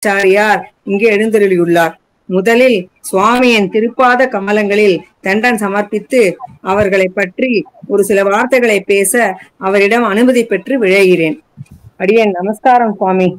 ஆச்சாரியார் இங்கே எழுந்தருளியுள்ளார். முதலில் சுவாமியின் திருப்பாத கமலங்களில் தண்டன் சமர்ப்பித்து அவர்களை பற்றி ஒரு சில வார்த்தைகளை பேச அவரிடம் அனுமதி பெற்று விழைகிறேன். அடியேன் நமஸ்காரம் சுவாமி.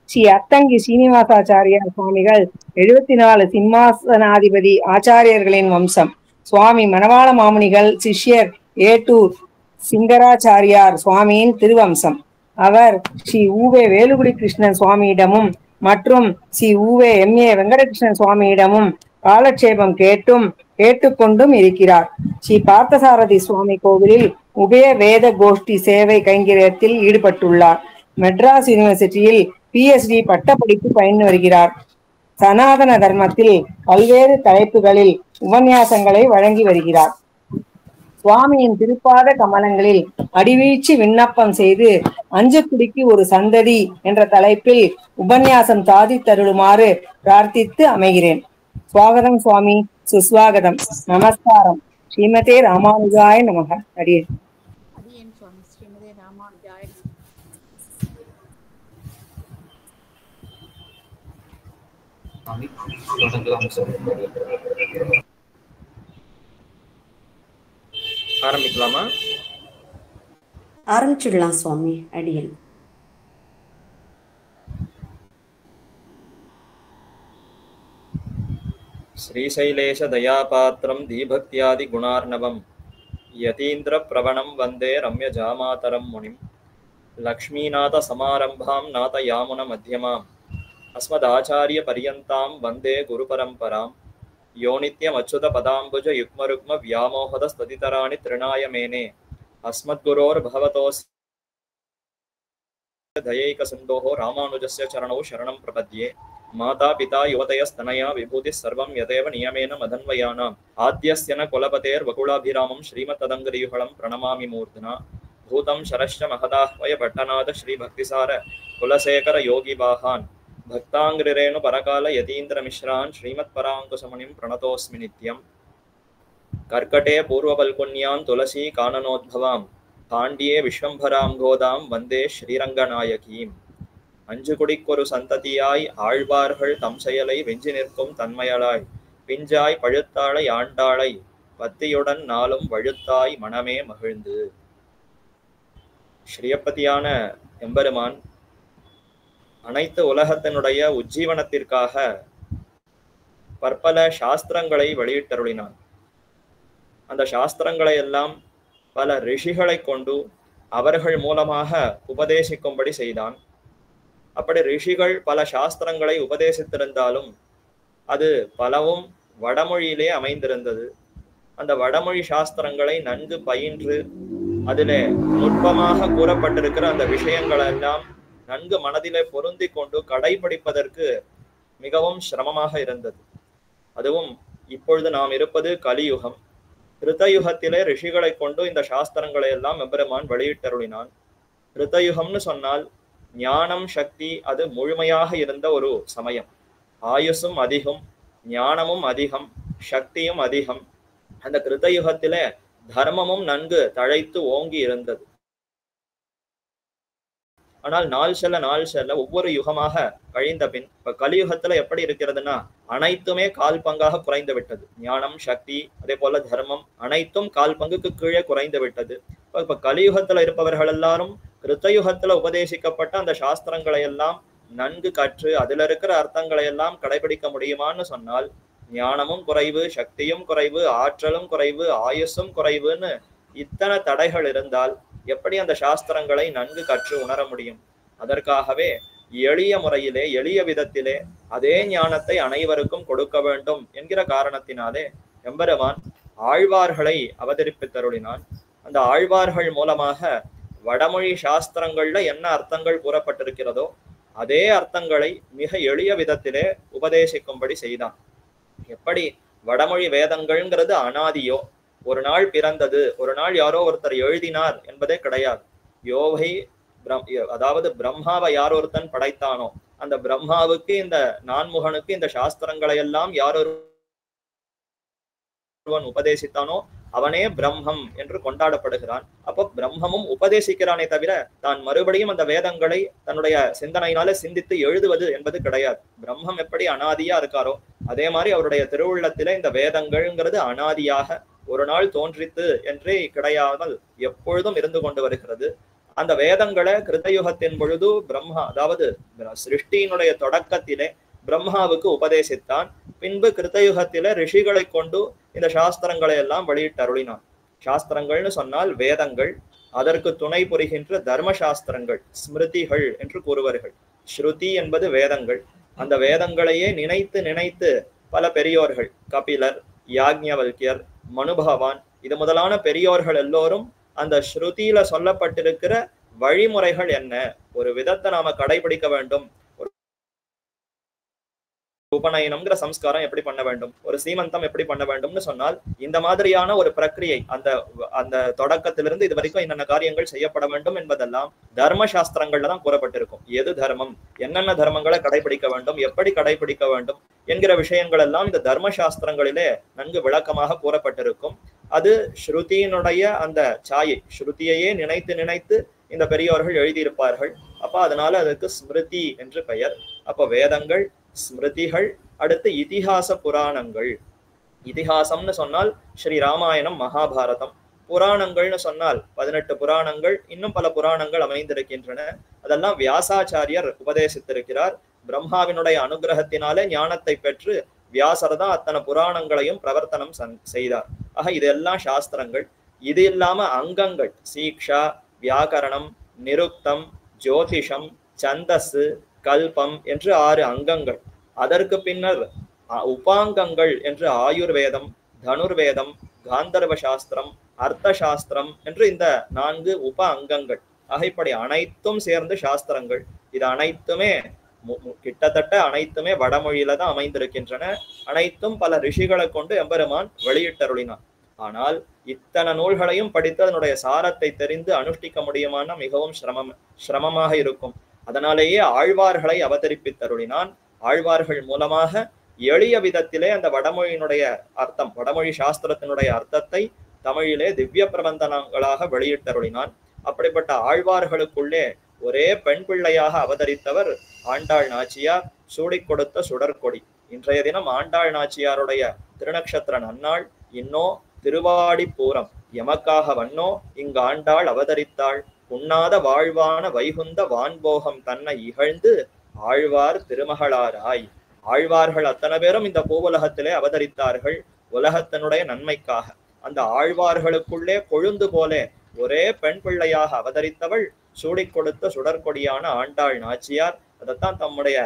ஸ்ரீ அத்தங்கி ஸ்ரீனிவாசாச்சாரியார் சுவாமிகள் 74 சிம்மாசனாதிபதி ஆச்சாரியர்களின் வம்சம். சுவாமி மணவாள மாமுனிகள் சிஷ்யர் ஏட்டூர் சிங்கராச்சாரியார் சுவாமியின் திருவம்சம். அவர் ஸ்ரீ ஊவே வேலுகுடி கிருஷ்ணன் சுவாமியிடமும் மற்றும் ஸ்ரீ ஊவே எம்.ஏ. வெங்கடகிருஷ்ணன் சுவாமியிடமும் காலட்சேபம் கேட்டுக்கொண்டும் இருக்கிறார். ஸ்ரீ பார்த்தசாரதி சுவாமி கோவிலில் உபய வேத கோஷ்டி சேவை கைங்கரியத்தில் ஈடுபட்டுள்ளார். மெட்ராஸ் யூனிவர்சிட்டியில் PhD பட்டப்படிப்பு பயின்று வருகிறார். சனாதன தர்மத்தில் பல்வேறு தலைப்புகளில் உபன்யாசங்களை வழங்கி வருகிறார். சுவாமியின் திருப்பாத கமலங்களில் அடிவீழ்ச்சி விண்ணப்பம் செய்து அஞ்சுக்குடிக்கு ஒரு சந்ததி என்ற தலைப்பில் உபன்யாசம் சாதித்தருளுமாறு பிரார்த்தித்து அமைகிறேன். சுவாகதம் சுவாமி, சுஸ்வாகதம், நமஸ்காரம். ஸ்ரீமதே ராமானுஜாய நமக. அடியேன் சுவாமி. ஸ்ரீமதே ராமானுஜாய. ஆரம்பிக்கலாமா? ஆரம்பிச்சிடலாம் சுவாமி. அடியன் ஸ்ரீசைலேஷ தயாபாத்திரம் தீபக்தியாதி குணார்ணவம் யதீந்திர பிரவணம் வந்தே ரம்ய ஜாமாதரம் முனிம் லக்ஷ்மீநாத சமாரம்பாம் நாத யாமுன மத்தியமாம் அஸ்மதாச்சாரிய பரியந்தாம் வந்தே குரு பரம்பராம் யோ நித்யம் அச்சுத பதாம்புஜ யுக்மருக்ம வியாமோகத ஸ்ததிதராணி திருநாய மேனே அஸ்மத்குரோர் பகவதோஸ் தயைக சிந்தோஹோ ராமானுஜஸ்ய சரணௌ சரணம் பிரபத்யே மாதா பிதா யுவதயஸ்தனயா விபூதி சர்வம் யதேவ நியமேன மதன்வயானாம் ஆத்யஸ்யன குலபதேர் வகுளாபிராமம் ஸ்ரீமத்ததங்கரியுகலம் பிரணமாமி மூர்த்தனா பூதம் சரஷ்ச மகதாஹ்வய பட்டநாத ஸ்ரீ பக்திசார குலசேகர யோகி வாஹான் பக்தாங்கிரேணு பரகால யதீந்திர மிஸ்ரான் ஸ்ரீமத் பராங்குசமுனிம் பிரணதோஸ்மி நித்யம் கர்க்கடே பூர்வபல்குன்யான் துளசி கானனோத்பவாம் பாண்டியே விஸ்வம்பராம் கோதாம் வந்தே ஸ்ரீரங்கநாயகீம் அஞ்சு குடிக்கொரு சந்ததியாய் ஆழ்வார்கள் தம் செயலை வெஞ்சி நிற்கும் தன்மையலாய் பிஞ்சாய் பழுத்தாளை ஆண்டாளை பத்தியுடன் நாளும் வழுத்தாய் மனமே மகிழ்ந்து. ஸ்ரீயப்பதியான எம்பெருமான் அனைத்து உலகத்தினுடைய உஜ்ஜீவனத்திற்காக பற்பல சாஸ்திரங்களை வெளியிட்டருளினான். அந்த சாஸ்திரங்களை எல்லாம் பல ரிஷிகளை கொண்டு அவர்கள் மூலமாக உபதேசிக்கும்படி செய்தான். அப்படி ரிஷிகள் பல சாஸ்திரங்களை உபதேசித்திருந்தாலும் அது பலவும் வடமொழியிலே அமைந்திருந்தது. அந்த வடமொழி சாஸ்திரங்களை நன்கு பயின்று அதிலே நுட்பமாக கூறப்பட்டிருக்கிற அந்த விஷயங்கள் எல்லாம் நன்கு மனதிலே பொருந்தி கொண்டு கடைபிடிப்பதற்கு மிகவும் சிரமமாக இருந்தது. அதுவும் இப்பொழுது நாம் இருப்பது கலியுகம். கிருத்தயுகத்திலே ரிஷிகளை கொண்டு இந்த சாஸ்திரங்களை எல்லாம் எம்பெருமான் வெளியிட்டருளினான். கிருத்தயுகம்னு சொன்னால் ஞானம் சக்தி அது முழுமையாக இருந்த ஒரு சமயம். ஆயுசும் அதிகம், ஞானமும் அதிகம், சக்தியும் அதிகம். அந்த கிருத்தயுகத்திலே தர்மமும் நன்கு தழைத்து ஓங்கி இருந்தது. ஆனால் நாள் செல்ல ஒவ்வொரு யுகமாக கழிந்த பின் இப்ப கலியுகத்துல எப்படி இருக்கிறதுனா அனைத்துமே கால் பங்காக குறைந்து விட்டது. ஞானம் சக்தி அதே போல தர்மம் அனைத்தும் கால் பங்குக்கு கீழே குறைந்து விட்டது. இப்ப கலியுகத்துல இருப்பவர்கள் எல்லாரும் கிருத்தயுகத்துல உபதேசிக்கப்பட்ட அந்த சாஸ்திரங்களை எல்லாம் நன்கு கற்று அதுல இருக்கிற அர்த்தங்களை எல்லாம் கடைபிடிக்க முடியுமான்னு சொன்னால் ஞானமும் குறைவு, சக்தியும் குறைவு, ஆற்றலும் குறைவு, ஆயுசும் குறைவுன்னு இத்தனை தடைகள் இருந்தால் எப்படி அந்த சாஸ்திரங்களை நன்கு கற்று உணர முடியும்? அதற்காகவே எளிய முறையிலே எளிய விதத்திலே அதே ஞானத்தை அனைவருக்கும் கொடுக்க வேண்டும் என்கிற காரணத்தினாலே எம்பெருமான் ஆழ்வார்களை அவதரிப்பித்தருளினான். அந்த ஆழ்வார்கள் மூலமாக வடமொழி சாஸ்திரங்கள்ல என்ன அர்த்தங்கள் கூறப்பட்டிருக்கிறதோ அதே அர்த்தங்களை மிக எளிய விதத்திலே உபதேசிக்கும்படி செய்தான். எப்படி வடமொழி வேதங்கள்ங்கிறது அனாதியோ, ஒரு நாள் பிறந்தது, ஒரு நாள் யாரோ ஒருத்தர் எழுதினார் என்பதே கிடையாது. யோவை அதாவது பிரம்மாவை யார் ஒருத்தன் படைத்தானோ அந்த பிரம்மாவுக்கு இந்த நான்முகனுக்கு இந்த சாஸ்திரங்களை எல்லாம் யாரொருவன் உபதேசித்தானோ அவனே பிரம்மம் என்று கொண்டாடப்படுகிறான். அப்போ பிரம்மமும் உபதேசிக்கிறானே தவிர தான் மறுபடியும் அந்த வேதங்களை தன்னுடைய சிந்தனையினால சிந்தித்து எழுதுவது என்பது கிடையாது. பிரம்மம் எப்படி அனாதியா இருக்காரோ அதே மாதிரி அவருடைய திருவுள்ளத்திலே இந்த வேதங்கள்ங்கிறது அனாதியாக ஒரு நாள் தோன்றித்து என்றே கிடையாமல் எப்பொழுதும் இருந்து கொண்டு வருகிறது. அந்த வேதங்களை கிருத்தயுகத்தின் பொழுது பிரம்மா, அதாவது சிருஷ்டியினுடைய தொடக்கத்திலே பிரம்மாவுக்கு உபதேசித்தான். பின்பு கிருத்தயுகத்திலே ரிஷிகளை கொண்டு இந்த சாஸ்திரங்களை எல்லாம் வெளியிட்டு அருளினான். சாஸ்திரங்கள்னு சொன்னால் வேதங்கள், அதற்கு துணை புரிகின்ற தர்ம சாஸ்திரங்கள், ஸ்மிருதிகள் என்று கூறுவார்கள். ஸ்ருதி என்பது வேதங்கள். அந்த வேதங்களையே நினைத்து நினைத்து பல பெரியோர்கள், கபிலர், யாக்ஞவல்கியர், மனுபகவான், இது முதலான பெரியோர்கள் எல்லோரும் அந்த ஸ்ருதியில சொல்லப்பட்டிருக்கிற வழிமுறைகள் என்ன, ஒரு விதத்தை நாம கடைபிடிக்க வேண்டும், உபநயனம்ங்கிற சம்ஸ்காரம் எப்படி பண்ண வேண்டும், ஒரு சீமந்தம் எப்படி பண்ண வேண்டும்னு சொன்னால் இந்த மாதிரியான ஒரு பிரக்கிரியை அந்த அந்த தொடக்கத்திலிருந்து இது வரைக்கும் என்னென்ன காரியங்கள் செய்யப்பட வேண்டும் என்பதெல்லாம் தர்ம சாஸ்திரங்கள்ல தான் கூறப்பட்டிருக்கும். எது தர்மம், என்னென்ன தர்மங்களை கடைபிடிக்க வேண்டும், எப்படி கடைபிடிக்க வேண்டும் என்கிற விஷயங்கள் எல்லாம் இந்த தர்ம சாஸ்திரங்களிலே நன்கு விளக்கமாக கூறப்பட்டிருக்கும். அது ஸ்ருதியினுடைய அந்த சாயை, ஸ்ருதியையே நினைத்து நினைத்து இந்த பெரியோர்கள் எழுதியிருப்பார்கள். அப்ப அதனால அதுக்கு ஸ்மிருதி என்று பெயர். அப்ப வேதங்கள், ஸ்மிருதிகள், அடுத்து இதிகாச புராணங்கள். இதிகாசம்னு சொன்னால் ஸ்ரீ ராமாயணம், மகாபாரதம். புராணங்கள்னு சொன்னால் 18 புராணங்கள், இன்னும் பல புராணங்கள் அமைந்திருக்கின்றன. அதெல்லாம் வியாசாச்சாரியர் உபதேசித்திருக்கிறார். பிரம்மாவினுடைய அனுகிரகத்தினாலே ஞானத்தை பெற்று வியாசர் தான் அத்தனை புராணங்களையும் பிரவர்த்தனம் செய்தார். ஆக இதெல்லாம் சாஸ்திரங்கள். இது இல்லாம அங்கங்கள், சீக்ஷா, வியாக்கரணம், நிருக்தம், ஜோதிஷம், சந்தஸ், கல்பம் என்று 6 அங்கங்கள். அதற்கு பின்னர் உபாங்கங்கள் என்று ஆயுர்வேதம், தனுர்வேதம், காந்தர்வ சாஸ்திரம், அர்த்த சாஸ்திரம் என்று இந்த 4 உப அங்கங்கள். ஆக இப்படி அனைத்தும் சேர்ந்து சாஸ்திரங்கள். இது அனைத்துமே கிட்டத்தட்ட அனைத்துமே வடமொழியில தான் அமைந்திருக்கின்றன. அனைத்தும் பல ரிஷிகளை கொண்டு எம்பெருமான் வெளியிட்டருளினான். ஆனால் இத்தனை நூல்களையும் படித்து அதனுடைய சாரத்தை தெரிந்து அனுஷ்டிக்க முடியுமான மிகவும் சிரமமாக இருக்கும். அதனாலேயே ஆழ்வார்களை அவதரிப்பித்தருளினான். ஆழ்வார்கள் மூலமாக எளிய விதத்திலே அந்த வடமொழியினுடைய அர்த்தம், வடமொழி சாஸ்திரத்தினுடைய அர்த்தத்தை தமிழிலே திவ்ய பிரபந்தனங்களாக வெளியிட்டருளினான். அப்படிப்பட்ட ஆழ்வார்களுக்குள்ளே ஒரே பெண் பிள்ளையாக அவதரித்தவர் ஆண்டாள் நாச்சியார், சூடிக் கொடுத்த சுடற்கொடி. இன்றைய தினம் ஆண்டாள் நாச்சியாருடைய திருநக்ஷத்திர நன்னாள். இன்னோ திருவாடி பூரம் எமக்காக வண்ணோ இங்கு ஆண்டாள் அவதரித்தாள், உண்ணாத வாழ்வான வைகுந்த வான்போகம் தன்னை இகழ்ந்து ஆழ்வார் திருமகளாராய். ஆழ்வார்கள் அத்தனை பேரும் இந்த பூவுலகத்திலே அவதரித்தார்கள் உலகத்தினுடைய நன்மைக்காக. அந்த ஆழ்வார்களுக்குள்ளே கொழுந்து போலே ஒரே பெண் பிள்ளையாக அவதரித்தவள் சூடிக் கொடுத்த சுடற்கொடியான ஆண்டாள் நாச்சியார். அதைத்தான் தம்முடைய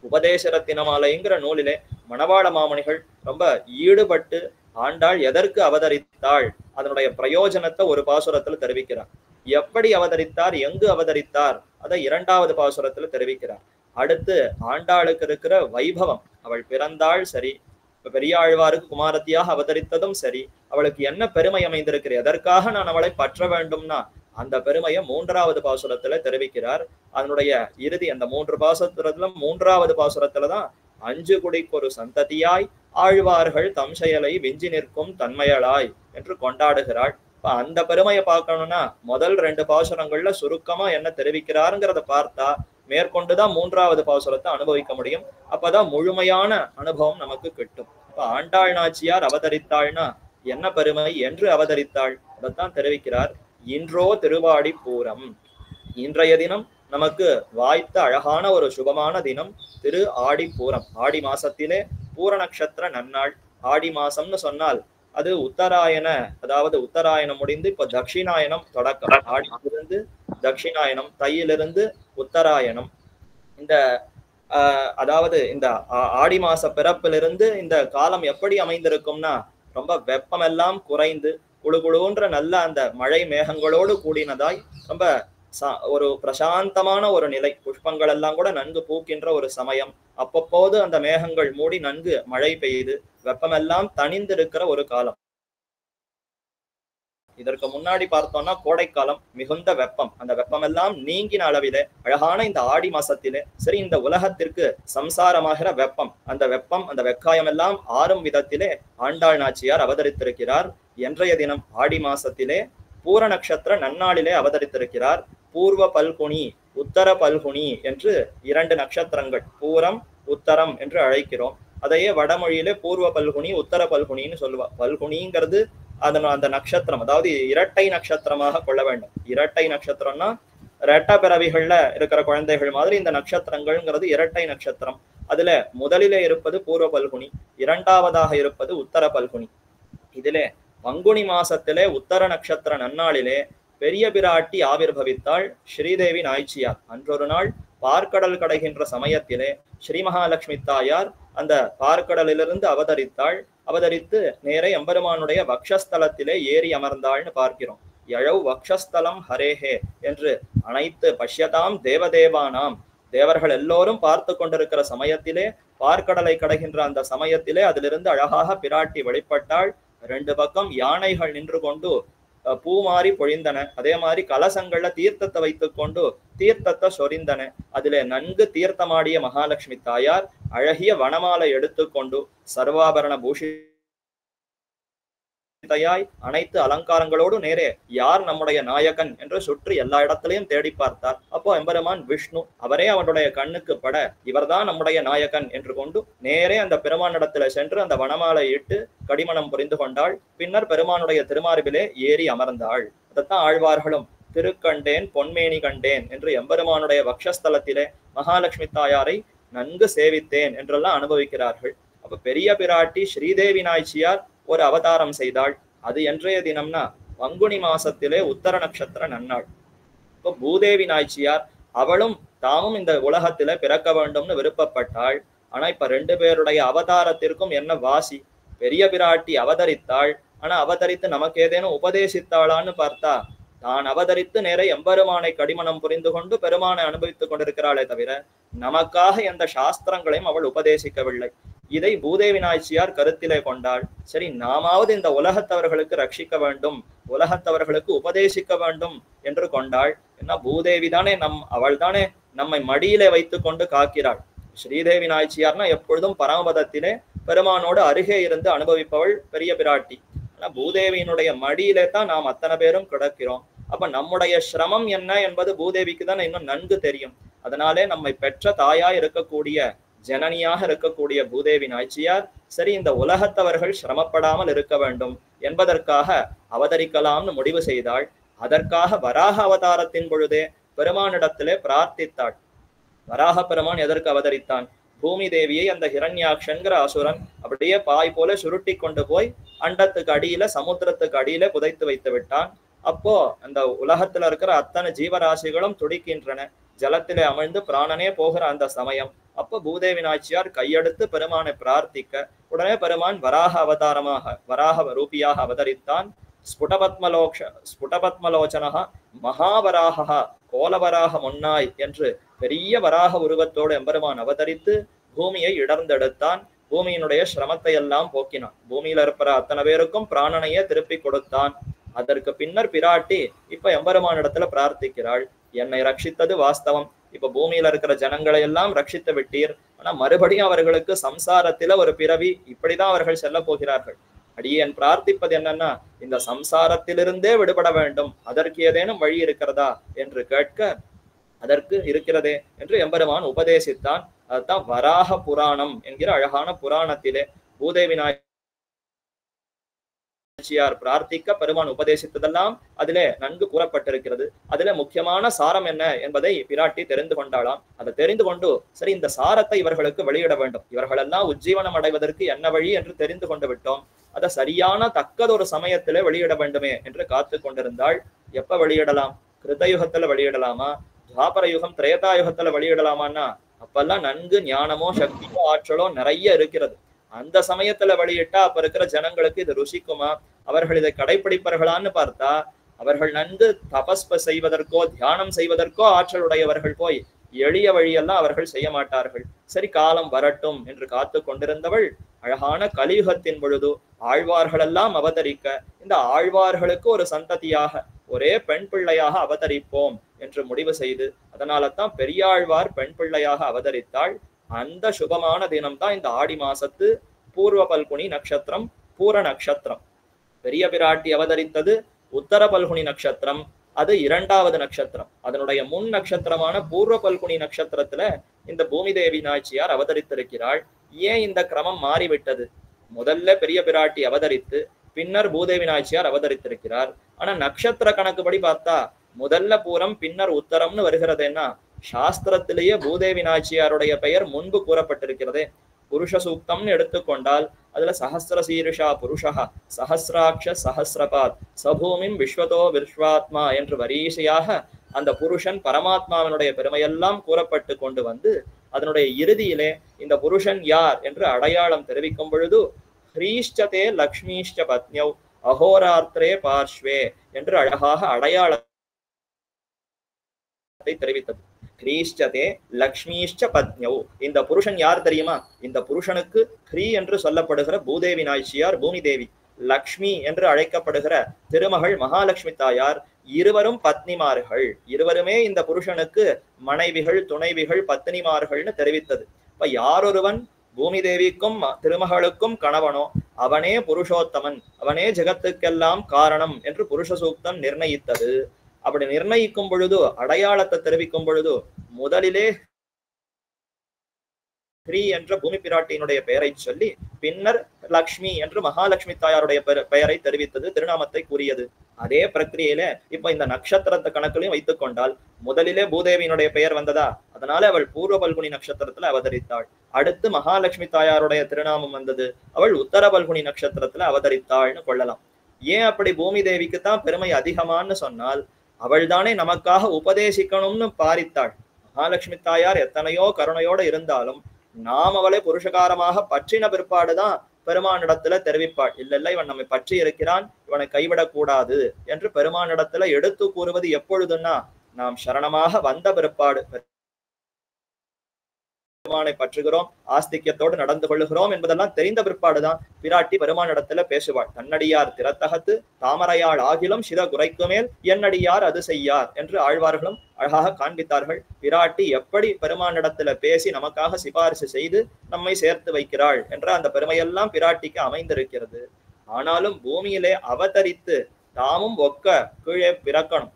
உபதேசரத்தினமாலைங்கிற நூலிலே மணவாள மாமணிகள் ரொம்ப ஈடுபட்டு ஆண்டாள் எதற்கு அவதரித்தாள் அதனுடைய பிரயோஜனத்தை ஒரு பாசுரத்துல தெரிவிக்கிறார். எப்படி அவதரித்தார், எங்கு அவதரித்தார் அதை 2வது பாசுரத்துல தெரிவிக்கிறார். அடுத்து ஆண்டாளுக்கு இருக்கிற வைபவம், அவள் பிறந்தாள் சரி, பெரியாழ்வாருக்கு குமாரத்தியாக அவதரித்ததும் சரி, அவளுக்கு என்ன பெருமை அமைந்திருக்கிறது, எதற்காக நான் அவளை பற்ற வேண்டும்னா அந்த பெருமையை 3வது பாசுரத்துல தெரிவிக்கிறார். அதனுடைய இறுதி அந்த 3 பாசுரத்துல 3வது பாசுரத்துலதான் 5 குடிக்கு ஒரு சந்ததியாய் ஆழ்வார்கள் தம் செயலை விஞ்சி நிற்கும் தன்மையளாய் என்று கொண்டாடுகிறாள். இப்ப அந்த பெருமையை பார்க்கணும்னா முதல் 2 பாசுரங்கள்ல சுருக்கமா என்ன தெரிவிக்கிறாருங்கிறத பார்த்தா மேற்கொண்டுதான் 3வது பாசுரத்தை அனுபவிக்க முடியும். அப்பதான் முழுமையான அனுபவம் நமக்கு கிட்டும். இப்ப ஆண்டாள் நாச்சியார் அவதரித்தாள்னா என்ன பெருமை, என்று அவதரித்தாள் அதைத்தான் தெரிவிக்கிறார். இன்றோ திருவாடி பூரம். இன்றைய தினம் நமக்கு வாய்த்த அழகான ஒரு சுபமான தினம் திரு ஆடி பூரம். ஆடி மாசத்திலே பூர நட்சத்திர நன்னாள். ஆடி மாசம்னு சொன்னால் அது உத்தராயண, அதாவது உத்தராயணம் முடிந்து இப்ப தட்சிணாயனம் தொடக்கம். ஆடியிலிருந்து தட்சிணாயனம், தையிலிருந்து உத்தராயணம். இந்த அதாவது இந்த ஆடி மாச பிறப்பிலிருந்து இந்த காலம் எப்படி அமைந்திருக்கும்னா ரொம்ப வெப்பமெல்லாம் குறைந்து குழுகுழுன்ற நல்ல அந்த மழை மேகங்களோடு கூடினதாய் ரொம்ப ஒரு பிரசாந்தமான ஒரு நிலை. புஷ்பங்கள் எல்லாம் கூட நன்கு பூக்கின்ற ஒரு சமயம். அப்பப்போது அந்த மேகங்கள் மூடி நன்கு மழை பெய்து வெப்பமெல்லாம் தணிந்திருக்கிற ஒரு காலம். இதற்கு முன்னாடி பார்த்தோம்னா கோடைக்காலம் மிகுந்த வெப்பம், அந்த வெப்பம் எல்லாம் நீங்கின அளவிலே அழகான இந்த ஆடி மாசத்திலே சரி இந்த உலகத்திற்கு சம்சாரமாகிற வெப்பம், அந்த வெப்பம் அந்த வெக்காயம் எல்லாம் ஆறும் விதத்திலே ஆண்டாள் நாச்சியார் அவதரித்திருக்கிறார். என்றைய தினம் ஆடி மாசத்திலே பூர நட்சத்திர நன்னாளிலே அவதரித்திருக்கிறார். பூர்வ பல்குனி உத்தர பல்குனி என்று 2 நட்சத்திரங்கள் பூரம் உத்தரம் என்று அழைக்கிறோம். அதையே வடமொழியிலே பூர்வ பல்குனி உத்தர பல்குனின்னு சொல்லுவா. பல்குனிங்கிறது அந்த நட்சத்திரம், அதாவது இரட்டை நட்சத்திரமாக கொள்ள வேண்டும். இரட்டை நட்சத்திரம்னா ரெட்ட பிறவிகள்ல இருக்கிற குழந்தைகள் மாதிரி இந்த நட்சத்திரங்கள்ங்கிறது இரட்டை நட்சத்திரம். அதுல முதலிலே இருப்பது பூர்வ பல்குனி, இரண்டாவதாக இருப்பது உத்தர பல்குனி. இதிலே பங்குனி மாசத்திலே உத்தர நட்சத்திர நன்னாளிலே பெரிய பிராட்டி ஆவிர்பவித்தாள் ஸ்ரீதேவி நாய்ச்சியார். அன்றொரு நாள் பார்க்கடல் கடைகின்ற சமயத்திலே ஸ்ரீ மகாலட்சுமி தாயார் அந்த பார்க்கடலிலிருந்து அவதரித்து நேரே எம்பெருமானுடைய வக்ஷஸ்தலத்திலே ஏறி அமர்ந்தாள்னு பார்க்கிறோம். எழவ் வக்ஷஸ்தலம் ஹரேஹே என்று அனைத்து பஷ்யதாம் தேவதேவானாம், தேவர்கள் எல்லோரும் பார்த்து கொண்டிருக்கிற சமயத்திலே பார்க்கடலை கடைகின்ற அந்த சமயத்திலே அதிலிருந்து அழகாக பிராட்டி வெளிப்பட்டாள். 2 பக்கம் யானைகள் நின்று கொண்டு பூ மாறி பொழிந்தன. அதே மாதிரி கலசங்கள்ல தீர்த்தத்தை வைத்துக் கொண்டு தீர்த்தத்தை சொரிந்தன. அதிலே நன்கு தீர்த்தமாடிய மகாலட்சுமி தாயார் அழகிய வனமாலை எடுத்துக்கொண்டு சர்வாபரண பூஷிதையாய் அனைத்து அலங்காரங்களோடு நேரே யார் நம்முடைய நாயகன் என்று சுற்றி எல்லா இடத்திலையும் தேடி பார்த்தார். அப்போ எம்பெருமான் விஷ்ணு அவரே அவனுடைய கண்ணுக்கு பட இவர்தான் நம்முடைய நாயகன் என்று கொண்டு நேரே அந்த பெருமானிடத்துல சென்று அந்த வனமாலை இட்டு கடிமணம் புரிந்து கொண்டாள். பின்னர் பெருமானுடைய திருமார்பிலே ஏறி அமர்ந்தாள். அதைத்தான் ஆழ்வார்களும் திருக்கண்டேன் பொன்மேனி கண்டேன் என்று எம்பெருமானுடைய வக்ஷஸ்தலத்திலே மகாலட்சுமி தாயாரை நன்கு சேவித்தேன் என்றெல்லாம் அனுபவிக்கிறார்கள். அப்ப பெரிய பிராட்டி ஸ்ரீதேவி நாய்ச்சியார் ஒரு அவதாரம் செய்தாள். அது என்றைய தினம்னா பங்குனி மாசத்திலே உத்தர நட்சத்திர நன்னாள். இப்போ பூதேவி நாய்ச்சியார் அவளும் தாமும் இந்த உலகத்தில பிறக்க வேண்டும்னு விருப்பப்பட்டாள். ஆனா இப்ப 2 பேருடைய அவதாரத்திற்கும் என்ன வாசி? பெரிய பிராட்டி அவதரித்தாள், ஆனா அவதரித்து நமக்கு ஏதேனும் உபதேசித்தாளான்னு பார்த்தா தான் அவதரித்து நேரே எம்பெருமானை கடிமணம் புரிந்து கொண்டு பெருமானை அனுபவித்துக் கொண்டிருக்கிறாளே தவிர நமக்காக எந்த சாஸ்திரங்களையும் அவள் உபதேசிக்கவில்லை. இதை பூதேவி நாய்ச்சியார் கருத்திலே கொண்டாள். சரி, நாமாவது இந்த உலகத்தவர்களுக்கு ரட்சிக்க வேண்டும், உலகத்தவர்களுக்கு உபதேசிக்க வேண்டும் என்று கொண்டாள். ஏன்னா பூதேவி தானே அவள் தானே நம்மை மடியிலே வைத்துக் கொண்டு காக்கிறாள். ஸ்ரீதேவி நாய்ச்சியார்னா எப்பொழுதும் பரமபதத்திலே பெருமானோடு அருகே இருந்து அனுபவிப்பவள் பெரிய பிராட்டி. ஆனா பூதேவியினுடைய மடியிலே தான் நாம் அத்தனை பேரும் கிடக்கிறோம். அப்ப நம்முடைய சிரமம் என்ன என்பது பூதேவிக்கு தான் இன்னும் நன்கு தெரியும். அதனாலே நம்மை பெற்ற தாயாய் இருக்கக்கூடிய ஜனனியாக இருக்கக்கூடிய பூதேவி நாய்ச்சியார் சரி இந்த உலகத்தவர்கள் சிரமப்படாமல் இருக்க வேண்டும் என்பதற்காக அவதரிக்கலாம்னு முடிவு செய்தாள். அதற்காக வராக அவதாரத்தின் பொழுதே பெருமானிடத்திலே பிரார்த்தித்தாள். வராக பெருமான் எதற்கு அவதரித்தான்? பூமி தேவியை அந்த ஹிரண்யாக்ஷன்கிற அசுரன் அப்படியே பாய் போல சுருட்டி கொண்டு போய் அண்டத்துக்கு அடியில சமுத்திரத்துக்கு அடியில புதைத்து வைத்து விட்டான். அப்போ அந்த உலகத்துல இருக்கிற அத்தனை ஜீவராசிகளும் துடிக்கின்றன. ஜலத்திலே அமிழ்ந்து பிராணனே போகிற அந்த சமயம் அப்போ பூதேவி நாச்சியார் கையெடுத்து பெருமானை பிரார்த்திக்க உடனே பெருமான் வராக ரூபியாக அவதரித்தான். ஸ்புடபத்மலோச்சனஹ மகாவராக கோலவராக முன்னாய் என்று பெரிய வராக உருவத்தோடு எம்பெருமான் அவதரித்து பூமியை இடர்ந்தெடுத்தான். பூமியினுடைய சிரமத்தை எல்லாம் போக்கினான். பூமியில இருக்கிற அத்தனை பேருக்கும் பிராணனையே திருப்பி கொடுத்தான். அதற்கு பின்னர் பிராட்டி இப்ப எம்பெருமானிடத்துல பிரார்த்திக்கிறாள், என்னை ரட்சித்தது வாஸ்தவம், இப்ப பூமியில இருக்கிற ஜனங்களை எல்லாம் ரட்சித்து விட்டீர், ஆனா மறுபடியும் அவர்களுக்கு சம்சாரத்தில ஒரு பிறவி, இப்படிதான் அவர்கள் செல்ல போகிறார்கள். அடியேன் பிரார்த்திப்பது என்னன்னா இந்த சம்சாரத்திலிருந்தே விடுபட வேண்டும், அதற்கு ஏதேனும் வழி இருக்கிறதா என்று கேட்க அதற்கு இருக்கிறதே என்று எம்பெருமான் உபதேசித்தான். அதுதான் வராக புராணம் என்கிற அழகான புராணத்திலே பூதேவி நாச்சியார் பிரார்த்திக்க பெருமான் உபதேசித்ததெல்லாம் அதிலே நன்கு கூறப்பட்டிருக்கிறது. அதுல முக்கியமான சாரம் என்ன என்பதை பிராட்டி தெரிந்து கொண்டாளாம். அதை தெரிந்து கொண்டு சரி இந்த சாரத்தை இவர்களுக்கு வெளியிட வேண்டும், இவர்களெல்லாம் உஜ்ஜீவனம் அடைவதற்கு என்ன வழி என்று தெரிந்து கொண்டு விட்டோம், அதை சரியான தக்கதொரு சமயத்திலே வெளியிட வேண்டுமே என்று காத்து கொண்டிருந்தாள். எப்ப வெளியிடலாம்? கிருதயுகத்துல வெளியிடலாமா, துவாபர யுகம் திரேதா யுகத்துல வெளியிடலாமான்னா அப்பெல்லாம் நன்கு ஞானமோ சக்தியோ ஆற்றலோ நிறைய இருக்கிறது. அந்த சமயத்துல வெளியிட்டா அப்ப இருக்கிற ஜனங்களுக்கு இது ருசிக்குமா, அவர்கள் இதை கடைபிடிப்பார்களான்னு பார்த்தா அவர்கள் நன்கு தபஸ் செய்வதற்கோ தியானம் செய்வதற்கோ ஆற்றலுடையவர்கள் போய் எளிய வழியெல்லாம் அவர்கள் செய்ய மாட்டார்கள். சரி, காலம் வரட்டும் என்று காத்து கொண்டிருந்தவள் அழகான கலியுகத்தின் பொழுது ஆழ்வார்களெல்லாம் அவதரிக்க, இந்த ஆழ்வார்களுக்கு ஒரு சந்ததியாக ஒரே பெண் பிள்ளையாக அவதரிப்போம் என்று முடிவு செய்து, அதனால தான் பெரியாழ்வார் பெண் பிள்ளையாக அவதரித்தாள். அந்த சுபமான தினம்தான் இந்த ஆடி மாசத்து பூர்வ பல்குனி நட்சத்திரம், பூர நட்சத்திரம். பெரிய பிராட்டி அவதரித்தது உத்தர பல்குனி நட்சத்திரம், அது இரண்டாவது நட்சத்திரம். அதனுடைய முன் நட்சத்திரமான பூர்வ பல்குனி நட்சத்திரத்துல இந்த பூமி தேவி நாச்சியார் அவதரித்திருக்கிறாள். ஏன் இந்த கிரமம் மாறிவிட்டது? முதல்ல பெரிய பிராட்டி அவதரித்து பின்னர் பூதேவி நாச்சியார் அவதரித்திருக்கிறார். ஆனா நட்சத்திர கணக்குப்படி பார்த்தா முதல்ல பூரம் பின்னர் உத்தரம்னு வருகிறதுன்னா, சாஸ்திரத்திலேயே பூதேவி நாச்சியாருடைய பெயர் முன்பு கூறப்பட்டிருக்கிறதே. புருஷ சூக்தம்னு எடுத்துக்கொண்டால் அதுல சஹஸ்ர சீருஷா புருஷா சஹஸ்ராட்ச சஹஸ்ரபாத் சபூமிம் விஸ்வதோ விஸ்வாத்மா என்று வரிசையாக அந்த புருஷன் பரமாத்மாவினுடைய பெருமையெல்லாம் கூறப்பட்டு கொண்டு வந்து, அதனுடைய இறுதியிலே இந்த புருஷன் யார் என்று அடையாளம் தெரிவிக்கும் பொழுது, ஹ்ரீஷ்டதே லக்ஷ்மீஷ்ட பத்னியௌ அஹோராத்ரே பார்ஷ்வே என்று அழகாக அடையாளத்தை தெரிவித்தது. ஹ்ரீஷ்டதே லக்ஷ்மீஷ்ட பத்னியௌ, இந்த புருஷன் யார் தெரியுமா? இந்த புருஷனுக்கு ஹ்ரீ என்று சொல்லப்படுகிற பூதேவி நாச்சியார் பூமி தேவி, லக்ஷ்மி என்று அழைக்கப்படுகிற திருமகள் மகாலட்சுமி தாயார், இருவரும் பத்னிமார்கள். இருவருமே இந்த புருஷனுக்கு மனைவிகள், துணைவிகள், பத்னிமார்கள்னு தெரிவித்தது. இப்ப யாரொருவன் பூமி தேவிக்கும் திருமகளுக்கும் கணவனோ அவனே புருஷோத்தமன், அவனே ஜெகத்துக்கெல்லாம் காரணம் என்று புருஷ சூக்தம் நிர்ணயித்தது. அப்படி நிர்ணயிக்கும் பொழுது, அடையாளத்தை தெரிவிக்கும் பொழுது, முதலிலே ஹ்ரீ என்ற பூமி பிராட்டியினுடைய பெயரை சொல்லி பின்னர் லக்ஷ்மி என்று மகாலட்சுமி தாயாருடைய பெயரை தெரிவித்தது, திருநாமத்தை கூறியது. அதே பிரக்கிரியில இப்ப இந்த நட்சத்திரத்தை கணக்கிலையும் வைத்துக் கொண்டால், முதலிலே பூதேவியினுடைய பெயர் வந்ததா, அதனால அவள் பூர்வ பல்குனி நட்சத்திரத்துல அவதரித்தாள். அடுத்து மகாலட்சுமி தாயாருடைய திருநாமம் வந்தது, அவள் உத்தர பல்குனி நட்சத்திரத்துல அவதரித்தாள்னு கொள்ளலாம். ஏன் அப்படி பூமி தேவிக்கு தான் பெருமை அதிகமான்னு சொன்னால், அவள் தானே நமக்காக உபதேசிக்கணும்னு பாரித்தாள். மகாலட்சுமி தாயார் எத்தனையோ கருணையோட இருந்தாலும் நாம் அவளை புருஷகாரமாக பற்றின பிற்பாடுதான் பெருமானிடத்துல தெரிவிப்பாள். இல்ல இவன் நம்மை பற்றி இருக்கிறான், இவனை கைவிடக் கூடாது என்று பெருமானிடத்துல எடுத்து கூறுவது எப்பொழுதுன்னா, நாம் சரணமாக வந்த பிற்பாடு பெருமானை பற்றுகிறோம், ஆஸ்திக்யத்தோடு நடந்து கொள்ளுகிறோம் என்பதெல்லாம் தெரிந்த பிற்பாடுதான் பிராட்டி பெருமானிடத்துல பேசுவாள். தன்னடியார் திறத்தகத்து தாமரையாள் ஆகிலும் சித குறைக்கு மேல் என்னடியார் அது செய்யார் என்று ஆழ்வார்களும் அழகாக காண்பித்தார்கள். பிராட்டி எப்படி பெருமானிடத்துல பேசி நமக்காக சிபாரிசு செய்து நம்மை சேர்த்து வைக்கிறாள் என்ற அந்த பெருமையெல்லாம் பிராட்டிக்கு அமைந்திருக்கிறது. ஆனாலும் பூமியிலே அவதரித்து தாமும் ஒக்க கீழே பிறக்கணும்.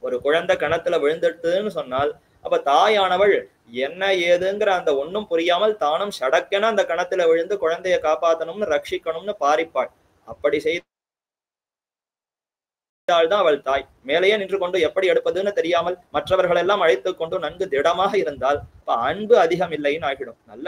ஒரு குழந்தை கணத்துல விழுந்துட்டுன்னு சொன்னால், அப்ப தாயானவள் என்ன ஏதுங்கிற அந்த ஒன்னும் புரியாமல் தானும் சடக்கென அந்த கணத்துல விழுந்து குழந்தைய காப்பாத்தணும்னு ரட்சிக்கணும்னு பாரிப்பாள். அப்படி செய்தால்தான் அவள் தாய். மேலேயே நின்று கொண்டு எப்படி எடுப்பதுன்னு தெரியாமல் மற்றவர்கள் எல்லாம் அழைத்து கொண்டு நன்கு திடமாக இருந்தால் இப்ப அன்பு அதிகம் இல்லைன்னு ஆகிடும். நல்ல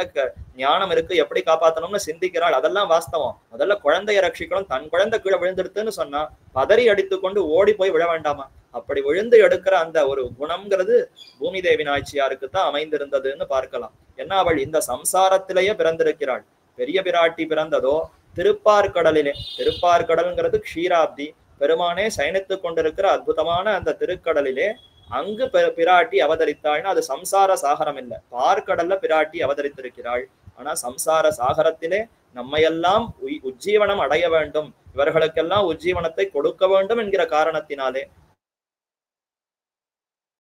ஞானம் இருக்கு, எப்படி காப்பாத்தணும்னு சிந்திக்கிறாள், அதெல்லாம் வாஸ்தவம். முதல்ல குழந்தைய ரட்சிக்கணும். தன் குழந்தை கீழே விழுந்துடுத்துன்னு சொன்னா பதறி அடித்து கொண்டு ஓடி போய் விழ வேண்டாமா? அப்படி விழுந்து எடுக்கிற அந்த ஒரு குணம்ங்கிறது பூமி தேவி நாச்சியாருக்கு தான் அமைந்திருந்ததுன்னு பார்க்கலாம். ஏன்னா அவள் இந்த சம்சாரத்திலேயே பிறந்திருக்கிறாள். பெரிய பிராட்டி பிறந்ததோ திருப்பார்கடலிலே. திருப்பார்கடல்ங்கிறது க்ஷீராப்தி, பெருமானே சயனித்து கொண்டிருக்கிற அற்புதமான அந்த திருக்கடலிலே அங்கு பிராட்டி அவதரித்தாள்னா அது சம்சார சாகரம் இல்லை, பார்க்கடல்ல பிராட்டி அவதரித்திருக்கிறாள். ஆனா சம்சார சாகரத்திலே நம்மையெல்லாம் உஜ்ஜீவனம் அடைய வேண்டும், இவர்களுக்கெல்லாம் உஜ்ஜீவனத்தை கொடுக்க வேண்டும் என்கிற காரணத்தினாலே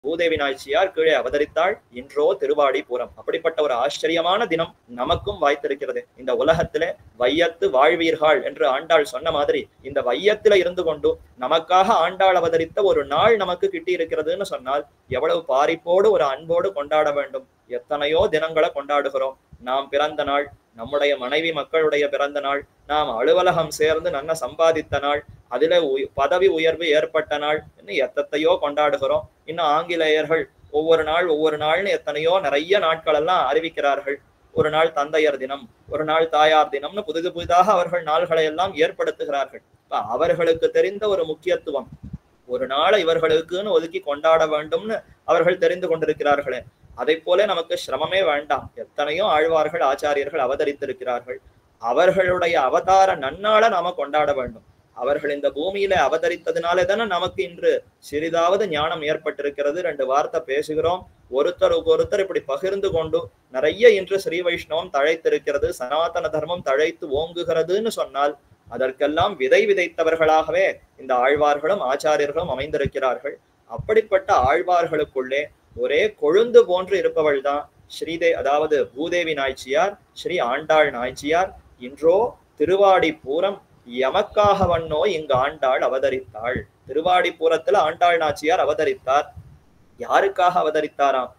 பூதேவி நாச்சியார் கீழே அவதரித்தாள். இன்றோ திருவாடி பூரம். அப்படிப்பட்ட ஒரு ஆச்சரியமான தினம் நமக்கும் வாய்த்திருக்கிறது. இந்த உலகத்திலே வையத்து வாழ்வீர்கள் என்று ஆண்டாள் சொன்ன மாதிரி இந்த வையத்தில இருந்து கொண்டு நமக்காக ஆண்டாள் அவதரித்த ஒரு நாள் நமக்கு கிட்டி இருக்கிறதுன்னு சொன்னால் எவ்வளவு பாரிப்போடு ஒரு அன்போடு கொண்டாட வேண்டும். எத்தனையோ தினங்களை கொண்டாடுகிறோம். நாம் பிறந்த நாள், நம்முடைய மனைவி மக்களுடைய பிறந்த நாள், நாம் அலுவலகம் சேர்ந்து நன்ன சம்பாதித்த நாள், அதுல பதவி உயர்வு ஏற்பட்ட நாள், இன்னும் எத்தனையோ கொண்டாடுகிறோம். இன்னும் ஆங்கிலேயர்கள் ஒவ்வொரு நாள்னு எத்தனையோ நிறைய நாட்கள் எல்லாம் அறிவிக்கிறார்கள். ஒரு நாள் தந்தையர் தினம், ஒரு நாள் தாயார் தினம்னு புதிதாக அவர்கள் நாள்களை எல்லாம் ஏற்படுத்துகிறார்கள். அவர்களுக்கு தெரிந்த ஒரு முக்கியத்துவம், ஒரு நாளை இவர்களுக்குன்னு ஒதுக்கி கொண்டாட வேண்டும்னு அவர்கள் தெரிந்து கொண்டிருக்கிறார்களே. அதை போல நமக்கு சிரமமே வேண்டாம். எத்தனையோ ஆழ்வார்கள் ஆச்சாரியர்கள் அவதரித்திருக்கிறார்கள். அவர்களுடைய அவதார நன்னாளை நாம கொண்டாட வேண்டும். அவர்கள் இந்த பூமியில அவதரித்ததுனாலே தானே நமக்கு இன்று சிறிதாவது ஞானம் ஏற்பட்டிருக்கிறது. 2 வார்த்தை பேசுகிறோம், ஒருத்தருக்கு ஒருத்தர் இப்படி பகிர்ந்து கொண்டு நிறைய இன்று ஸ்ரீ வைஷ்ணவம் தழைத்திருக்கிறது, சனாதன தர்மம் தழைத்து ஓங்குகிறதுன்னு சொன்னால் அதற்கெல்லாம் விதை விதைத்தவர்களாகவே இந்த ஆழ்வார்களும் ஆச்சாரியர்களும் அமைந்திருக்கிறார்கள். அப்படிப்பட்ட ஆழ்வார்களுக்குள்ளே ஒரே கொழுந்து போன்று இருப்பவள் தான் அதாவது பூதேவி நாய்ச்சியார், ஸ்ரீ ஆண்டாள் நாய்ச்சியார். இன்றோ திருவாடி பூரம் எமக்காக வண்ணோ இங்கு ஆண்டாள் அவதரித்தாள். திருவாடிபுரத்துல ஆண்டாள் நாச்சியார் அவதரித்தார். யாருக்காக அவதரித்தாராம்?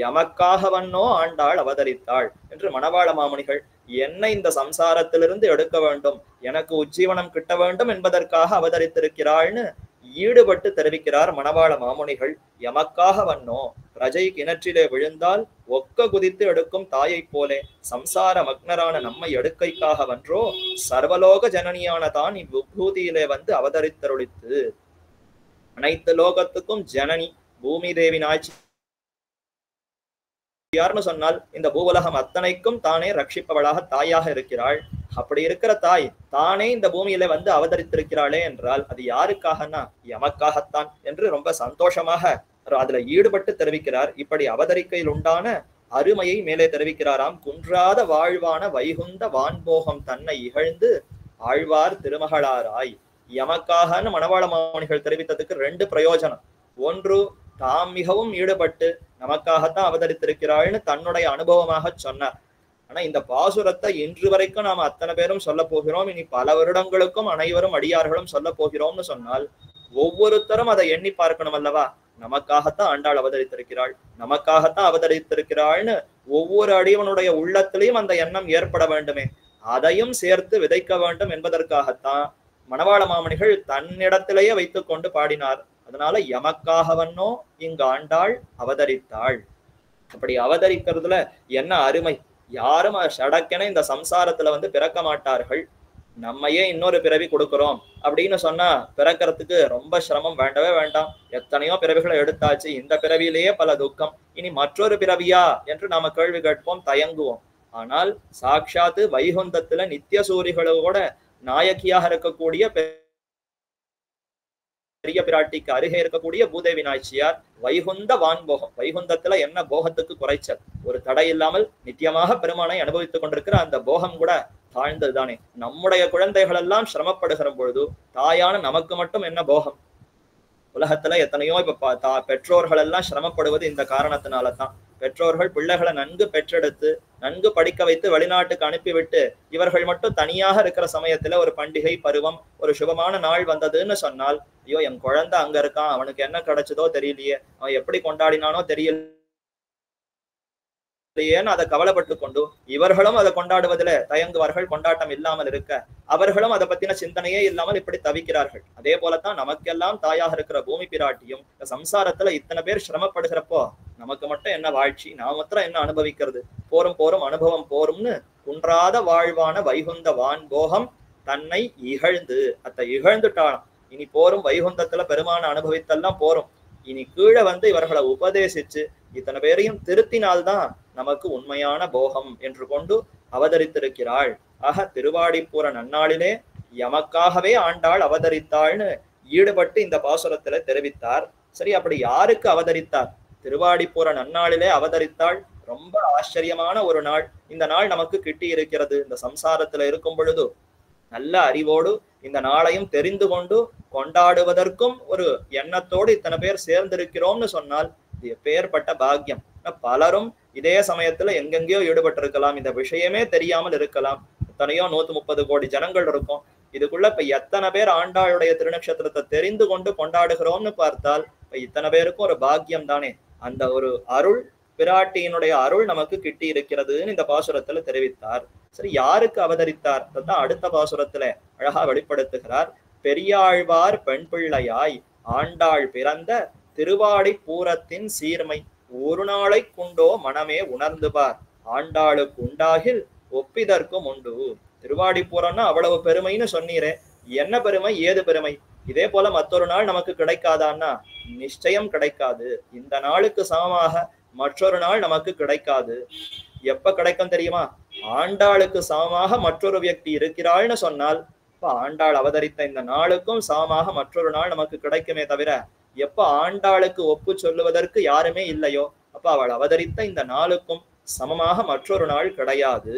எமக்காக வண்ணோ ஆண்டாள் அவதரித்தாள் என்று மணவாள மாமுனிகள் என்னை இந்த சம்சாரத்திலிருந்து எடுக்க வேண்டும், எனக்கு உஜ்ஜீவனம் கிட்ட வேண்டும் என்பதற்காக அவதரித்திருக்கிறாள்னு ஈடுபட்டு தெரிவிக்கிறார் மணவாள மாமுனிகள். எமக்காக வண்ணோ, பிரஜை கிணற்றிலே விழுந்தால் ஒக்க குதித்து எடுக்கும் தாயை போலே சம்சார மக்னரான நம்மை எடுக்கைக்காக வன்றோ சர்வலோக ஜனனியான தான் இவ்விபூதியிலே வந்து அவதரித்தருளித்து. அனைத்து லோகத்துக்கும் ஜனனி பூமி தேவி நாச்சியார்னு சொன்னால் இந்த பூவுலகம் அத்தனைக்கும் தானே ரட்சிப்பவளாக தாயாக இருக்கிறாள். அப்படி இருக்கிற தாய் தானே இந்த பூமியில வந்து அவதரித்திருக்கிறாளே என்றால் அது யாருக்காகனா எமக்காகத்தான் என்று ரொம்ப சந்தோஷமாக அதுல ஈடுபட்டு தெரிவிக்கிறார். இப்படி அவதரிக்கையில் உண்டான அருமையை மேலே தெரிவிக்கிறாராம். குன்றாத வாழ்வான வைகுந்த வான்போகம் தன்னை இகழ்ந்து ஆழ்வார் திருமகளாராய். எமக்காகன்னு மணவாள மாமுனிகள் தெரிவித்ததுக்கு ரெண்டு பிரயோஜனம். ஒன்று, தாம் மிகவும் ஈடுபட்டு நமக்காகத்தான் அவதரித்திருக்கிறாள்னு தன்னுடைய அனுபவமாக சொன்னார். ஆனா இந்த பாசுரத்தை இன்று வரைக்கும் நாம அத்தனை பேரும் சொல்ல போகிறோம், இனி பல வருடங்களுக்கும் அனைவரும் அடியார்களும் சொல்ல போகிறோம்னு சொன்னால் ஒவ்வொருத்தரும் அதை எண்ணி பார்க்கணும் அல்லவா? நமக்காகத்தான் ஆண்டாள் அவதரித்திருக்கிறாள், நமக்காகத்தான் அவதரித்திருக்கிறாள்னு ஒவ்வொரு அடியவனுடைய உள்ளத்திலையும் அந்த எண்ணம் ஏற்பட வேண்டுமே, அதையும் சேர்த்து விதைக்க வேண்டும் என்பதற்காகத்தான் மணவாள மாமணிகள் தன்னிடத்திலேயே வைத்துக் கொண்டு பாடினார். அதனால எமக்காகவன்னோ இங்கு ஆண்டாள் அவதரித்தாள். அப்படி அவதரிக்கிறதுல என்ன அருமை! யாரும் சடக்கென இந்த சம்சாரத்துல வந்து பிறக்க மாட்டார்கள். நம்மையே இன்னொரு பிறவி கொடுக்கிறோம் அப்படின்னு சொன்னா பிறக்கிறதுக்கு ரொம்ப சிரமம் வேண்டவே வேண்டாம். எத்தனையோ பிறவிகளை எடுத்தாச்சு, இந்த பிறவியிலேயே பல துக்கம், இனி மற்றொரு பிறவியா என்று நாம கேள்வி கேட்போம், தயங்குவோம். ஆனால் சாட்சாத்து வைகுந்தத்துல நித்திய சூரிகளோட நாயகியாக இருக்கக்கூடிய பெரிய பிராட்டிக்கு அருகே இருக்கக்கூடிய பூதேவி நாச்சியார் வைகுந்த வான்போகம், வைகுந்தத்துல என்ன போகத்துக்கு குறைச்சல், ஒரு தடை இல்லாமல் நித்தியமாக பெருமானை அனுபவித்துக் கொண்டிருக்கிற அந்த போகம் கூட தாழ்ந்ததுதானே. நம்முடைய குழந்தைகள் எல்லாம் சிரமப்படுகிற பொழுது தாயான நமக்கு மட்டும் என்ன போகம்? உலகத்துல எத்தனையோ இப்ப பெற்றோர்கள் எல்லாம் சிரமப்படுவது இந்த காரணத்தினாலதான். பெற்றோர்கள் பிள்ளைகளை நன்கு பெற்றெடுத்து நன்கு படிக்க வைத்து வெளிநாட்டுக்கு அனுப்பிவிட்டு இவர்கள் மட்டும் தனியாக இருக்கிற சமயத்துல ஒரு பண்டிகை பருவம், ஒரு சுபமான நாள் வந்ததுன்னு சொன்னால், ஐயோ என் குழந்தை அங்க இருக்கான், அவனுக்கு என்ன கிடைச்சதோ தெரியலையே, அவன் எப்படி கொண்டாடினானோ தெரியலையேன்னு அதை கவலைப்பட்டு கொண்டு இவர்களும் அதை கொண்டாடுவதில் தயங்குவார்கள். கொண்டாட்டம் இல்லாமல் இருக்க அவர்களும் அதை பத்தின சிந்தனையே இல்லாமல் இப்படி தவிக்கிறார்கள். அதே போலத்தான் நமக்கெல்லாம் தாயாக இருக்கிற பூமி பிராட்டியும் சம்சாரத்துல இத்தனை பேர் சிரமப்படுகிறப்போ நமக்கு மட்டும் என்ன வாழ்ச்சி, நாம மாத்திரம் என்ன அனுபவிக்கிறது? போரும் போரும் அனுபவம் போரும்னு குன்றாத வாழ்வான வைகுந்த வான்போகம் தன்னை இகழ்ந்து அத்தை இகழ்ந்துட்டாளாம். இனி போரும் வைகுந்தத்துல பெருமான அனுபவித்தெல்லாம் போரும், இனி கீழே வந்து இவர்களை உபதேசிச்சு இத்தனை பேரையும் திருத்தினால்தான் நமக்கு உண்மையான போகம் என்று கொண்டு அவதரித்திருக்கிறாள். ஆக திருவாடிப்பூர நன்னாளிலே எமக்காகவே ஆண்டாள் அவதரித்தாள்னு ஈடுபட்டு இந்த பாசுரத்துல தெரிவித்தார். சரி, அப்படி யாருக்கு அவதரித்தார்? திருவாடிப்பூர நன்னாளிலே அவதரித்தாள். ரொம்ப ஆச்சரியமான ஒரு நாள். இந்த நாள் நமக்கு கிட்டி இருக்கிறது. இந்த சம்சாரத்துல இருக்கும் பொழுது நல்ல அறிவோடு இந்த நாளையும் தெரிந்து கொண்டு கொண்டாடுவதற்கும் ஒரு எண்ணத்தோடு இத்தனை பேர் சேர்ந்திருக்கிறோம்னு சொன்னால் இது எப்பேற்பட்ட பாக்கியம். பலரும் இதே சமயத்துல எங்கெங்கயோ ஈடுபட்டிருக்கலாம், இந்த விஷயமே தெரியாமல் இருக்கலாம். எத்தனையோ 130 கோடி ஜனங்கள் இருக்கும். இதுக்குள்ள இப்ப எத்தனை பேர் ஆண்டாளுடைய திருநட்சத்திரத்தை தெரிந்து கொண்டு கொண்டாடுகிறோம்னு பார்த்தால் இப்ப இத்தனை பேருக்கும் ஒரு பாக்கியம் தானே. அந்த ஒரு அருள், பிராட்டியினுடைய அருள் நமக்கு கிட்டி இருக்கிறதுன்னு இந்த பாசுரத்துல தெரிவித்தார். சரி, யாருக்கு அவதரித்தார்? அதான் அடுத்த பாசுரத்துல அழகா வெளிப்படுத்துகிறார். பெரியாழ்வார் பெண் பிள்ளையாய் ஆண்டாள் பிறந்த திருவாடி பூரத்தின் சீர்மை ஒரு நாளை குண்டோ மனமே உணர்ந்து பார் ஆண்டாளுக்கு உண்டாகில் ஒப்பிதற்கும் உண்டு. திருவாடிப்பூரம்னா அவ்வளவு பெருமைன்னு சொன்னீரே, என்ன பெருமை, ஏது பெருமை? இதே போல மற்றொரு நாள் நமக்கு கிடைக்காதான்னா நிச்சயம் கிடைக்காது. இந்த நாளுக்கு சமமாக மற்றொரு நாள் நமக்கு கிடைக்காது. எப்ப கிடைக்கும் தெரியுமா? ஆண்டாளுக்கு சமமாக மற்றொரு வியக்தி இருக்கிறாள்னு சொன்னால் இப்ப ஆண்டாள் அவதரித்த இந்த நாளுக்கும் சமமாக மற்றொரு நாள் நமக்கு கிடைக்குமே தவிர எப்ப ஆண்டாளுக்கு ஒப்பு சொல்லுவதற்கு யாருமே இல்லையோ அப்ப அப்ப அவள் அவதரித்த இந்த நாளுக்கும் சமமாக மற்றொரு நாள் கிடையாது.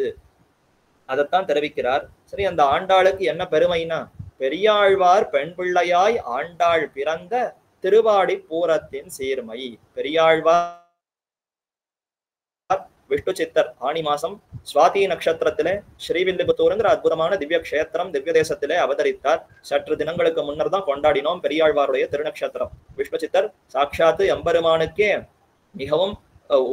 அதைத்தான் தெரிவிக்கிறார். சரி, அந்த ஆண்டாளுக்கு என்ன பெருமைனா, பெரியாழ்வார் பெண் பிள்ளையாய் ஆண்டாள் பிறந்த திருவாடி பூரத்தின் சீர்மை. பெரியாழ்வார் விஷ்ணு சித்தர் ஆணி மாசம் சுவாதி நட்சத்திரத்திலே ஸ்ரீவில்லிபுத்தூருங்கிற அற்புதமான திவ்ய கஷேத்திரம் திவ்ய தேசத்திலே அவதரித்தார். சற்று தினங்களுக்கு முன்னர் தான் கொண்டாடினோம் பெரியாழ்வாருடைய திருநக்ஷத்திரம். விஷ்ணு சித்தர் சாட்சாத்து எம்பெருமானுக்கே மிகவும்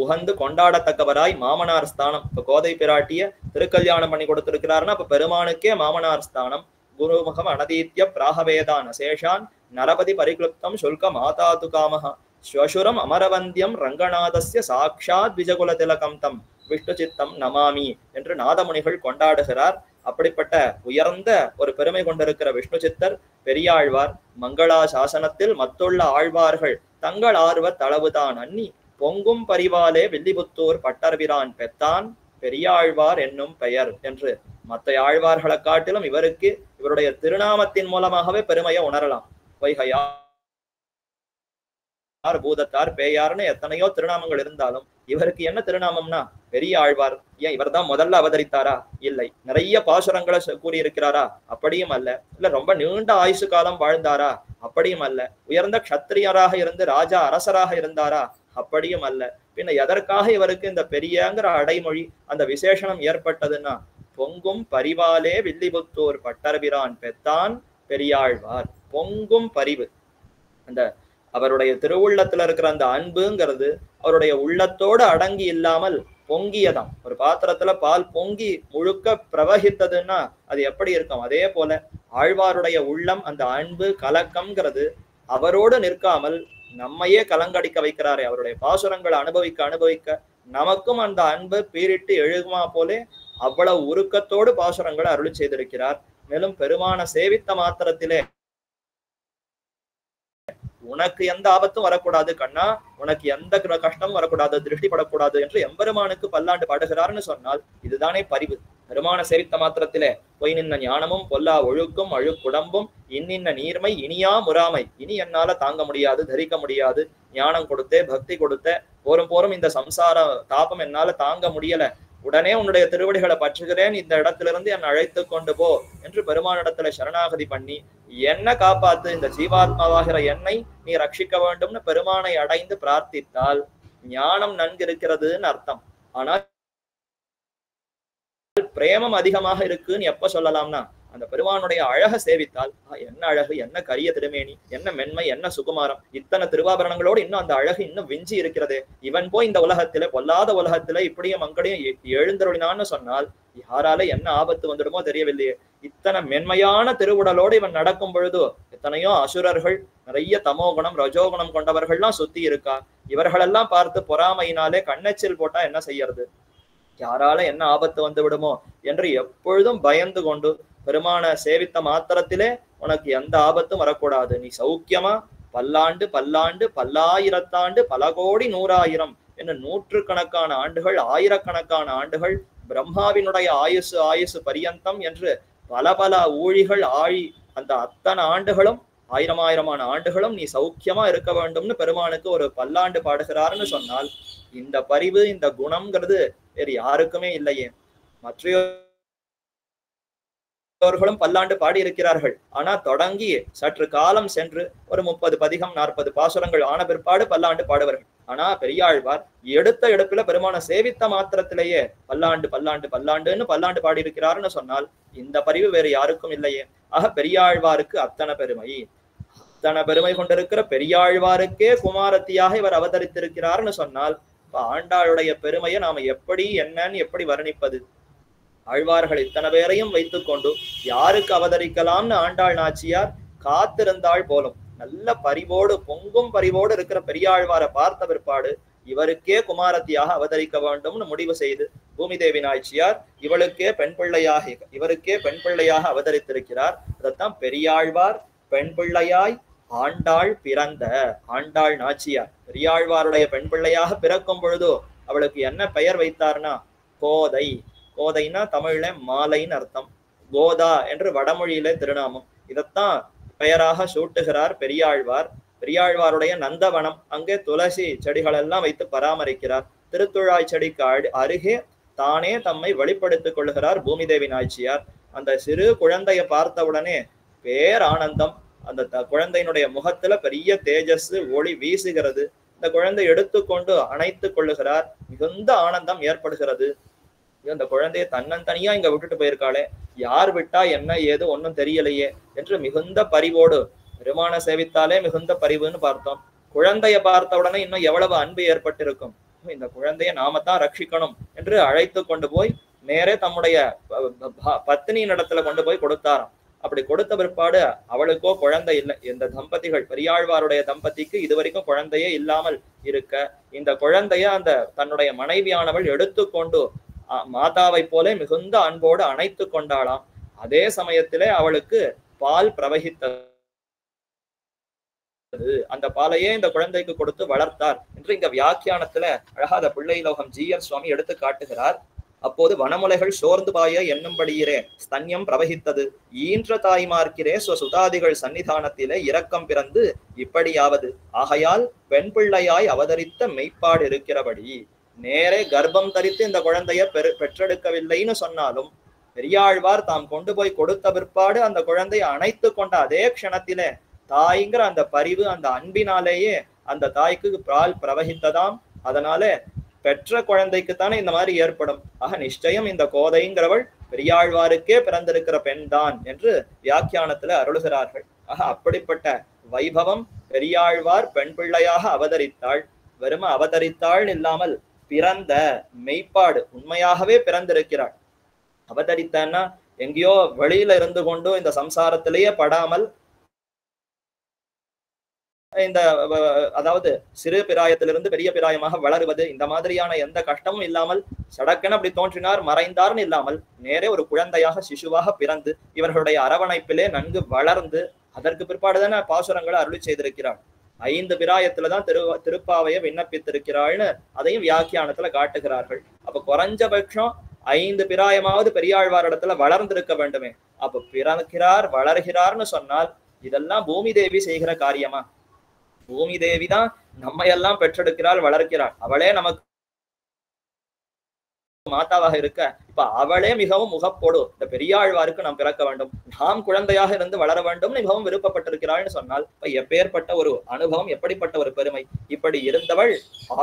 உகந்து கொண்டாடத்தக்கவராய் மாமனார் ஸ்தானம். இப்ப கோதை பிராட்டிய திருக்கல்யாணம் பண்ணி கொடுத்திருக்கிறாருன்னா அப்ப பெருமானுக்கே மாமனார் ஸ்தானம். குருமுகம் அனதீத்ய பிராகவேதான் அசேஷான் நரபதி பரிக்ளுப்தம் சுல்க மாதாது காமஹ ஸ்வசுரம் அமரவந்தியம் ரங்கநாதஸ்ய சாக்ஷாத் விஜகுல திலகம் தம் விஷ்ணு சித்தம் நமாமி என்று நாதமுனிகள் கொண்டாடுகிறார். அப்படிப்பட்ட உயர்ந்த ஒரு பெருமை கொண்டிருக்கிற விஷ்ணு சித்தர் பெரியாழ்வார் மங்களா சாசனத்தில் மத்துள்ள ஆழ்வார்கள் தங்கள் ஆர்வ தளவுதான் அன்னி பொங்கும் பரிவாலே வில்லிபுத்தூர் பட்டர்பிரான் பெத்தான் பெரியாழ்வார் என்னும் பெயர் என்று மற்ற ஆழ்வார்களை காட்டிலும் இவருக்கு இவருடைய திருநாமத்தின் மூலமாகவே பெருமையை உணரலாம். வைகையார், பூதத்தார், பேயார்னு எத்தனையோ திருநாமங்கள் இருந்தாலும் இவருக்கு என்ன திருநாமம்னா பெரிய ஆழ்வார். ஏன் இவர் தான் முதல்ல அவதரித்தாரா? இல்லை. நிறைய பாசுரங்களை கூறியிருக்கிறாரா? அப்படியும் அல்ல. இல்ல ரொம்ப நீண்ட ஆயுசு காலம் வாழ்ந்தாரா? அப்படியும் அல்ல. உயர்ந்த க்ஷத்திரியராக இருந்து ராஜா அரசராக இருந்தாரா? அப்படியும் அல்ல. பின்ன எதற்காக இவருக்கு இந்த பெரியங்கிற அடைமொழி அந்த விசேஷனம் ஏற்பட்டதுன்னா, பொங்கும் பரிவாலே வில்லிபுத்தூர் பட்டர்பிரான் பெத்தான் பெரியாழ்வார். பொங்கும் பரிவு, அந்த அவருடைய திருவுள்ளத்துல இருக்கிற அந்த அன்புங்கிறது அவருடைய உள்ளத்தோடு அடங்கி இல்லாமல் பொங்கியதாம். ஒரு பாத்திரத்துல பால் பொங்கி முழுக்க பிரவகித்ததுன்னா அது எப்படி இருக்கும்? அதே போல ஆழ்வாருடைய உள்ளம் அந்த அன்பு கலக்கம்ங்கிறது அவரோடு நிற்காமல் நம்மையே கலங்கடிக்க வைக்கிறாரே. அவருடைய பாசுரங்களை அனுபவிக்க அனுபவிக்க நமக்கும் அந்த அன்பு பீரிட்டு எழுகுமா போலே அவ்வளவு உருக்கத்தோடு பாசுரங்களை அருளி செய்திருக்கிறார். மேலும் பெருமான சேவித்த மாத்திரத்திலே உனக்கு எந்த ஆபத்தும் வரக்கூடாது கண்ணா, உனக்கு எந்த கஷ்டமும் வரக்கூடாது, திருஷ்டி படக்கூடாது என்று எம்பெருமானுக்கு பல்லாண்டு பாடுகிறார்னு சொன்னால் இதுதானே பரிவு. பெருமான சேவித்த மாத்திரத்திலே பொய் நின்ன ஞானமும் பொல்லா ஒழுக்கும் அழுக்குடம்பும் இன்னின்ன நீர்மை இனியா முறாமை இனி என்னால தாங்க முடியாது, தரிக்க முடியாது, ஞானம் கொடுத்தே பக்தி கொடுத்த போரும் இந்த சம்சார தாபம் என்னால தாங்க முடியல, உடனே உன்னுடைய திருவடிகளை பற்றுகிறேன், இந்த இடத்திலிருந்து என்னை அழைத்து கொண்டு போ என்று பெருமானிடத்துல சரணாகதி பண்ணி என்ன காப்பாத்து, இந்த ஜீவாத்மாவாகிற என்னை நீ ரட்சிக்க வேண்டும்னு பெருமானை அடைந்து பிரார்த்தித்தால் ஞானம் நன்கிருக்கிறதுன்னு அர்த்தம். ஆனால் பிரேமம் அதிகமாக இருக்குன்னு எப்ப சொல்லலாம்னா அந்த பெருமானுடைய அழக சேவித்தால் என்ன அழகு, என்ன கரிய திருமேனி, என்ன மென்மை, என்ன சுகுமாரம், இத்தனை திருவாபரணங்களோடு இன்னும் அந்த அழகு இன்னும் விஞ்சி இருக்கிறது. இவன் போய் இந்த உலகத்தில பொல்லாத உலகத்தில இப்படியும் அங்கடையும் எழுந்தருளினான்னு சொன்னால் யாரால என்ன ஆபத்து வந்துடுமோ தெரியவில்லையே. இத்தனை மென்மையான திருவுடலோடு இவன் நடக்கும் பொழுது எத்தனையோ அசுரர்கள், நிறைய தமோகுணம் ரஜோகுணம் கொண்டவர்கள்லாம் சுத்தி இருக்கா. இவர்களெல்லாம் பார்த்து பொறாமையினாலே கண்ணெச்சில் போட்டா என்ன செய்யறது, யாரால என்ன ஆபத்து வந்து விடுமோ என்று எப்பொழுதும் பயந்து கொண்டு பெருமான சேவித்த மாத்திரத்திலே உனக்கு எந்த ஆபத்தும் வரக்கூடாது, நீ சௌக்கியமா பல்லாண்டு பல்லாண்டு பல்லாயிரத்தாண்டு பல கோடி நூறாயிரம் என்று நூற்றுக்கணக்கான ஆண்டுகள் ஆயிரக்கணக்கான ஆண்டுகள் பிரம்மாவினுடைய ஆயுசு பரியந்தம் என்று பல பல ஊழிகள் ஆழி அந்த அத்தனை ஆண்டுகளும் ஆயிரமான ஆண்டுகளும் நீ சௌக்கியமா இருக்க வேண்டும்னு பெருமானுக்கு ஒரு பல்லாண்டு பாடுகிறாருன்னு சொன்னால் இந்த பரிவு இந்த குணம்ங்கிறது வேறு யாருக்குமே இல்லையே. மற்றவர்களும் பல்லாண்டு பாடி இருக்கிறார்கள். ஆனா தொடங்கி சற்று காலம் சென்று ஒரு 30 பதிகம் 40 பாசுரங்கள் ஆன பிற்பாடு பல்லாண்டு பாடுவார்கள். ஆனா பெரியாழ்வார் எடுத்த எடுப்புல பெருமான சேவித்த மாத்திரத்திலேயே பல்லாண்டு பல்லாண்டு பல்லாண்டுன்னு பல்லாண்டு பாடி இருக்கிறாருன்னு சொன்னால் இந்த பரிவு வேறு யாருக்கும் இல்லையே. ஆக பெரியாழ்வாருக்கு அத்தனை பெருமை கொண்டிருக்கிற பெரியாழ்வாருக்கே குமாரத்தியாக இவர் அவதரித்திருக்கிறார்னு சொன்னால் ஆண்டாளுடைய பெருமையை நாம என்னன்னு எப்படி வர்ணிப்பது? ஆழ்வார்கள் இத்தனை பேரையும் வைத்துக் கொண்டு யாருக்கு அவதரிக்கலாம்னு ஆண்டாள் நாச்சியார் காத்திருந்தாள் போலும். நல்ல பரிவோடு பொங்கும் பரிவோடு இருக்கிற பெரியாழ்வாரை பார்த்த பிற்பாடு இவருக்கே குமாரத்தியாக அவதரிக்க வேண்டும்னு முடிவு செய்து பூமி தேவி நாச்சியார் இவருக்கே பெண் பிள்ளையாக அவதரித்திருக்கிறார். அதைத்தான் பெரியாழ்வார் பெண் பிள்ளையாய் ஆண்டாள் பிறந்த ஆண்டாள் நாச்சியார் பெரியாழ்வாருடைய பெண் பிள்ளையாக பிறக்கும் பொழுது அவளுக்கு என்ன பெயர் வைத்தார்னா கோதை. கோதைன்னா தமிழ்ல மாலைன்னு அர்த்தம். கோதா என்று வடமொழியில திருநாமம். இதைத்தான் பெயராக சூட்டுகிறார் பெரியாழ்வார். பெரியாழ்வாருடைய நந்தவனம், அங்கே துளசி செடிகள் எல்லாம் வைத்து பராமரிக்கிறார். திருத்துழாய் செடிக்கு அருகே தானே தம்மை வெளிப்படுத்திக் கொள்கிறார் பூமி தேவி நாச்சியார். அந்த சிறு குழந்தையை பார்த்தவுடனே பேரானந்தம். அந்த குழந்தையினுடைய முகத்துல பெரிய தேஜஸ் ஒளி வீசுகிறது. இந்த குழந்தை எடுத்துக்கொண்டு அணைத்து கொள்ளுகிறார். மிகுந்த ஆனந்தம் ஏற்படுகிறது. அந்த குழந்தைய தன்னந்தனியா இங்க விட்டுட்டு போயிருக்காளே, யார் விட்டா என்ன ஏது ஒன்னும் தெரியலையே என்று மிகுந்த பரிவோடு, பெருமான சேவித்தாலே மிகுந்த பரிவுன்னு பார்த்தோம். குழந்தைய பார்த்த உடனே இன்னும் எவ்வளவு அன்பு ஏற்பட்டிருக்கும். இந்த குழந்தைய நாம தான் ரட்சிக்கணும் என்று அழைத்து கொண்டு போய் நேரே தம்முடைய பத்னியின் இடத்துல கொண்டு போய் கொடுத்தாராம். அப்படி கொடுத்த பிற்பாடு அவளுக்கோ குழந்தை இல்லை. இந்த தம்பதிகள், பெரியாழ்வாருடைய தம்பதிக்கு இதுவரைக்கும் குழந்தையே இல்லாமல் இருக்க, இந்த குழந்தைய அந்த தன்னுடைய மனைவியானவள் எடுத்துக்கொண்டு மாதாவை போல மிகுந்த அன்போடு அணைத்து கொண்டாளாம். அதே சமயத்திலே அவளுக்கு பால் பிரவகித்தது. அந்த பாலையே இந்த குழந்தைக்கு கொடுத்து வளர்த்தார் என்று இங்க வியாக்கியானத்துல அழகாத பிள்ளை லோகம் ஜீயர் சுவாமி எடுத்து காட்டுகிறார். அப்போது வனமுலைகள் சோர்ந்து பாய என்னும்படியிரே ஸ்தன்யம் பிரவகித்தது. ஈன்ற தாய்மார்க்கிறே சுதாதிகள் சன்னிதானத்திலே இரக்கம் பிறந்து இப்படியாவது. ஆகையால் பெண் பிள்ளையாய் அவதரித்த மெய்ப்பாடு இருக்கிறபடி நேரே கர்ப்பம் தரித்து இந்த குழந்தைய பெற்றெடுக்கவில்லைன்னு சொன்னாலும் பெரியாழ்வார் தாம் கொண்டு போய் கொடுத்த பிற்பாடு அந்த குழந்தையை அணைத்து கொண்ட அதே க்ஷணத்திலே தாய்ங்கிற அந்த பரிவு, அந்த அன்பினாலேயே அந்த தாய்க்கு பால் பிரவகித்ததாம். அதனால பெற்ற குழந்தைக்குத்தானே இந்த மாதிரி ஏற்படும். ஆக நிச்சயம் இந்த கோதைங்கிறவள் பெரியாழ்வாருக்கே பிறந்திருக்கிற பெண் தான் என்று வியாக்கியானத்துல அருளுகிறார்கள். ஆக அப்படிப்பட்ட வைபவம், பெரியாழ்வார் பெண் பிள்ளையாக அவதரித்தாள். வெறும அவதரித்தாள் இல்லாமல் பிறந்த மெய்ப்பாடு, உண்மையாகவே பிறந்திருக்கிறாள். அவதரித்தன்னா எங்கேயோ வெளியில இருந்து கொண்டு இந்த சம்சாரத்திலேயே படாமல், இந்த அதாவது சிறு பிராயத்திலிருந்து பெரிய பிராயமாக வளருவது, இந்த மாதிரியான எந்த கஷ்டமும் இல்லாமல் சடக்கென அப்படி தோன்றினார் மறைந்தார்னு இல்லாமல் நேரே ஒரு குழந்தையாக சிசுவாக பிறந்து இவர்களுடைய அரவணைப்பிலே நன்கு வளர்ந்து அதற்கு பிற்பாடுதானே பாசுரங்களை அருளி செய்திருக்கிறாள். 5 பிராயத்துலதான் திருப்பாவையை விண்ணப்பித்திருக்கிறாள்னு அதையும் வியாக்கியானத்துல காட்டுகிறார்கள். அப்ப குறைஞ்சபட்சம் 5 பிராயமாவது பெரியாழ்வாரிடத்துல வளர்ந்திருக்க வேண்டுமே. அப்ப பிறக்கிறார் வளர்கிறார்னு சொன்னால் இதெல்லாம் பூமி தேவி செய்கிற காரியமா? பூமி தேவி தான் நம்ம எல்லாம் பெற்றெடுக்கிறாள், வளர்க்கிறாள். அவளே நமக்கு மாதாவாக இருக்க, இப்ப அவளே மிகவும் முகப்போடு இந்த பெரியாழ்வாருக்கு நாம் பிறக்க வேண்டும், நாம் குழந்தையாக இருந்து வளர வேண்டும் மிகவும் விருப்பப்பட்டிருக்கிறாள்னு சொன்னால் இப்ப எப்பேற்பட்ட ஒரு அனுபவம், எப்படிப்பட்ட ஒரு பெருமை. இப்படி இருந்தவள்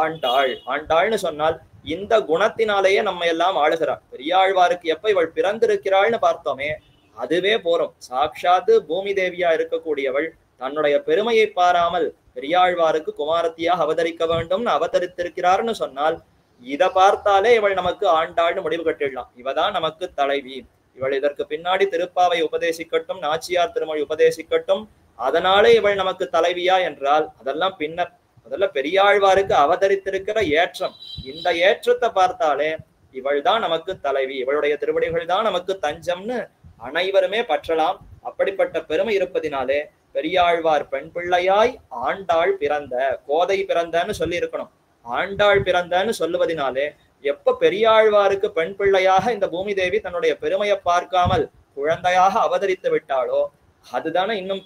ஆண்டாள். ஆண்டாள்னு சொன்னால் இந்த குணத்தினாலேயே நம்ம எல்லாம் ஆளுகிறாள். பெரியாழ்வாருக்கு எப்ப இவள் பிறந்திருக்கிறாள்னு பார்த்தோமே, அதுவே போறோம். சாட்சாத்து பூமி தேவியா இருக்கக்கூடியவள் தன்னுடைய பெருமையை பாராமல் பெரியாழ்வாருக்கு குமாரத்தியாக அவதரிக்க வேண்டும்னு அவதரித்திருக்கிறார்னு சொன்னால் இதை பார்த்தாலே இவள் நமக்கு ஆண்டாள்னு முடிவு கட்டிடலாம். இவதான் நமக்கு தலைவி. இவள் இதற்கு பின்னாடி திருப்பாவை உபதேசிக்கட்டும், நாச்சியார் திருமொழி உபதேசிக்கட்டும், அதனாலே இவள் நமக்கு தலைவியா என்றால் அதெல்லாம் பின்னர். முதல்ல பெரியாழ்வாருக்கு அவதரித்திருக்கிற ஏற்றம், இந்த ஏற்றத்தை பார்த்தாலே இவள் தான் நமக்கு தலைவி, இவளுடைய திருவடிகள் தான் நமக்கு தஞ்சம்னு அனைவருமே பற்றலாம். அப்படிப்பட்ட பெருமை இருப்பதினாலே பெரியாழ்வார் பெண் பிள்ளையாய் ஆண்டாள் பிறந்த, கோதை பிறந்தன்னு சொல்லி இருக்கணும். ஆண்டாள் பிறந்தன்னு சொல்லுவதனாலே எப்ப பெரியாழ்வாருக்கு பெண் பிள்ளையாக இந்த பூமி தேவி தன்னுடைய பெருமையை பார்க்காமல் குழந்தையாக அவதரித்து விட்டாளோ அதுதானே இன்னும்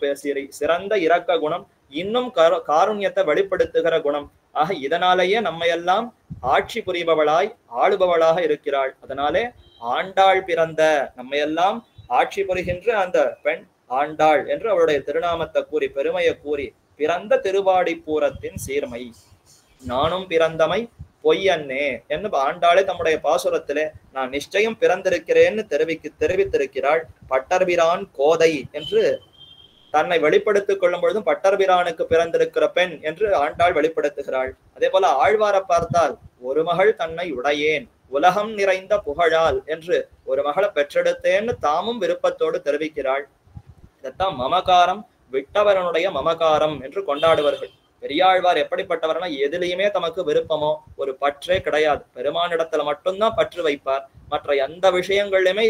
சிறந்த இரக்க குணம், இன்னும் காருண்யத்தை வெளிப்படுத்துகிற குணம். ஆக இதனாலேயே நம்ம எல்லாம் ஆட்சி புரிபவளாய் ஆளுபவளாக இருக்கிறாள். அதனாலே ஆண்டாள் பிறந்த, நம்ம எல்லாம் ஆட்சி புரிகின்ற அந்த பெண் ஆண்டாள் என்று அவளுடைய திருநாமத்தை கூறி பெருமையை கூறி பிறந்த திருவாடிப்பூரத்தின் சீர்மை நானும் பிறந்தமை பொய்யன்னே என்று ஆண்டாளே தம்முடைய பாசுரத்திலே நான் நிச்சயம் பிறந்திருக்கிறேன்னு தெரிவித்திருக்கிறாள். பட்டர்பிரான் கோதை என்று தன்னை வெளிப்படுத்திக் கொள்ளும் பொழுதும் பட்டர்பிரானுக்கு பிறந்திருக்கிற பெண் என்று ஆண்டாள் வெளிப்படுத்துகிறாள். அதே போல ஆழ்வாரை பார்த்தால் ஒரு மகள் தன்னை உடையேன் உலகம் நிறைந்த புகழால் என்று ஒரு மகளை பெற்றெடுத்தேன்னு தாமும் விருப்பத்தோடு தெரிவிக்கிறாள். இதைத்தான் மமகாரம், விட்டவரனுடைய மமகாரம் என்று கொண்டாடுவார்கள். பெரியாழ்வார் எப்படிப்பட்டவர்னா எதிலையுமே தமக்கு விருப்பமோ ஒரு பற்றே கிடையாது. பெருமானிடத்துல மட்டும்தான் பற்று வைப்பார். மற்ற எந்த விஷயங்கள்லயுமே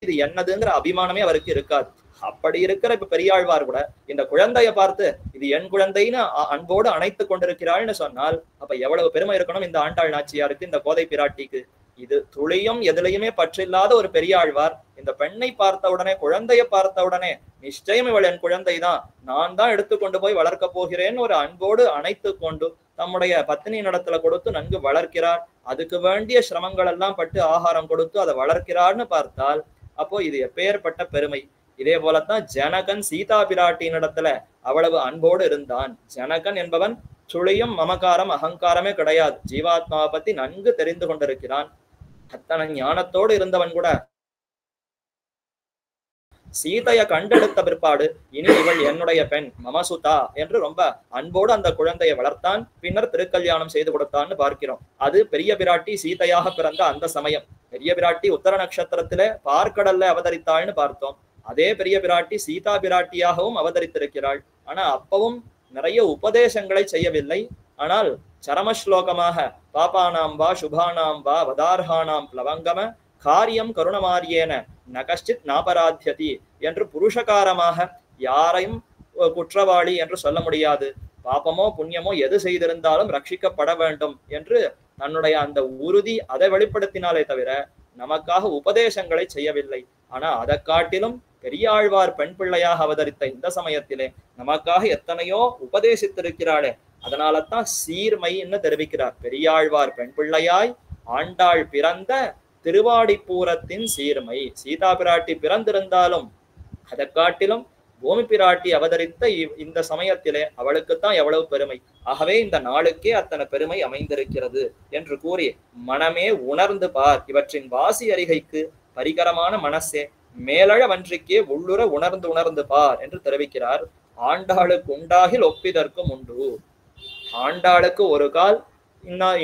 இது என்னதுங்கிற அபிமானமே அவருக்கு இருக்காது. அப்படி இருக்கிற இப்ப பெரியாழ்வார் கூட இந்த குழந்தைய பார்த்து இது என் குழந்தைன்னு அன்போடு அணைத்து கொண்டிருக்கிறாள்னு சொன்னால் அப்ப எவ்வளவு பெருமை இருக்கணும் இந்த ஆண்டாள் நாச்சியாருக்கு, இந்த கோதை பிராட்டிக்கு. இது துளியும் எதுலையுமே பற்றில்லாத ஒரு பெரிய ஆழ்வார் இந்த பெண்ணை பார்த்த உடனே, குழந்தைய பார்த்த உடனே, நிச்சயம் இவள் என் குழந்தைதான், நான் தான் எடுத்துக்கொண்டு போய் வளர்க்க போகிறேன்னு ஒரு அன்போடு அணைத்து கொண்டு தம்முடைய பத்தினி நடத்துல கொடுத்து நன்கு வளர்க்கிறார். அதுக்கு வேண்டிய சிரமங்கள் எல்லாம் பட்டு ஆகாரம் கொடுத்து அதை வளர்க்கிறார்னு பார்த்தால் அப்போ இது எப்பேற்பட்ட பெருமை. இதே போலத்தான் ஜனகன் சீதா பிராட்டியின் இடத்துல அவ்வளவு அன்போடு இருந்தான். ஜனகன் என்பவன் சுழியும் மமகாரம் அகங்காரமே கிடையாது, ஜீவாத்மாவை பத்தி நன்கு தெரிந்து கொண்டிருக்கிறான். அத்தனை ஞானத்தோடு இருந்தவன் கூட சீதைய கண்டெடுத்த பிற்பாடு இனி இவள் என்னுடைய பெண் மமசுதா என்று ரொம்ப அன்போடு அந்த குழந்தையை வளர்த்தான். பின்னர் திருக்கல்யாணம் செய்து கொடுத்தான்னு பார்க்கிறோம். அது பெரிய பிராட்டி சீதையாக பிறந்த அந்த சமயம். பெரிய பிராட்டி உத்தர நட்சத்திரத்திலே பார்க்கடல்ல அவதரித்தாள்னு பார்த்தோம். அதே பெரிய பிராட்டி சீதா பிராட்டியாகவும் அவதரித்திருக்கிறாள். ஆனா அப்பவும் நிறைய உபதேசங்களை செய்யவில்லை. ஆனால் சரமஸ்லோகமாக பாபானாம்பா சுபானாம்பா வதார்ஹானாம் பிளவங்கம காரியம் கருணமாரியேன நகஷ்டித் நாபராத்தியதி என்று புருஷகாரமாக யாரையும் குற்றவாளி என்று சொல்ல முடியாது. பாபமோ புண்ணியமோ எது செய்திருந்தாலும் ரட்சிக்கப்பட வேண்டும் என்று தன்னுடைய அந்த உறுதி அதை வெளிப்படுத்தினாலே தவிர நமக்காக உபதேசங்களை செய்யவில்லை. ஆனா அதை காட்டிலும் பெரியாழ்வார் பெண் பிள்ளையாக அவதரித்த இந்த சமயத்திலே நமக்காக எத்தனையோ உபதேசித்திருக்கிறாளே, அதனால தான் சீர்மைன்னு தெரிவிக்கிறார். பெரியாழ்வார் பெண் பிள்ளையாய் ஆண்டாள் பிறந்த திருவாடிப்பூரத்தின் சீர்மை. சீதா பிராட்டி பிறந்திருந்தாலும் அதை காட்டிலும் பூமி பிராட்டி அவதரித்த இந்த சமயத்திலே அவளுக்குத்தான் எவ்வளவு பெருமை. ஆகவே இந்த நாளுக்கே அத்தனை பெருமை அமைந்திருக்கிறது என்று கூறி மனமே உணர்ந்து பார், இவற்றின் வாசி அறிகைக்கு பரிகரமான மனசே மேலழ வன்றிக்கே உள்ளுர உணர்ந்து உணர்ந்து பார் என்று தெரிவிக்கிறார். ஆண்டாளுக்கு உண்டாகில் ஒப்பிதற்கும் உண்டு. ஆண்டாளுக்கு ஒரு கால்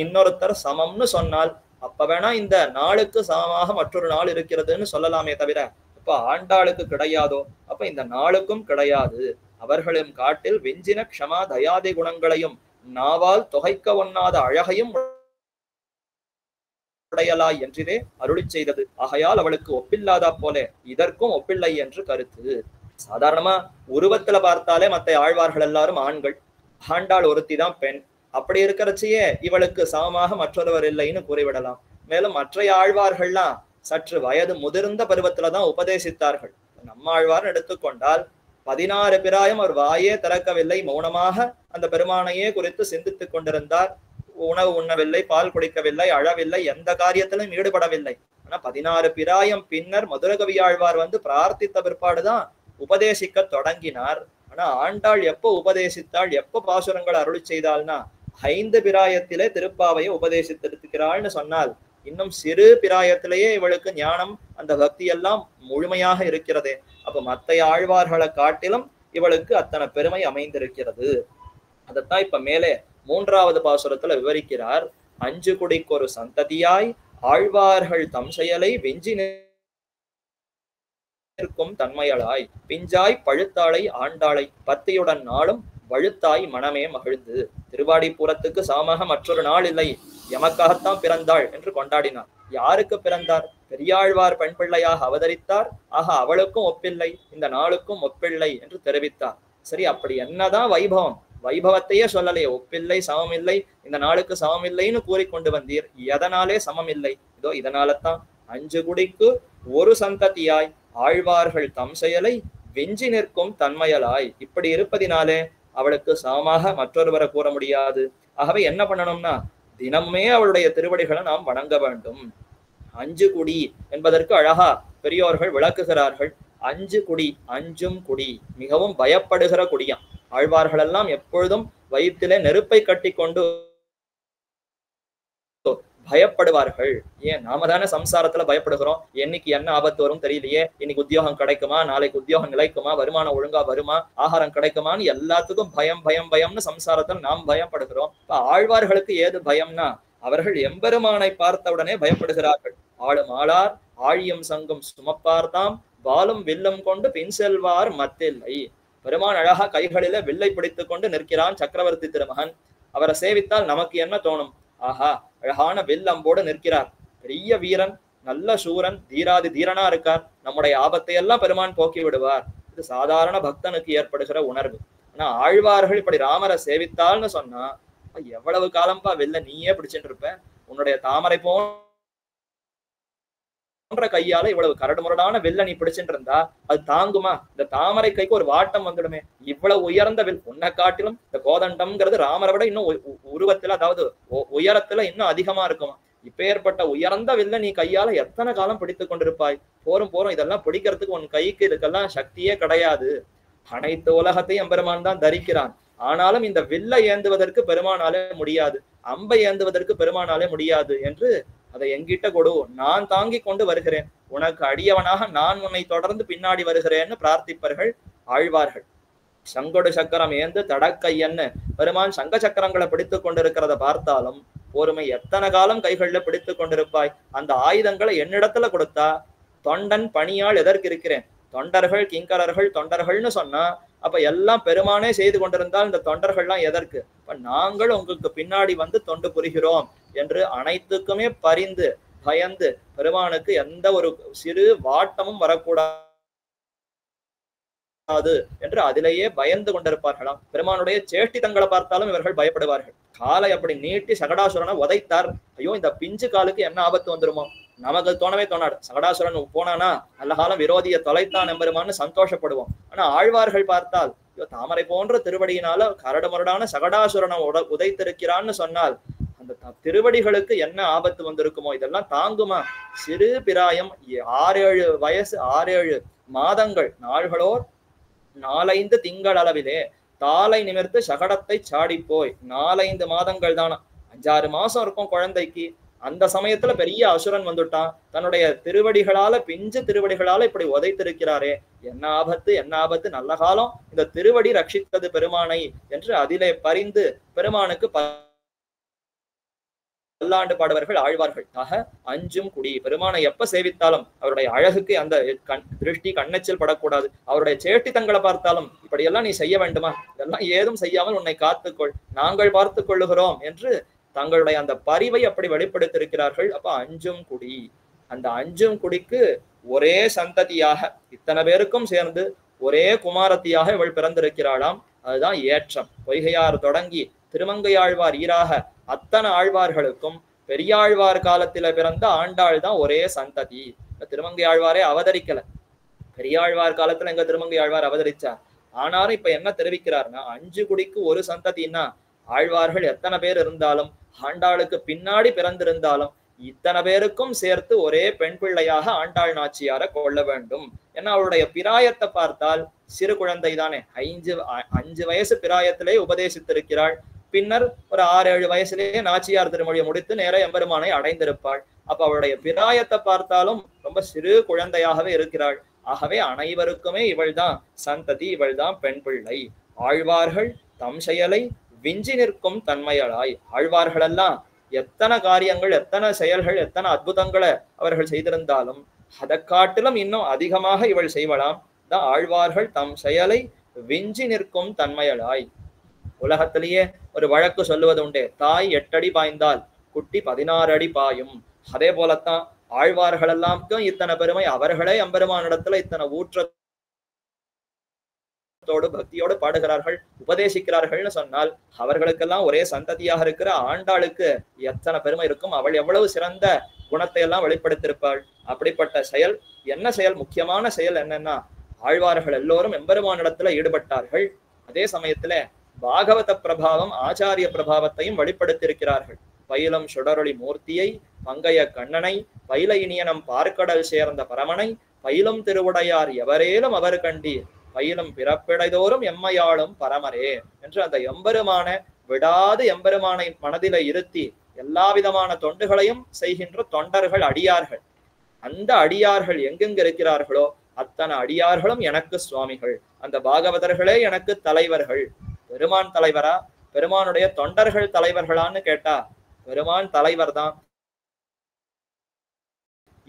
இன்னொருத்தர் சமம்னு சொன்னால் அப்ப வேணா இந்த நாளுக்கு சமமாக மற்றொரு நாள் இருக்கிறதுன்னு சொல்லலாமே தவிர இப்ப ஆண்டாளுக்கு கிடையாதோ? அப்ப இந்த நாளுக்கும் கிடையாது. அவர்களும் காட்டில் வெஞ்சின க்ஷமா தயாதி குணங்களையும் நாவால் தொகைக்க ஒண்ணாத அழகையும் உடையலாய் என்றே அருளி செய்தது. ஆகையால் அவளுக்கு ஒப்பில்லாதா போல இதற்கும் ஒப்பில்லை என்று கருத்து. சாதாரணமா உருவத்துல பார்த்தாலே மற்ற ஆழ்வார்கள் எல்லாரும் ஆண்கள், ஆண்டாள் ஒருத்தி தான் பெண். அப்படி இருக்கிறச்சையே இவளுக்கு சமமாக மற்றொருவர் இல்லைன்னு கூறிவிடலாம். மேலும் மற்ற ஆழ்வார்கள்லாம் சற்று வயது முதிர்ந்த பருவத்துலதான் உபதேசித்தார்கள். நம்ம ஆழ்வார்னு எடுத்துக்கொண்டால் 16 பிராயம் அவர் வாயே திறக்கவில்லை, மௌனமாக அந்த பெருமானையே குறித்து சிந்தித்துக் கொண்டிருந்தார். உணவு உண்ணவில்லை, பால் குடிக்கவில்லை, அழவில்லை, எந்த காரியத்திலும் ஈடுபடவில்லை. ஆனா 16 பிராயம் பின்னர் மதுரகவி ஆழ்வார் வந்து பிரார்த்தித்த பிற்பாடுதான் உபதேசிக்க தொடங்கினார். ஆனா ஆண்டாள் எப்போ உபதேசித்தாள், எப்போ பாசுரங்கள் அருளி செய்தாள்னா 5 பிராயத்திலே திருப்பாவையை உபதேசித்திருக்கிறாள்னு சொன்னால் இன்னும் சிறு பிராயத்திலேயே இவளுக்கு ஞானம் அந்த பக்தி எல்லாம் முழுமையாக இருக்கிறதே. அப்ப மற்ற ஆழ்வார்களை காட்டிலும் இவளுக்கு அத்தனை பெருமை அமைந்திருக்கிறது. அதைத்தான் இப்ப மேலே 3வது பாசுரத்துல விவரிக்கிறார். 5 குடிக்கொரு சந்ததியாய் ஆழ்வார்கள் தம் செயலை வெஞ்சி நிற்கும் தன்மையளாய் பிஞ்சாய் பழுத்தாளை ஆண்டாளை பத்தியுடன் நாளும் வழுத்தாய் மனமே மகிழ்ந்து. திருவாடிப்புறத்துக்கு சமமாக மற்றொரு நாள் இல்லை, எமக்காகத்தான் பிறந்தாள் என்று கொண்டாடினார். யாருக்கு பிறந்தார்? பெரியாழ்வார் பெண் பிள்ளையாக அவதரித்தார். ஆக அவளுக்கும் ஒப்பில்லை, இந்த நாளுக்கும் ஒப்பில்லை என்று தெரிவித்தார். சரி, அப்படி என்னதான் வைபவம்? வைபவத்தையே சொல்லலையே, ஒப்பில்லை, சமம் இல்லை, இந்த நாளுக்கு சமம் இல்லைன்னு கூறிக்கொண்டு வந்தீர். எதனாலே சமம் இல்லை? இதோ இதனாலதான் 5 குடிக்கு ஒரு சந்ததியாய் ஆழ்வார்கள் தம் செயலை வெஞ்சி நிற்கும் தன்மையலாய். இப்படி இருப்பதினாலே அவளுக்கு சமமாக மற்றொருவரை கூற முடியாது. ஆகவே என்ன பண்ணணும்னா தினமே அவளுடைய திருவடிகளை நாம் வணங்க வேண்டும். 5 குடி என்பதற்கு அழகா பெரியோர்கள் விளக்குகிறார்கள். 5 குடி, அஞ்சும் குடி, மிகவும் பயப்படுகிற குடியாம். ஆழ்வார்கள் எல்லாம் எப்பொழுதும் வயிற்றிலே நெருப்பை கட்டி கொண்டு பயப்படுவார்கள். ஏன்? நாம தானே சம்சாரத்துல பயப்படுகிறோம். என்னைக்கு என்ன ஆபத்து வரும் தெரியலையே, இன்னைக்கு உத்தியோகம் கிடைக்குமா, நாளைக்கு உத்தியோகம் நிலைக்குமா, வருமானம் ஒழுங்கா வருமா, ஆகாரம் கிடைக்குமான்னு எல்லாத்துக்கும் பயம் பயம் பயம்னு சம்சாரத்தில் நாம் பயப்படுகிறோம். இப்ப ஆழ்வார்களுக்கு ஏது பயம்னா அவர்கள் எம்பெருமானை பார்த்தவுடனே பயப்படுகிறார்கள். ஆளும் ஆளார் ஆழியும் சங்கும் சுமப்பார்தாம் வாலும் வில்லும் கொண்டு பின் செல்வார் மத்தில்லை. பெருமான் அழகா கைகளில வில்லை பிடித்துக் கொண்டு நிற்கிறான் சக்கரவர்த்தி திருமகன். அவரை சேவித்தால் நமக்கு என்ன தோணும்? ஆஹா, அழகான வில்லம்போடு நிற்கிறார், பெரிய வீரன், நல்ல சூரன், தீராதி தீரனா இருக்கார், நம்முடைய ஆபத்தை எல்லாம் பெருமான் போக்கி விடுவார். இது சாதாரண பக்தனுக்கு ஏற்படுகிற உணர்வு. ஆனா ஆழ்வார்கள் இப்படி ராமரை சேவித்தால்னு சொன்னா, எவ்வளவு காலம்பா வில்ல நீயே பிடிச்சிட்டு இருப்ப, உன்னுடைய தாமரை போன்ற கையால இவ்வளவு கரடுமுரடான வில்ல நீ பிடிச்சிட்டு இருந்தா அது தாங்குமா? இந்த தாமரை கைக்கு ஒரு வாட்டம் வந்துடுமே. இவ்வளவு உயர்ந்த வில், உன்னை காட்டிலும் இந்த கோதண்டம்ங்கிறது ராமரை விட இன்னும் உருவத்துல, அதாவது உயரத்துல இன்னும் அதிகமா இருக்குமா. இப்பேற்பட்ட உயர்ந்த வில்ல நீ கையால எத்தனை காலம் பிடித்து கொண்டிருப்பாய்? போரும் போரும், இதெல்லாம் பிடிக்கிறதுக்கு உன் கைக்கு இதுக்கெல்லாம் சக்தியே கிடையாது. அனைத்து உலகத்தையும் எம்பெருமான் தான் தரிக்கிறான். ஆனாலும் இந்த வில்லை ஏந்துவதற்கு பெருமானாலே முடியாது, அம்பை ஏந்துவதற்கு பெருமானாலே முடியாது என்று அதை எங்கிட்ட கொடு, நான் தாங்கி கொண்டு வருகிறேன், உனக்கு அடியவனாக நான் உன்னை தொடர்ந்து பின்னாடி வருகிறேன்னு பிரார்த்திப்பர்கள் ஆழ்வார்கள். சங்கொடு சக்கரம் ஏந்து தடக்கையன்னு பெருமான் சங்க சக்கரங்களை பிடித்து கொண்டிருக்கிறத பார்த்தாலும் பொறுமை, எத்தனை காலம் கைகள்ல பிடித்து கொண்டிருப்பாய்? அந்த ஆயுதங்களை என்னிடத்துல கொடுத்தா தொண்டன் பணியாள் எதற்கு இருக்கிறேன்? தொண்டர்கள் கிங்கரர்கள் தொண்டர்கள்னு சொன்னா அப்ப எல்லாம் பெருமானே செய்து கொண்டிருந்தால் இந்த தொண்டர்கள்லாம் எதற்கு? இப்ப நாங்கள் உங்களுக்கு பின்னாடி வந்து தொண்டு புரிகிறோம் என்று அனைத்துக்குமே பரிந்து பயந்து பெருமானுக்கு எந்த ஒரு சிறு வாட்டமும் வரக்கூடாது என்று அதிலேயே பயந்து கொண்டிருப்பார்களாம். பெருமானுடைய சேஷ்டிதங்களை பார்த்தாலும் இவர்கள் பயப்படுவார்கள். காலை அப்படி நீட்டி சகடாசுரனை உதைத்தார். ஐயோ, இந்த பிஞ்சு காலுக்கு என்ன ஆபத்து வந்துருமோ? நமக்கு தோணவே தோணாடு. சகடாசுரன் போனானா நல்ல காலம் விரோதியை தொலைத்தான் எம்பெருமான்னு சந்தோஷப்படுவோம். ஆனா ஆழ்வார்கள் பார்த்தால் தாமரை போன்ற திருவடியினால கரடுமுரடான சகடாசுரனை உதைத்திருக்கிறான்னு சொன்னால் அந்த திருவடிகளுக்கு என்ன ஆபத்து வந்திருக்குமோ? இதெல்லாம் தாங்குமா? சிறு பிராயம், 6-7 வயசு, 6-7 மாதங்கள், நாள்களோர் 4-5 திங்கள் அளவிலே தாளை நிமிர்த்து சகடத்தை சாடி போய் 4-5 மாதங்கள் தானா, 5-6 மாசம் இருக்கும் குழந்தைக்கு. அந்த சமயத்துல பெரிய அசுரன் வந்துட்டான், தன்னுடைய திருவடிகளால, பிஞ்சு திருவடிகளால இப்படி உதைத்திருக்கிறாரே, என்ன ஆபத்து என்ன ஆபத்து, நல்ல காலம் இந்த திருவடி ரட்சித்தது பெருமானை என்று அதிலே பரிந்து பெருமானுக்கு பல்லாண்டு பாடுவர்கள் ஆழ்வார்கள். ஆக அஞ்சும் குடி, பெருமானை எப்ப சேவித்தாலும் அவருடைய அழகுக்கு அந்த திருஷ்டி கண்ணெச்சில் படக்கூடாது. அவருடைய சேட்டித்தங்களை பார்த்தாலும் இப்படியெல்லாம் நீ செய்ய வேண்டுமா? இதெல்லாம் ஏதும் செய்யாமல் உன்னை காத்துக்கொள், நாங்கள் பார்த்து கொள்ளுகிறோம் என்று தங்களுடைய அந்த பரிவை அப்படி வெளிப்படுத்தியிருக்கிறார்கள். அப்ப அஞ்சும் குடி, அந்த அஞ்சும் குடிக்கு ஒரே சந்ததியாக இத்தனை பேருக்கும் சேர்ந்து ஒரே குமாரத்தியாக இவள் பிறந்திருக்கிறாளாம். அதுதான் ஏற்றம். பொய்கையார் தொடங்கி திருமங்கையாழ்வார் ஈராக அத்தனை ஆழ்வார்களுக்கும் பெரியாழ்வார் காலத்தில பிறந்த ஆண்டாள் தான் ஒரே சந்ததி. திருமங்கை ஆழ்வாரே அவதரிக்கல, பெரியாழ்வார் காலத்துல எங்க திருமங்கை ஆழ்வார் அவதரிச்சார். ஆனாலும் இப்ப என்ன தெரிவிக்கிறார்னா, 5 குடிக்கு ஒரு சந்ததினா ஆழ்வார்கள் எத்தனை பேர் இருந்தாலும், ஆண்டாளுக்கு பின்னாடி பிறந்திருந்தாலும் இத்தனை பேருக்கும் சேர்த்து ஒரே பெண் பிள்ளையாக ஆண்டாள் நாச்சியார கொள்ள வேண்டும். ஏன்னா அவருடைய பிராயத்தை பார்த்தால் சிறு குழந்தை தானே, 5 வயசு பிராயத்திலே உபதேசித்திருக்கிறாள். பின்னர் ஒரு 6-7 வயசுலேயே நாச்சியார் திருமொழியை முடித்து நேர எம்பெருமானை அடைந்திருப்பாள். அப்ப அவளுடைய பிராயத்தை பார்த்தாலும் ரொம்ப சிறு குழந்தையாகவே இருக்கிறாள். ஆகவே அனைவருக்குமே இவள்தான் சந்ததி, இவள்தான் பெண் பிள்ளை. ஆழ்வார்கள் தம் செயலை விஞ்சி நிற்கும் தன்மையலாய். ஆழ்வார்கள் எல்லாம் எத்தனை காரியங்கள், எத்தனை செயல்கள், எத்தனை அற்புதங்களை அவர்கள் செய்திருந்தாலும் அதை காட்டிலும் இன்னும் அதிகமாக இவள் செய்வலாம். தான் ஆழ்வார்கள் தம் செயலை விஞ்சி நிற்கும் தன்மையலாய். உலகத்திலேயே ஒரு வழக்கு சொல்லுவது உண்டே, தாய் 8 அடி பாய்ந்தால் குட்டி 16 அடி பாயும். அதே போலத்தான் ஆழ்வார்கள் எல்லாருக்கும் இத்தனை பெருமை. அவர்களே எம்பெருமானிடத்துல இத்தனை ஊற்றத்தோடு பக்தியோடு பாடுகிறார்கள், உபதேசிக்கிறார்கள்னு சொன்னால் அவர்களுக்கெல்லாம் ஒரே சந்ததியாக இருக்கிற ஆண்டாளுக்கு எத்தனை பெருமை இருக்கும். அவள் எவ்வளவு சிறந்த குணத்தை எல்லாம் வெளிப்படுத்தியிருப்பாள். அப்படிப்பட்ட செயல் என்ன செயல்? முக்கியமான செயல் என்னன்னா, ஆழ்வார்கள் எல்லோரும் எம்பெருமானிடத்துல ஈடுபட்டார்கள். அதே சமயத்துல பாகவத பிரபாவம், ஆச்சாரிய பிரபாவத்தையும் வெளிப்படுத்தியிருக்கிறார்கள். பயிலம் சுடரொளி மூர்த்தியை, மங்கைய கண்ணனை, பயில இனியனம் பார்க்கடல் சேர்ந்த பரமனை, பயிலும் திருவுடையார் எவரேலும் அவர் கண்டீர், பயிலும் பிறப்பிடைதோறும் எம்மையாளும் பரமரே என்று அந்த எம்பெருமான விடாது எம்பெருமானை மனதில இருத்தி எல்லா விதமான தொண்டுகளையும் செய்கின்ற தொண்டர்கள் அடியார்கள். அந்த அடியார்கள் எங்கெங்க இருக்கிறார்களோ அத்தனை அடியார்களும் எனக்கு சுவாமிகள். அந்த பாகவதர்களே எனக்கு தலைவர்கள். பெருமான் தலைவரா, பெருமானுடைய தொண்டர்கள் தலைவர்களான்னு கேட்டா பெருமான் தலைவர் தான்.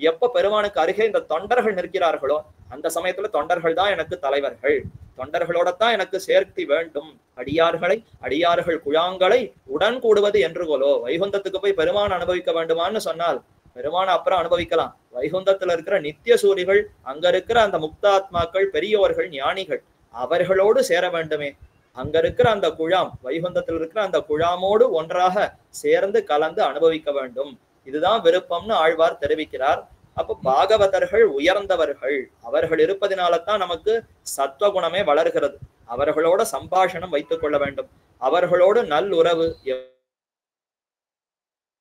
எப்ப பெருமானுக்கு அருகே இந்த தொண்டர்கள் நிற்கிறார்களோ அந்த சமயத்துல தொண்டர்கள் தான் எனக்கு தலைவர்கள். தொண்டர்களோட தான் எனக்கு சேர்த்தி வேண்டும். அடியார்கள் குழாங்களை உடன் கூடுவது என்று கொலோ. வைகுந்தத்துக்கு போய் பெருமான் அனுபவிக்க வேண்டுமான்னு சொன்னால் பெருமான அப்புறம் அனுபவிக்கலாம். வைகுந்தத்துல இருக்கிற நித்திய சூரிகள், அங்க இருக்கிற அந்த முக்தாத்மாக்கள், பெரியோர்கள், ஞானிகள், அவர்களோடு சேர வேண்டுமே. அங்க இருக்கிற அந்த குழாம், வைகுந்தத்தில் இருக்கிற அந்த குழாமோடு ஒன்றாக சேர்ந்து கலந்து அனுபவிக்க வேண்டும். இதுதான் விருப்பம்னு ஆழ்வார் தெரிவிக்கிறார். அப்ப பாகவதர்கள் உயர்ந்தவர்கள், அவர்கள் இருப்பதினால தான் நமக்கு சத்வகுணமே வளர்கிறது. அவர்களோட சம்பாஷணம் வைத்துக் கொள்ள வேண்டும், அவர்களோடு நல்லுறவு,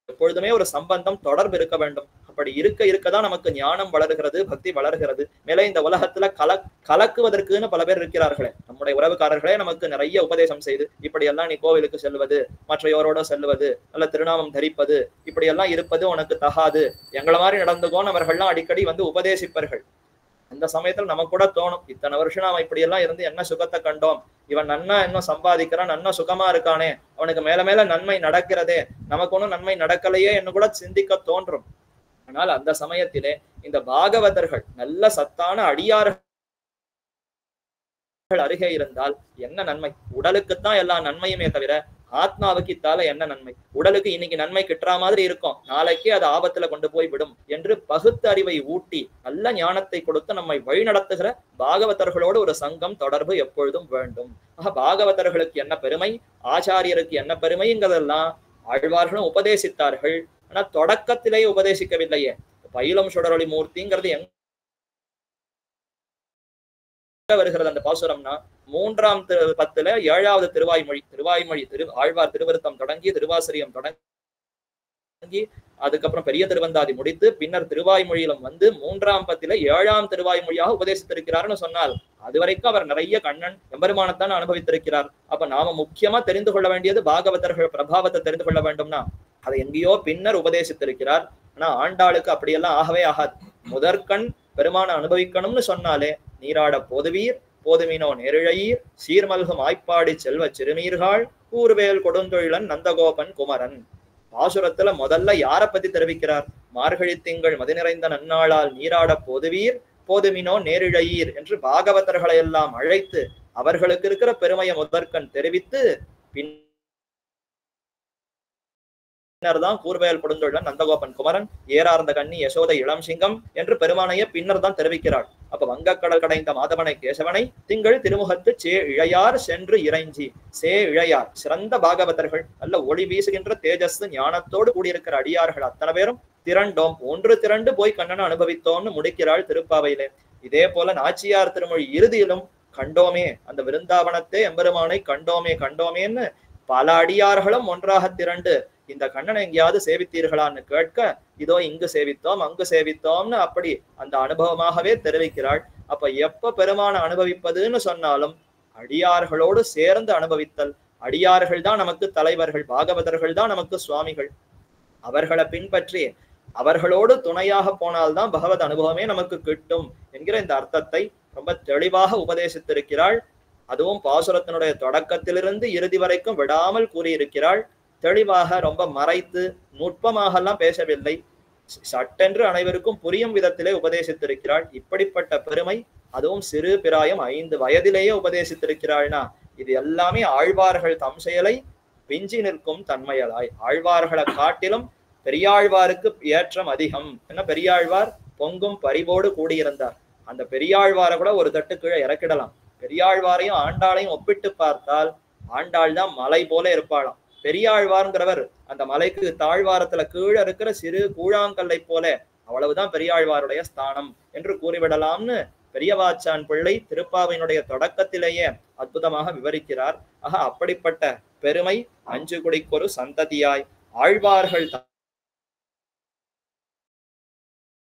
எப்பொழுதுமே ஒரு சம்பந்தம் தொடர்பு இருக்க வேண்டும். அப்படி இருக்க இருக்கதான் நமக்கு ஞானம் வளர்கிறது, பக்தி வளர்கிறது. மேலே இந்த உலகத்துல கலக்குவதற்குன்னு பல பேர் இருக்கிறார்களே, நம்முடைய உறவுக்காரர்களே நமக்கு நிறைய உபதேசம் செய்து, இப்படி எல்லாம் நீ கோவிலுக்கு செல்வது, மற்றையோரோட செல்வது, நல்ல திருநாமம் தரிப்பது, இப்படி எல்லாம் இருப்பது உனக்கு தகாது, எங்களை மாதிரி நடந்துகோன்னு அவர்கள்லாம் அடிக்கடி வந்து உபதேசிப்பார்கள். அந்த சமயத்துல நமக்கு கூட தோணும், இத்தனை வருஷம் நாம இப்படி எல்லாம் இருந்து என்ன சுகத்தை கண்டோம், இவன் நன்னா இன்னும் சம்பாதிக்கிறான், நன்னா சுகமா இருக்கானே, அவனுக்கு மேல மேல நன்மை நடக்கிறதே, நமக்கு ஒன்றும் நன்மை நடக்கலையே என்று கூட சிந்திக்க தோன்றும். ஆனால் அந்த சமயத்திலே இந்த பாகவதர்கள் நல்ல சத்தான அடியார்கள் அருகே இருந்தால் என்ன நன்மை? உடலுக்குத்தான் எல்லா நன்மையுமே தவிர ஆத்மாவுக்கு இத்தால என்ன நன்மை? உடலுக்கு இன்னைக்கு நன்மை கிட்டுற மாதிரி இருக்கும், நாளைக்கே அது ஆபத்துல கொண்டு போய் விடும் என்று பகுத்து அறிவை ஊட்டி நல்ல ஞானத்தை கொடுத்து நம்மை வழிநடத்துகிற பாகவதர்களோடு ஒரு சங்கம் தொடர்பு எப்பொழுதும் வேண்டும். பாகவதர்களுக்கு என்ன பெருமை, ஆச்சாரியருக்கு என்ன பெருமைங்கிறதெல்லாம் ஆழ்வார்களும் உபதேசித்தார்கள். ஆனா தொடக்கத்திலேயே உபதேசிக்கவில்லையே. பயிலும் சுடரொளி மூர்த்திங்கிறது எங்க வருகிறது அந்த பாசுரம்னா, 3ஆம் பத்துல 7வது திருவாய்மொழி ஆழ்வார் திருவருத்தம் தொடங்கி திருவாசிரியம் தொடங்கி அதுக்கப்புறம் பெரிய திருவந்தாதி முடித்து பின்னர் திருவாய்மொழியிலும் வந்து 3ஆம் பத்தில 7ஆம் திருவாய்மொழியாக உபதேசித்திருக்கிறார்னு சொன்னால், அதுவரைக்கும் அவர் நிறைய கண்ணன் எம்பெருமானத்தான் அனுபவித்திருக்கிறார். அப்ப நாம முக்கியமா தெரிந்து கொள்ள வேண்டியது பாகவதர்கள் பிரபாவத்தை தெரிந்து கொள்ள வேண்டும்னா அதை எங்கேயோ பின்னர் உபதேசித்திருக்கிறார். ஆனா ஆண்டாளுக்கு அப்படியெல்லாம் ஆகவே ஆகாது. முதற்கண் பெருமான அனுபவிக்கணும்னு சொன்னாலே நீராட போதுவீர் போதுமினோ நேரிழையீர் சீர்மல்கும் ஆய்ப்பாடி செல்வ சிறுமீர்கள் கூர்வேல் கொடுந்தொழிலன் நந்தகோபன் குமரன். பாசுரத்துல முதல்ல யார பத்தி தெரிவிக்கிறார்? மார்கழி திங்கள் மதி நிறைந்த நன்னாளால் நீராட போதுவீர் போதுமினோ நேரிழையீர் என்று பாகவதர்களை எல்லாம் அழைத்து அவர்களுக்கு இருக்கிற பெருமையை முதற்கண் தெரிவித்து பின்னர் கூர்வேல் கொடுந்தொழிலன் நந்தகோபன் குமரன் ஏறார்ந்த கண்ணி யசோத இளம் சிங்கம் என்று பெருமானையே பின்னர் தான் தெரிவிக்கிறாள். அப்ப வங்கக்கடல் கடைந்த மாதவனை கேசவனை திங்கள் திருமுகத்து சே இழையார் சென்று இறைஞ்சி. சே இழையார் சிறந்த பாகவதர்கள், நல்ல ஒளி வீசுகின்ற தேஜஸ் ஞானத்தோடு கூடியிருக்கிற அடியார்கள் அத்தனை பேரும் திரண்டோம், ஒன்று திரண்டு போய் கண்ணனை அனுபவித்தோம்னு முடிக்கிறாள் திருப்பாவையிலே. இதே போல நாச்சியார் திருமொழி இறுதியிலும் கண்டோமே, அந்த விருந்தாவனத்தை எம்பெருமானை கண்டோமேன்னு பல அடியார்களும் ஒன்றாக திரண்டு இந்த கண்ணனை எங்கேயாவது சேவித்தீர்களான்னு கேட்க, இதோ இங்கு சேவித்தோம் அங்கு சேவித்தோம்னு அப்படி அந்த அனுபவமாகவே தெரிவிக்கிறாள். அப்ப எப்ப பெருமான அனுபவிப்பதுன்னு சொன்னாலும் அடியார்களோடு சேர்ந்து அனுபவித்தல். அடியார்கள் தான் நமக்கு தலைவர்கள், பாகவதர்கள் தான் நமக்கு சுவாமிகள். அவர்களை பின்பற்றி அவர்களோடு துணையாக போனால்தான் பகவத் அனுபவமே நமக்கு கிட்டும் என்கிற இந்த அர்த்தத்தை ரொம்ப தெளிவாக உபதேசித்திருக்கிறாள். அதுவும் பாசுரத்தினுடைய தொடக்கத்திலிருந்து இறுதி வரைக்கும் விடாமல் கூறியிருக்கிறாள். தெளிவாக, ரொம்ப மறைத்து நுட்பமாக எல்லாம் பேசவில்லை, சட்டென்று அனைவருக்கும் புரியும் விதத்திலே உபதேசித்திருக்கிறாள். இப்படிப்பட்ட பெருமை, அதுவும் சிறு பிராயம் 5 வயதிலேயே உபதேசித்திருக்கிறாள்னா இது எல்லாமே ஆழ்வார்கள் தம் செயலை விஞ்சி நிற்கும் தன்மையலாய். ஆழ்வார்களை காட்டிலும் பெரியாழ்வாருக்கு ஏற்றம் அதிகம். என்ன, பெரியாழ்வார் பொங்கும் பரிவோடு கூடியிருந்தார். அந்த பெரியாழ்வாரை கூட ஒரு தட்டு கீழே இறக்கிடலாம். பெரியாழ்வாரையும் ஆண்டாளையும் ஒப்பிட்டு பார்த்தால் ஆண்டாள் தான் மலை போல இருப்பாளாம். பெரியாழ்வார்ங்கிறவர் அந்த மலைக்கு தாழ்வாரத்துல கீழே இருக்கிற சிறு கூழாங்கல்லை போல, அவ்வளவுதான் பெரியாழ்வாருடைய ஸ்தானம் என்று கூறிவிடலாம்னு பெரியவாச்சான் பிள்ளை திருப்பாவையினுடைய தொடக்கத்திலேயே அற்புதமாக விவரிக்கிறார். அப்படிப்பட்ட பெருமை 5 குடிக்கொரு சந்ததியாய் ஆழ்வார்கள்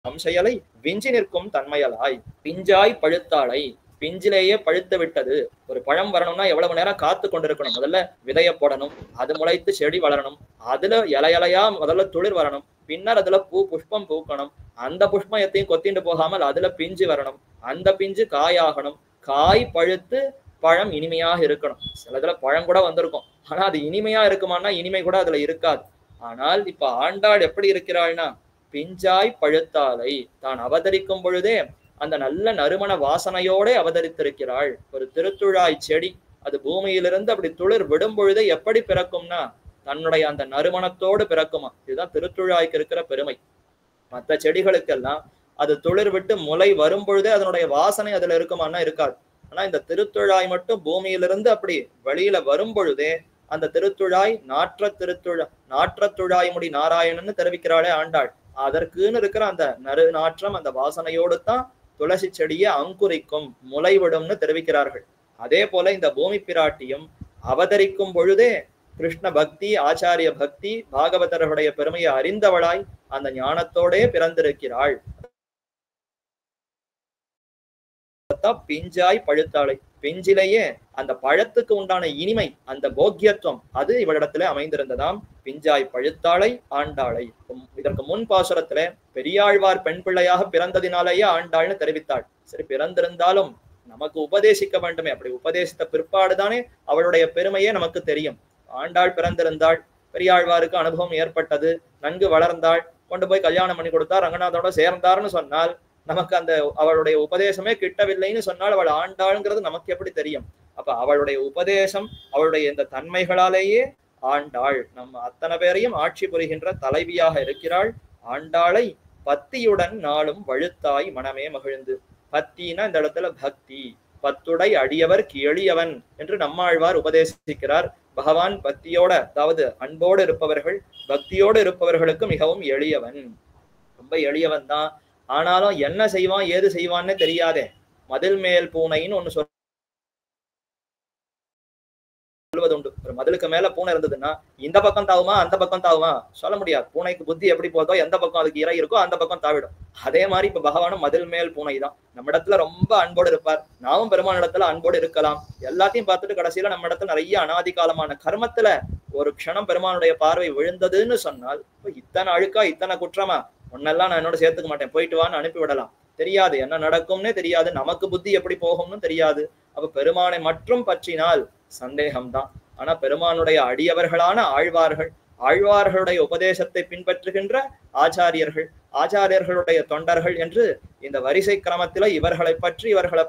தம் செயலை விஞ்சி நிற்கும் தன்மையலாய். பிஞ்சாய் பழுத்தாளை, பிஞ்சிலேயே பழுத்து விட்டது. ஒரு பழம் வரணும்னா எவ்வளவு நேரம் காத்து கொண்டிருக்கணும்? முதல்ல விதைய போடணும், அது முளைத்து செடி வளரணும், அதுல இலையா முதல்ல துளிர் வரணும், பின்னர் அதுல புஷ்பம் பூக்கணும், அந்த புஷ்பம் எத்தையும் கொத்திண்டு போகாமல் அதுல பிஞ்சு வரணும், அந்த பிஞ்சு காயாகணும், காய் பழுத்து பழம் இனிமையாக இருக்கணும். சிலதுல பழம் கூட வந்திருக்கும், ஆனா அது இனிமையா இருக்குமான்னா இனிமை கூட அதுல இருக்காது. ஆனால் இப்ப ஆண்டாள் எப்படி இருக்கிறாள்னா, பிஞ்சாய் பழுத்தாலை, தான் அவதரிக்கும் பொழுதே அந்த நல்ல நறுமண வாசனையோட அவதரித்திருக்கிறாள். ஒரு திருத்துழாய் செடி அது பூமியிலிருந்து அப்படி துளிர் விடும் பொழுதே எப்படி பிறக்கும்னா தன்னுடைய அந்த நறுமணத்தோடு பிறக்குமா. இதுதான் திருத்துழாய்க்கு இருக்கிற பெருமை. மற்ற செடிகளுக்கெல்லாம் அது துளிர் விட்டு முளை வரும் பொழுதே அதனுடைய வாசனை அதுல இருக்குமான்னா இருக்காது. ஆனா இந்த திருத்துழாய் மட்டும் பூமியிலிருந்து அப்படி வெளியில வரும் பொழுதே அந்த திருத்துழாய் நாற்ற துழாய் முடி நாராயணன்னு தெரிவிக்கிறாளே ஆண்டாள். அதற்குன்னு இருக்கிற அந்த நறு நாற்றம் அந்த வாசனையோடு தான் துளசி செடியை அங்குரிக்கும் முளைவிடும்னு தெரிவிக்கிறார்கள். அதே போல இந்த பூமி பிராட்டியும் அவதரிக்கும் பொழுதே கிருஷ்ண பக்தி ஆச்சாரிய பக்தி பாகவதர்களுடைய பெருமையை அறிந்தவளாய் அந்த ஞானத்தோடே பிறந்திருக்கிறாள். பிஞ்சாய் பழுத்தாளை, பிஞ்சிலேயே அந்த பழத்துக்கு உண்டான இனிமை அந்த போக்கியத்துவம் அது இவளிடத்துல அமைந்திருந்ததாம். பிஞ்சாய் பழுத்தாளை ஆண்டாளை. இதற்கு முன் பாசுரத்துல பெரியாழ்வார் பெண் பிள்ளையாக பிறந்ததினாலேயே ஆண்டாள்னு தெரிவித்தாள். சரி, பிறந்திருந்தாலும் நமக்கு உபதேசிக்க வேண்டுமே, அப்படி உபதேசித்த பிற்பாடுதானே அவளுடைய பெருமையே நமக்கு தெரியும். ஆண்டாள் பிறந்திருந்தாள், பெரியாழ்வாருக்கு அனுபவம் ஏற்பட்டது, நன்கு வளர்ந்தாள், கொண்டு போய் கல்யாணம் பண்ணி கொடுத்தார், ரங்கநாதோட சேர்ந்தார்னு சொன்னால் நமக்கு அந்த அவளுடைய உபதேசமே கிட்டவில்லைன்னு சொன்னால் அவள் ஆண்டாள்ங்கிறது நமக்கு எப்படி தெரியும்? அப்ப அவளுடைய உபதேசம் அவளுடைய இந்த தன்மைகளாலேயே ஆண்டாள் நம்ம அத்தனை பேரையும் ஆட்சி புரிகின்ற தலைவியாக இருக்கிறாள். ஆண்டாளை பத்தியுடன் நாளும் வழுத்தாய் மனமே மகிழ்ந்து. பத்தினா இந்த இடத்துல பக்தி, பத்துடை அடியவர் எளியவன் என்று நம்மாழ்வார் உபதேசிக்கிறார். பகவான் பக்தியோட, அதாவது அன்போடு இருப்பவர்கள், பக்தியோடு இருப்பவர்களுக்கு மிகவும் எளியவன், ரொம்ப எளியவன் தான். ஆனாலும் என்ன செய்வான் ஏது செய்வான்னு தெரியாதே. மதில் மேல் பூனைன்னு ஒண்ணு சொல்வதுண்டு. ஒரு மதிலுக்கு மேல பூனை இருந்ததுன்னா இந்த பக்கம் தாவுமா அந்த பக்கம் தாவுமா சொல்ல முடியாது. பூனைக்கு புத்தி எப்படி போதோ, எந்த பக்கம் அதுக்கு இறை இருக்கோ அந்த பக்கம் தாவிடும். அதே மாதிரி இப்ப பகவானும் மதில் மேல் பூனை தான். நம்ம இடத்துல ரொம்ப அன்போடு இருப்பார், நாமும் பெருமான இடத்துல அன்போடு இருக்கலாம். எல்லாத்தையும் பார்த்துட்டு கடைசியில நம்ம இடத்துல நிறைய அனாதி காலமான கர்மத்துல ஒரு க்ஷணம் பெருமானுடைய பார்வை விழுந்ததுன்னு சொன்னால் இத்தனை அழுக்கா இத்தனை குற்றமா, ஒன்னெல்லாம் நான் என்னோட சேர்த்துக்க மாட்டேன், போயிட்டு வான்னு அனுப்பி விடலாம். தெரியாது என்ன நடக்கும்னே தெரியாது, நமக்கு புத்தி எப்படி போகும்னு தெரியாது. அப்ப பெருமானை மற்றும் பற்றினால் சந்தேகம்தான். ஆனா பெருமானுடைய அடியவர்களான ஆழ்வார்கள், ஆழ்வார்களுடைய உபதேசத்தை பின்பற்றுகின்ற ஆச்சாரியர்கள், ஆச்சாரியர்களுடைய தொண்டர்கள் என்று இந்த வரிசை கிரமத்தில இவர்களை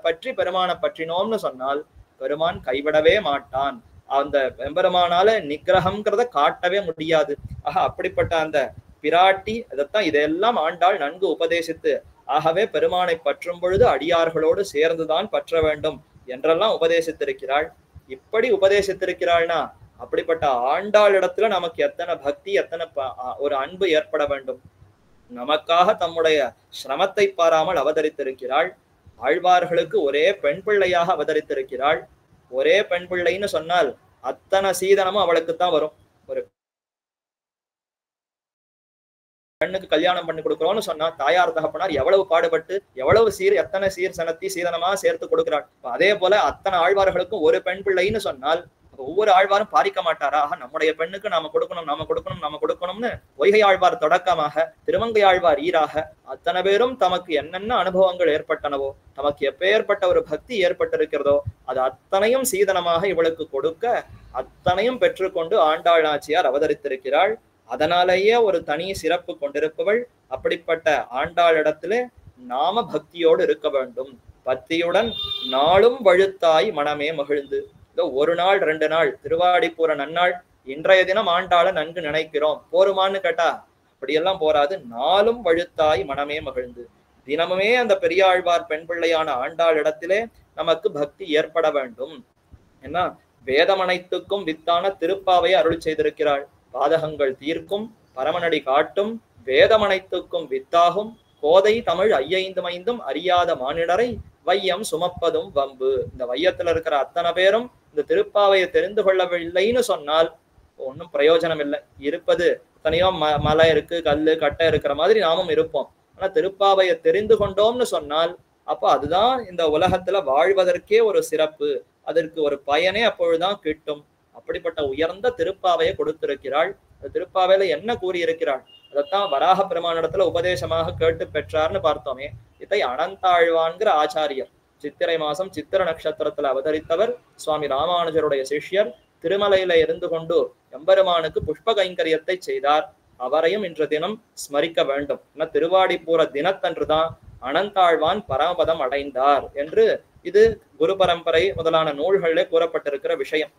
பற்றி பெருமானை பற்றினோம்னு சொன்னால் பெருமான் கைவிடவே மாட்டான். அந்த பெருமானால நிகிரகம்ங்கிறத காட்டவே முடியாது. ஆக அப்படிப்பட்ட அந்த பிராட்டி அதைத்தான் இதெல்லாம் ஆண்டாள் நன்கு உபதேசித்து, ஆகவே பெருமானை பற்றும் பொழுது அடியார்களோடு சேர்ந்துதான் பற்ற வேண்டும் என்றெல்லாம் உபதேசித்திருக்கிறாள். இப்படி உபதேசித்திருக்கிறாள்னா அப்படிப்பட்ட ஆண்டாள் இடத்துல நமக்கு எத்தனை பக்தி, எத்தனை ஒரு அன்பு ஏற்பட வேண்டும். நமக்காக தம்முடைய சிரமத்தை பாராமல் அவதரித்திருக்கிறாள். ஆழ்வார்களுக்கு ஒரே பெண் பிள்ளையாக அவதரித்திருக்கிறாள். ஒரே பெண் பிள்ளைன்னு சொன்னால் அத்தனை சீதனமும் அவளுக்குத்தான் வரும். ஒரு பெண்ணுக்கு கல்யாணம் பண்ணி கொடுக்குறோம்னு சொன்னா தாயார் தகப்பனார் எவ்வளவு பாடுபட்டு எவ்வளவு எத்தனை சனத்தி சீதனமா சேர்த்து கொடுக்கிறாள். அதே போல அத்தனை ஆழ்வார்களுக்கும் ஒரு பெண் பிள்ளைன்னு சொன்னால் ஒவ்வொரு ஆழ்வாரும் பாரிக்க மாட்டாரா? நம்முடைய பெண்ணுக்கு நாம கொடுக்கணும்னு பொய்கை ஆழ்வார் தொடக்கமாக திருமங்கை ஆழ்வார் ஈராக அத்தனை பேரும் தமக்கு என்னென்ன அனுபவங்கள் ஏற்பட்டனவோ, தமக்கு எப்பேற்பட்ட ஒரு பக்தி ஏற்பட்டிருக்கிறதோ அது அத்தனையும் சீதனமாக இவளுக்கு கொடுக்க அத்தனையும் பெற்றுக்கொண்டு ஆண்டாள் நாச்சியார் அவதரித்திருக்கிறாள். அதனாலேயே ஒரு தனி சிறப்பு கொண்டிருப்பவள். அப்படிப்பட்ட ஆண்டாளிடத்திலே நாம பக்தியோடு இருக்க வேண்டும். பக்தியுடன் நாளும் வழுத்தாய் மனமே மகிழ்ந்து. இதோ ஒரு நாள் 2 நாள் திருவாடிப்பூர நன்னாள் இன்றைய தினம் ஆண்டாளை நன்கு நினைக்கிறோம் போருமான்னு கேட்டா அப்படியெல்லாம் போராது. நாளும் வழுத்தாய் மனமே மகிழ்ந்து. தினமுமே அந்த பெரியாழ்வார் பெண் பிள்ளையான ஆண்டாள் இடத்திலே நமக்கு பக்தி ஏற்பட வேண்டும். ஏன்னா வேதமனைத்துக்கும் வித்தான திருப்பாவை அருள் செய்திருக்கிறாள். பாதகங்கள் தீர்க்கும் பரமனடி காட்டும் வேதமனைத்துக்கும் வித்தாகும் கோதை தமிழ் 5 அறியாத மானிடரை வையம் சுமப்பதும் வம்பு. இந்த வையத்துல இருக்கிற அத்தனை பேரும் இந்த திருப்பாவையை தெரிந்து கொள்ளவில்லைன்னு சொன்னால் ஒன்றும் பிரயோஜனம் இல்லை. இருப்பது எத்தனையோ மலை இருக்கு, கல்லு கட்டை இருக்கிற மாதிரி நாமும் இருப்போம். ஆனா திருப்பாவையை தெரிந்து கொண்டோம்னு சொன்னால் அப்ப அதுதான் இந்த உலகத்துல வாழ்வதற்கே ஒரு சிறப்பு, அதற்கு ஒரு பயனே அப்பொழுதுதான் கிட்டும். அப்படிப்பட்ட உயர்ந்த திருப்பாவையை கொடுத்திருக்கிறாள். அந்த திருப்பாவையில என்ன கூறியிருக்கிறாள் அதைத்தான் வராக பெருமானிடத்துல உபதேசமாக கேட்டு பெற்றார்னு பார்த்தோமே. இதை அனந்தாழ்வான்கிற ஆச்சாரியர் சித்திரை மாசம் சித்திர நட்சத்திரத்துல அவதரித்தவர். சுவாமி ராமானுஜருடைய சிஷ்யர். திருமலையில இருந்து கொண்டு எம்பெருமானுக்கு புஷ்ப கைங்கரியத்தை செய்தார். அவரையும் இன்று தினம் ஸ்மரிக்க வேண்டும். ஏன்னா திருவாடிப்பூர தினத்தன்றுதான் அனந்தாழ்வான் பரமபதம் அடைந்தார் என்று இது குரு பரம்பரை முதலான நூல்களிலே கூறப்பட்டிருக்கிற விஷயம்.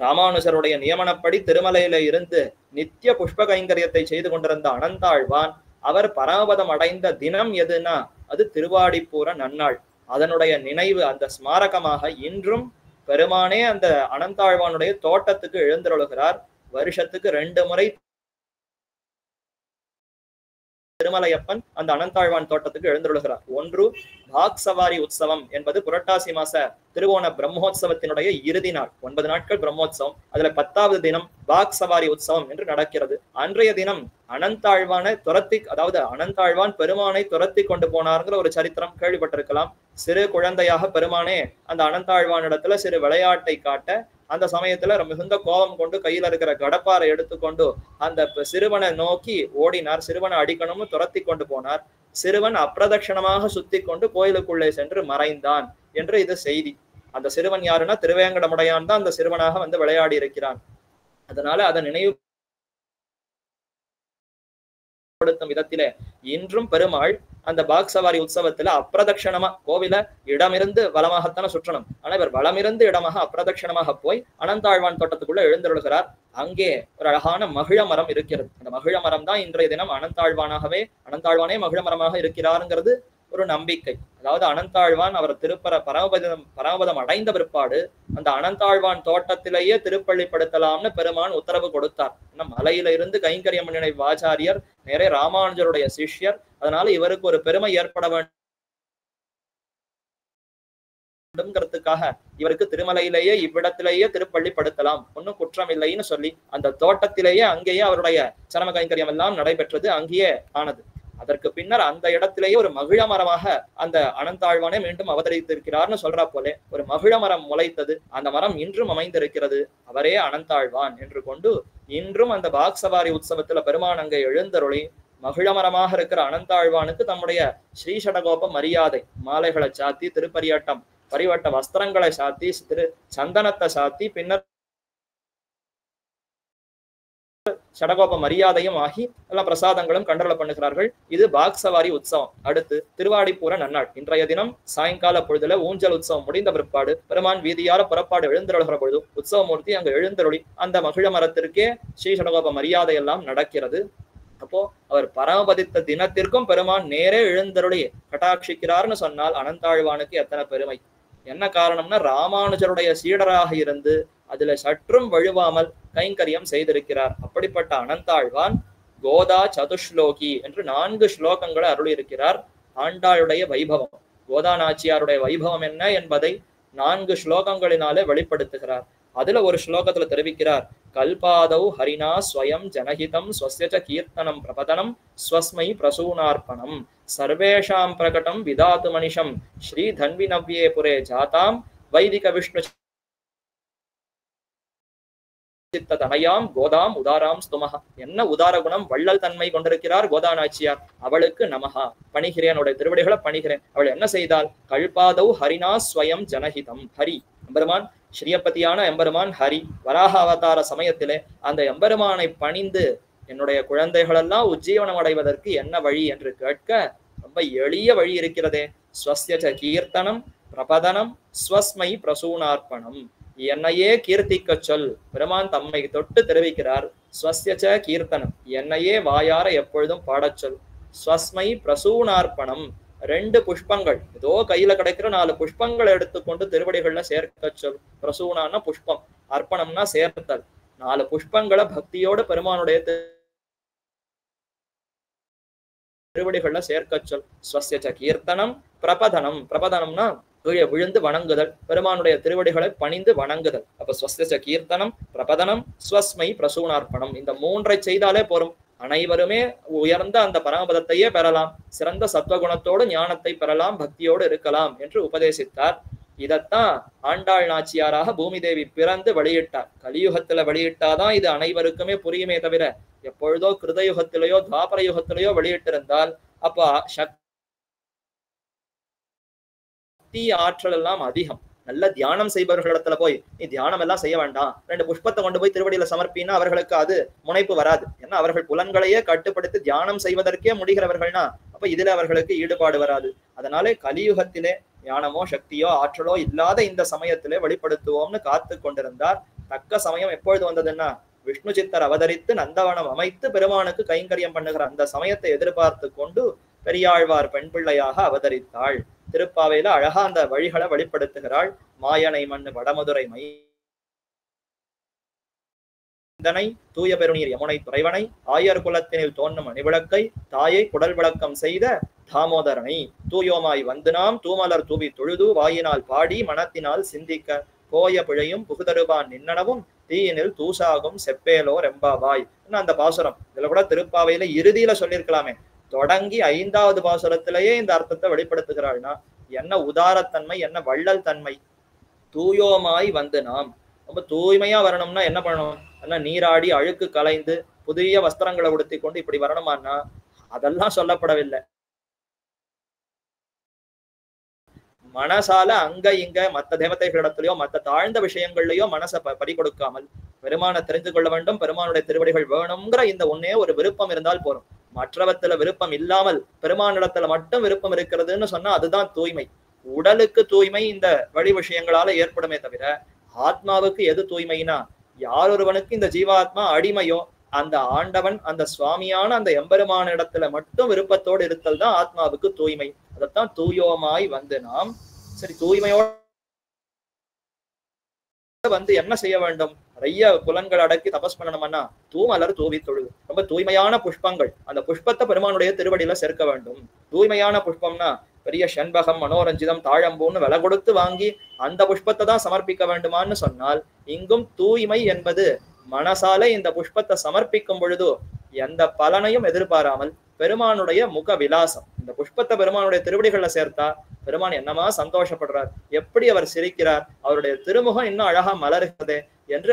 ராமானுஜருடைய நியமனப்படி திருமலையில இருந்து நித்திய புஷ்ப கைங்கரியத்தை செய்து கொண்டிருந்த அனந்தாழ்வான் அவர் பரமபதம் அடைந்த தினம் எதுனா அது திருவாடிப்பூர நன்னாள். அதனுடைய நினைவு அந்த ஸ்மாரகமாக இன்றும் பெருமானே அந்த அனந்தாழ்வானுடைய தோட்டத்துக்கு எழுந்தருளுகிறார். வருஷத்துக்கு 2 முறை திருமலையப்பன் அந்த அனந்தாழ்வான் தோட்டத்துக்கு எழுந்தருளுகிறார். ஒன்று பாக் சவாரி உற்சவம் என்பது புரட்டாசி மாச திருவோண பிரம்மோற்சவத்தினுடைய இறுதி நாள். 9 நாட்கள் பிரம்மோற்சவம். அதுல 10வது தினம் பாக் சவாரி உற்சவம் என்று நடக்கிறது. அன்றைய தினம் அனந்தாழ்வானை அதாவது அனந்தாழ்வான் பெருமானை துரத்தி கொண்டு போனார்ங்கிற ஒரு சரித்திரம் கேள்விப்பட்டிருக்கலாம். சிறு குழந்தையாக பெருமானே அந்த அனந்தாழ்வானிடத்துல சிறு விளையாட்டை காட்ட, அந்த சமயத்துல மிகுந்த கோபம் கொண்டு கையில இருக்கிற கடப்பாரை எடுத்துக்கொண்டு அந்த சிறுவனை நோக்கி ஓடினார். சிறுவனை அடிக்கணும்னு துரத்தி கொண்டு போனார். சிறுவன் அப்பிரதட்சணமாக சுத்தி கொண்டு கோயிலுக்குள்ளே சென்று மறைந்தான் என்று இது செய்தி. அந்த சிறுவன் யாருன்னா திருவேங்கடமுடையான் தான் அந்த சிறுவனாக வந்து விளையாடி இருக்கிறான். அதனால அதை நினைவு படுத்தும் விதத்திலே இன்றும் பெருமாள் அந்த பாக் சவாரி உற்சவத்துல அப்பிரதட்சணமா கோவில இடமிருந்து வலமாகத்தானே சுற்றணும். ஆனா இவர் வலமிருந்து இடமாக அப்பிரதட்சணமாக போய் அனந்தாழ்வான் தோட்டத்துக்குள்ள எழுந்தருளுகிறார். அங்கே ஒரு அழகான மகிழ மரம் இருக்கிறது. அந்த மகிழ மரம் தான் இன்றைய தினம் அனந்தாழ்வானே மகிழ மரமாக இருக்கிறாருங்கிறது ஒரு நம்பிக்கை. அதாவது அனந்தாழ்வான் அவர் பரமபதம் அடைந்த பிற்பாடு அந்த அனந்தாழ்வான் தோட்டத்திலேயே திருப்பள்ளிப்படுத்தலாம்னு பெருமான் உத்தரவு கொடுத்தார். மலையில இருந்து கைங்கரியம் பண்ணின வாச்சாரியர் நேரே ராமானுஜருடைய சிஷ்யர். அதனால இவருக்கு ஒரு பெருமை ஏற்பட வேண்டும்ங்கிறதுக்காக இவருக்கு திருமலையிலேயே இவ்விடத்திலேயே திருப்பள்ளிப்படுத்தலாம், ஒன்னும் குற்றம் இல்லைன்னு சொல்லி அந்த தோட்டத்திலேயே அங்கேயே அவருடைய சரம கைங்கரியம் எல்லாம் நடைபெற்றது. அங்கேயே ஆனது. அதற்கு பின்னர் அந்த இடத்திலேயே ஒரு மகிழ மரமாக அந்த அனந்தாழ்வானே மீண்டும் அவதரித்திருக்கிறார்னு சொல்றா போலே ஒரு மகிழ மரம் முளைத்தது. அந்த மரம் இன்றும் அமைந்திருக்கிறது. அவரே அனந்தாழ்வான் என்று கொண்டு இன்றும் அந்த பாக் சவாரி உற்சவத்துல பெருமான் அங்கே எழுந்தருளி மகிழ மரமாக இருக்கிற அனந்தாழ்வானுக்கு தம்முடைய ஸ்ரீஷடகோப மரியாதை மாலைகளை சாத்தி, திருப்பரியட்டம் பரிவட்ட வஸ்திரங்களை சாத்தி, திரு சந்தனத்தை சாத்தி, பின்னர் சடகோப மரியாதையும் ஆகி எல்லாம் பிரசாதங்களும் கண்டறல பண்ணுகிறார்கள். இது பாக் சவாரி உற்சவம். அடுத்து திருவாடிப்பூர நன்னாள். இன்றைய தினம் சாயங்கால பொழுதுல ஊஞ்சல் உற்சவம் முடிந்த பிற்பாடு பெருமான் வீதியார புறப்பாடு எழுந்தருளுகிற பொழுது உற்சவமூர்த்தி அங்கு எழுந்தருளி அந்த மகிழ மரத்திற்கே ஸ்ரீ சடகோப மரியாதை எல்லாம் நடக்கிறது. அப்போ அவர் பரமபதித்த தினத்திற்கும் பெருமான் நேரே எழுந்தருளி கட்டாட்சிக்கிறார்னு சொன்னால் அனந்தாழ்வானுக்கு எத்தனை பெருமை! என்ன காரணம்னா ராமானுஜருடைய சீடராக இருந்து அதுல சற்றும் வழுவாமல் கைங்கரியம் செய்திருக்கிறார். அப்படிப்பட்ட அனந்தாழ்வான் கோதா சதுஷ்லோகி என்று 4 ஸ்லோகங்களை அருளி இருக்கிறார். ஆண்டாளுடைய வைபவம், கோதா நாச்சியாருடைய வைபவம் என்ன என்பதை 4 ஸ்லோகங்களினாலே வெளிப்படுத்துகிறார். அதுல ஒரு ஸ்லோகத்துல தெரிவிக்கிறார், கல்பாதௌ ஹரிணா ஸ்வயம் ஜனஹிதம் ஸ்வஸ்ய கீர்த்தனம் பிரபதனம் ஸ்வஸ்மை பிரசூனார்ப்பணம் சர்வேஷாம் பிரகடம் விதாத்து மனிஷம் ஸ்ரீ தன்வி நவ்யே புரே ஜாதாம் வைதிக விஷ்ணு தனயாம் கோதாம் உதாராம் ஸ்துமஹ. என்ன உதார குணம், வள்ளல் தன்மை கொண்டிருக்கிறார் கோதா நாச்சியார். அவளுக்கு நமஹா பணிகிறேன், அவருடைய திருவடிகளை பணிகிறேன். அவள் என்ன செய்தால், கல்பாதௌ ஹரிணா ஸ்வயம் ஜனஹிதம். ஹரி எம்பெருமான், ஸ்ரீயப்பதியான எம்பெருமான் ஹரி வராக அவதார சமயத்திலே அந்த எம்பெருமானை பணிந்து என்னுடைய குழந்தைகளெல்லாம் உஜ்ஜீவனம் அடைவதற்கு என்ன வழி என்று கேட்க ரொம்ப எளிய வழி இருக்கிறதே. ஸ்வஸ்ய கீர்த்தனம் பிரபதனம் ஸ்வஸ்மை பிரசூனார்ப்பணம். என்னையே கீர்த்திக்க சொல். பெருமான் தம்மை தொட்டு தெரிவிக்கிறார். ஸ்வஸ்ய கீர்த்தனம், என்னையே வாயார எப்பொழுதும் பாடச் சொல். ஸ்வஸ்மை பிரசூனார்ப்பணம், 2 புஷ்பங்கள் ஏதோ கையில கிடைக்கிற 4 புஷ்பங்களை எடுத்துக்கொண்டு திருவடிகள்ல சேர்க்க சொல். பிரசூனான்னா புஷ்பம், அர்ப்பணம்னா சேர்த்தல். 4 புஷ்பங்களை பக்தியோடு பெருமானுடைய திருவடிகள்ல சேர்க்க சொல். ஸ்வஸ்ய கீர்த்தனம் பிரபதனம், பிரபதனம்னா விழுந்து வணங்குதல், பெருமானுடைய திருவடிகளை பணிந்து வணங்குதல். அப்ப ஸ்வஸ்ய கீர்த்தனம் பிரபதனம் ஸ்வஸ்மை பிரசூனார்ப்பணம், இந்த 3ஐ செய்தாலே போரும். அனைவருமே உயர்ந்த அந்த பரமபதத்தையே பெறலாம், சிறந்த சத்வகுணத்தோடு ஞானத்தை பெறலாம், பக்தியோடு இருக்கலாம் என்று உபதேசித்தார். இதத்தான் ஆண்டாள் நாச்சியாராக பூமி தேவி பிறந்து வெளியிட்டார். கலியுகத்துல வெளியிட்டாதான் இது அனைவருக்குமே புரியுமே தவிர எப்பொழுதோ கிருதயுகத்திலேயோ துவாபர யுகத்திலேயோ வெளியிட்டிருந்தால் அப்ப சக்தி ஆற்றல் எல்லாம் அதிகம். நல்ல தியானம் செய்பவர்களிடத்துல போய் நீ தியானம் எல்லாம் செய்ய வேண்டாம், 2 புஷ்பத்தை கொண்டு போய் திருவடியில சமர்ப்பினா அவர்களுக்கு அது முனைப்பு வராது. ஏன்னா அவர்கள் புலன்களையே கட்டுப்படுத்தி தியானம் செய்வதற்கே முடிகிறவர்கள்னா அப்ப இதுல அவர்களுக்கு ஈடுபாடு வராது. அதனாலே கலியுகத்திலே ஞானமோ சக்தியோ ஆற்றலோ இல்லாத இந்த சமயத்திலே வெளிப்படுத்துவோம்னு காத்து கொண்டிருந்தார். தக்க சமயம் எப்பொழுது வந்ததுன்னா விஷ்ணு சித்தர் அவதரித்து நந்தவனம் அமைத்து பெருமானுக்கு கைங்கரியம் பண்ணுகிற அந்த சமயத்தை எதிர்பார்த்து கொண்டு பெரியாழ்வார் பெண் பிள்ளையாக அவதரித்தாள். திருப்பாவையில அழகா அந்த வழிகளை வெளிப்படுத்துகிறாள். மாயனை மண்ணு வடமதுரை மை சிந்தனை தூய பெருநீர் யமுனை துறைவனை ஆயர் குலத்தினில் தோன்றும் அணிவிளக்கை தாயை குடல் விளக்கம் செய்த தாமோதரனை தூயோமாய் வந்து நாம் தூமலர் தூவி தொழுது வாயினால் பாடி மனத்தினால் சிந்திக்க கோய பிழையும் புகுதருபான் நின்னனவும் தீயினில் தூசாகும் செப்பேலோ ரெம்பாவாய் அந்த பாசுரம் இதுல கூட திருப்பாவையில இறுதியில சொல்லியிருக்கலாமே. தொடங்கி 5வது பாசுரத்திலேயே இந்த அர்த்தத்தை வெளிப்படுத்துகிறாள்னா என்ன உதாரத்தன்மை, என்ன வள்ளல் தன்மை. தூயோமாய் வந்து நாம் ரொம்ப தூய்மையா வரணும்னா என்ன பண்ணணும்? எல்லாம் நீராடி அழுக்கு கலைந்து புதிய வஸ்திரங்களை உடுத்தி கொண்டு இப்படி வரணுமான்னா அதெல்லாம் சொல்லப்படவில்லை. மனசால அங்க இங்க மத்த தேவதைகளிடத்திலயோ மத்த தாழ்ந்த விஷயங்கள்லயோ மனசை பறி கொடுக்காமல் பெருமானை தெரிந்து கொள்ள வேண்டும், பெருமானுடைய திருவடிகள் வேணுங்கிற இந்த ஒன்னே ஒரு விருப்பம் இருந்தால் போறோம். மற்றவத்துல விருப்பம் இல்லாமல் பெருமானிடத்துல மட்டும் விருப்பம் இருக்கிறதுன்னு சொன்னா அதுதான் தூய்மை. உடலுக்கு தூய்மை இந்த வழி விஷயங்களால ஏற்படுமே தவிர ஆத்மாவுக்கு எது தூய்மைனா யார் ஒருவனுக்கு இந்த ஜீவாத்மா அடிமையோ அந்த ஆண்டவன் அந்த சுவாமியான அந்த எம்பெருமான இடத்துல மட்டும் விருப்பத்தோடு இருத்தல் தான் ஆத்மாவுக்கு தூய்மை. அதைத்தான் தூயோமாய் வந்து நாம் சரி தூய்மையோட வந்து என்ன செய்ய வேண்டும்? நிறைய புலன்கள் அடக்கி தபஸ் பண்ணணும்னா தூமலர் தூவி தொழு. ரொம்ப தூய்மையான புஷ்பங்கள் அந்த புஷ்பத்தை பெருமானுடைய திருவடியில சேர்க்க வேண்டும். தூய்மையான புஷ்பம்னா பெரிய செண்பகம் மனோரஞ்சிதம் தாழம்பூன்னு விலை கொடுத்து வாங்கி அந்த புஷ்பத்தை தான் சமர்ப்பிக்க வேண்டுமான்னு சொன்னால் இங்கும் தூய்மை என்பது மனசால இந்த புஷ்பத்தை சமர்ப்பிக்கும் பொழுது எந்த பலனையும் எதிர்பாராமல் பெருமானுடைய முக விலாசம் இந்த புஷ்பத்தை பெருமானுடைய திருவடிகள்ல சேர்த்தா பெருமான் என்னமா சந்தோஷப்படுறார், எப்படி அவர் சிரிக்கிறார், அவருடைய திருமுகம் இன்னும் அழகா மலர்கிறது என்று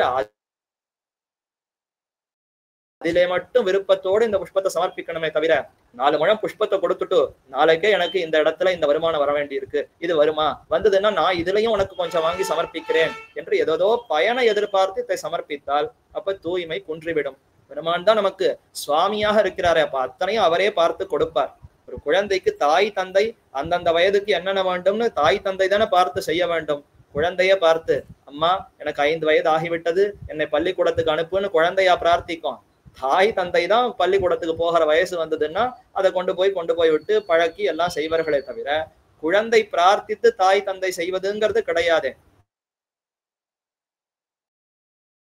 அதிலே மட்டும் விருப்பத்தோடு இந்த புஷ்பத்தை சமர்ப்பிக்கணுமே தவிர 4 முழம் புஷ்பத்தை கொடுத்துட்டு நாளைக்கே எனக்கு இந்த இடத்துல இந்த வருமானம் வர வேண்டி இருக்கு, இது வருமா, வந்ததுன்னா நான் இதுலயும் உனக்கு கொஞ்சம் வாங்கி சமர்ப்பிக்கிறேன் என்று ஏதோ பயனை எதிர்பார்த்து இதை சமர்ப்பித்தால் அப்ப தூய்மை குன்றிவிடும். பெருமான் தான் நமக்கு சுவாமியாக இருக்கிறாரே, அப்ப அத்தனையும் அவரே பார்த்து கொடுப்பார். ஒரு குழந்தைக்கு தாய் தந்தை அந்தந்த வயதுக்கு என்னென்ன வேண்டும்னு தாய் தந்தை தானே பார்த்து செய்ய வேண்டும். குழந்தைய பார்த்து அம்மா எனக்கு 5 வயது ஆகிவிட்டது என்னை பள்ளிக்கூடத்துக்கு அனுப்புன்னு குழந்தையா பிரார்த்திக்கும். தாய் தந்தை தான் பள்ளிக்கூடத்துக்கு போகிற வயசு வந்ததுன்னா அதை கொண்டு போய் விட்டு பழக்கி எல்லாம் செய்வார்களே தவிர குழந்தை பிரார்த்தித்து தாய் தந்தை செய்வதுங்கிறது கிடையாது.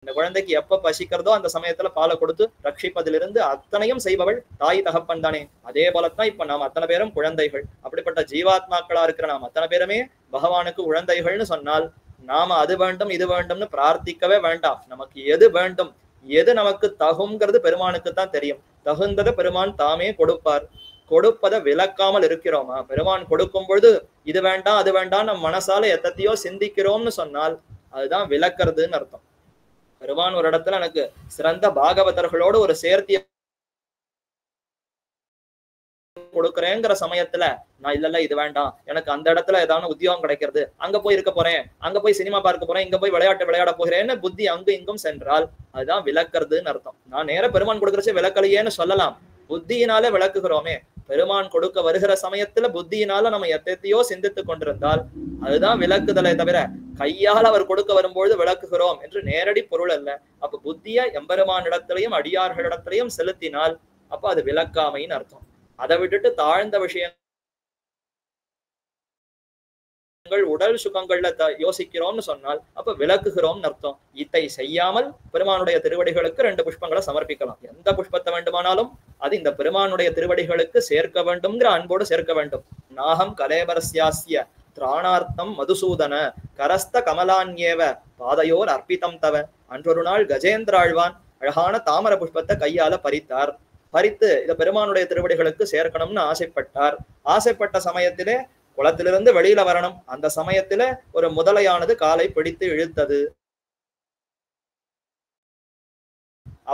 இந்த குழந்தைக்கு எப்ப பசிக்கிறதோ அந்த சமயத்துல பாலை கொடுத்து ரட்சிப்பதிலிருந்து அத்தனையும் செய்பவள் தாய் தகப்பன் தானே. அதே போலத்தான் இப்ப நாம் அத்தனை பேரும் குழந்தைகள். அப்படிப்பட்ட ஜீவாத்மாக்களா இருக்கிற நாம் அத்தனை பேருமே பகவானுக்கு குழந்தைகள்னு சொன்னால் நாம அது வேண்டும் இது வேண்டும்னு பிரார்த்திக்கவே வேண்டாம். நமக்கு எது வேண்டும் எது நமக்கு தகுங்கிறது பெருமானுக்கு தான் தெரியும். தகுந்ததை பெருமான் தாமே கொடுப்பார். கொடுப்பதை விளக்காமல் இருக்கிறோமா? பெருமான் கொடுக்கும் பொழுது இது வேண்டாம் அது வேண்டாம் நம்ம மனசால எத்தத்தையோ சிந்திக்கிறோம்னு சொன்னால் அதுதான் விளக்குறதுன்னு அர்த்தம். பெருமான் ஒரு இடத்துல எனக்கு சிறந்த பாகவதர்களோடு ஒரு சேர்த்திய கொடுக்குறேங்கிற சமயத்துல நான் இல்ல இது வேண்டாம் எனக்கு அந்த இடத்துல ஏதாவது உத்தியோகம் கிடைக்கிறது, அங்க போய் இருக்க போறேன், அங்க போய் சினிமா பார்க்க போறேன், இங்க போய் விளையாட போகிறேன்னு புத்தி அங்கு இங்கும் சென்றால் அதுதான் விளக்குறதுன்னு அர்த்தம். நான் நேர பெருமான் கொடுக்கறச்சே விளக்கலையேன்னு சொல்லலாம். புத்தியினாலே விளக்குகிறோமே. பெருமான் கொடுக்க வருகிற சமயத்துல புத்தியினால நம்ம எத்தையோ சிந்தித்து கொண்டிருந்தால் அதுதான் விளக்குதலை தவிர கையால் அவர் கொடுக்க வரும்பொழுது விளக்குகிறோம் என்று நேரடி பொருள் அல்ல. அப்ப புத்திய எம்பெருமானிடத்திலையும் அடியார்களிடத்திலையும் செலுத்தினால் அப்ப அது விளக்காமைன்னு அர்த்தம். அதை விட்டுட்டு தாழ்ந்த விஷயங்கள் உடல் சுகங்கள்ல யோசிக்கிறோம்னு சொன்னால் அப்ப விளக்குகிறோம்னு அர்த்தம். இதை செய்யாமல் பெருமானுடைய திருவடிகளுக்கு 2 புஷ்பங்களை சமர்ப்பிக்கலாம். எந்த புஷ்பத்தை வேண்டுமானாலும் அது இந்த பெருமானுடைய திருவடிகளுக்கு சேர்க்க வேண்டும்ங்கிற அன்போடு சேர்க்க வேண்டும். நாகம் கலேபரஸ்யாஸ்ய திராணார்த்தம் மதுசூதன கரஸ்த கமலான்யேவ பாதையோர் அர்ப்பிதம் தவ. அன்றொரு நாள் கஜேந்திராழ்வான் அழகான தாமர புஷ்பத்தை கையால பறித்து இத பெருமானுடைய திருவடிகளுக்கு சேர்க்கணும்னு ஆசைப்பட்டார். ஆசைப்பட்ட சமயத்திலே குளத்திலிருந்து வெளியில வரணும். அந்த சமயத்துல ஒரு முதலையானது காலை பிடித்து இழுத்தது.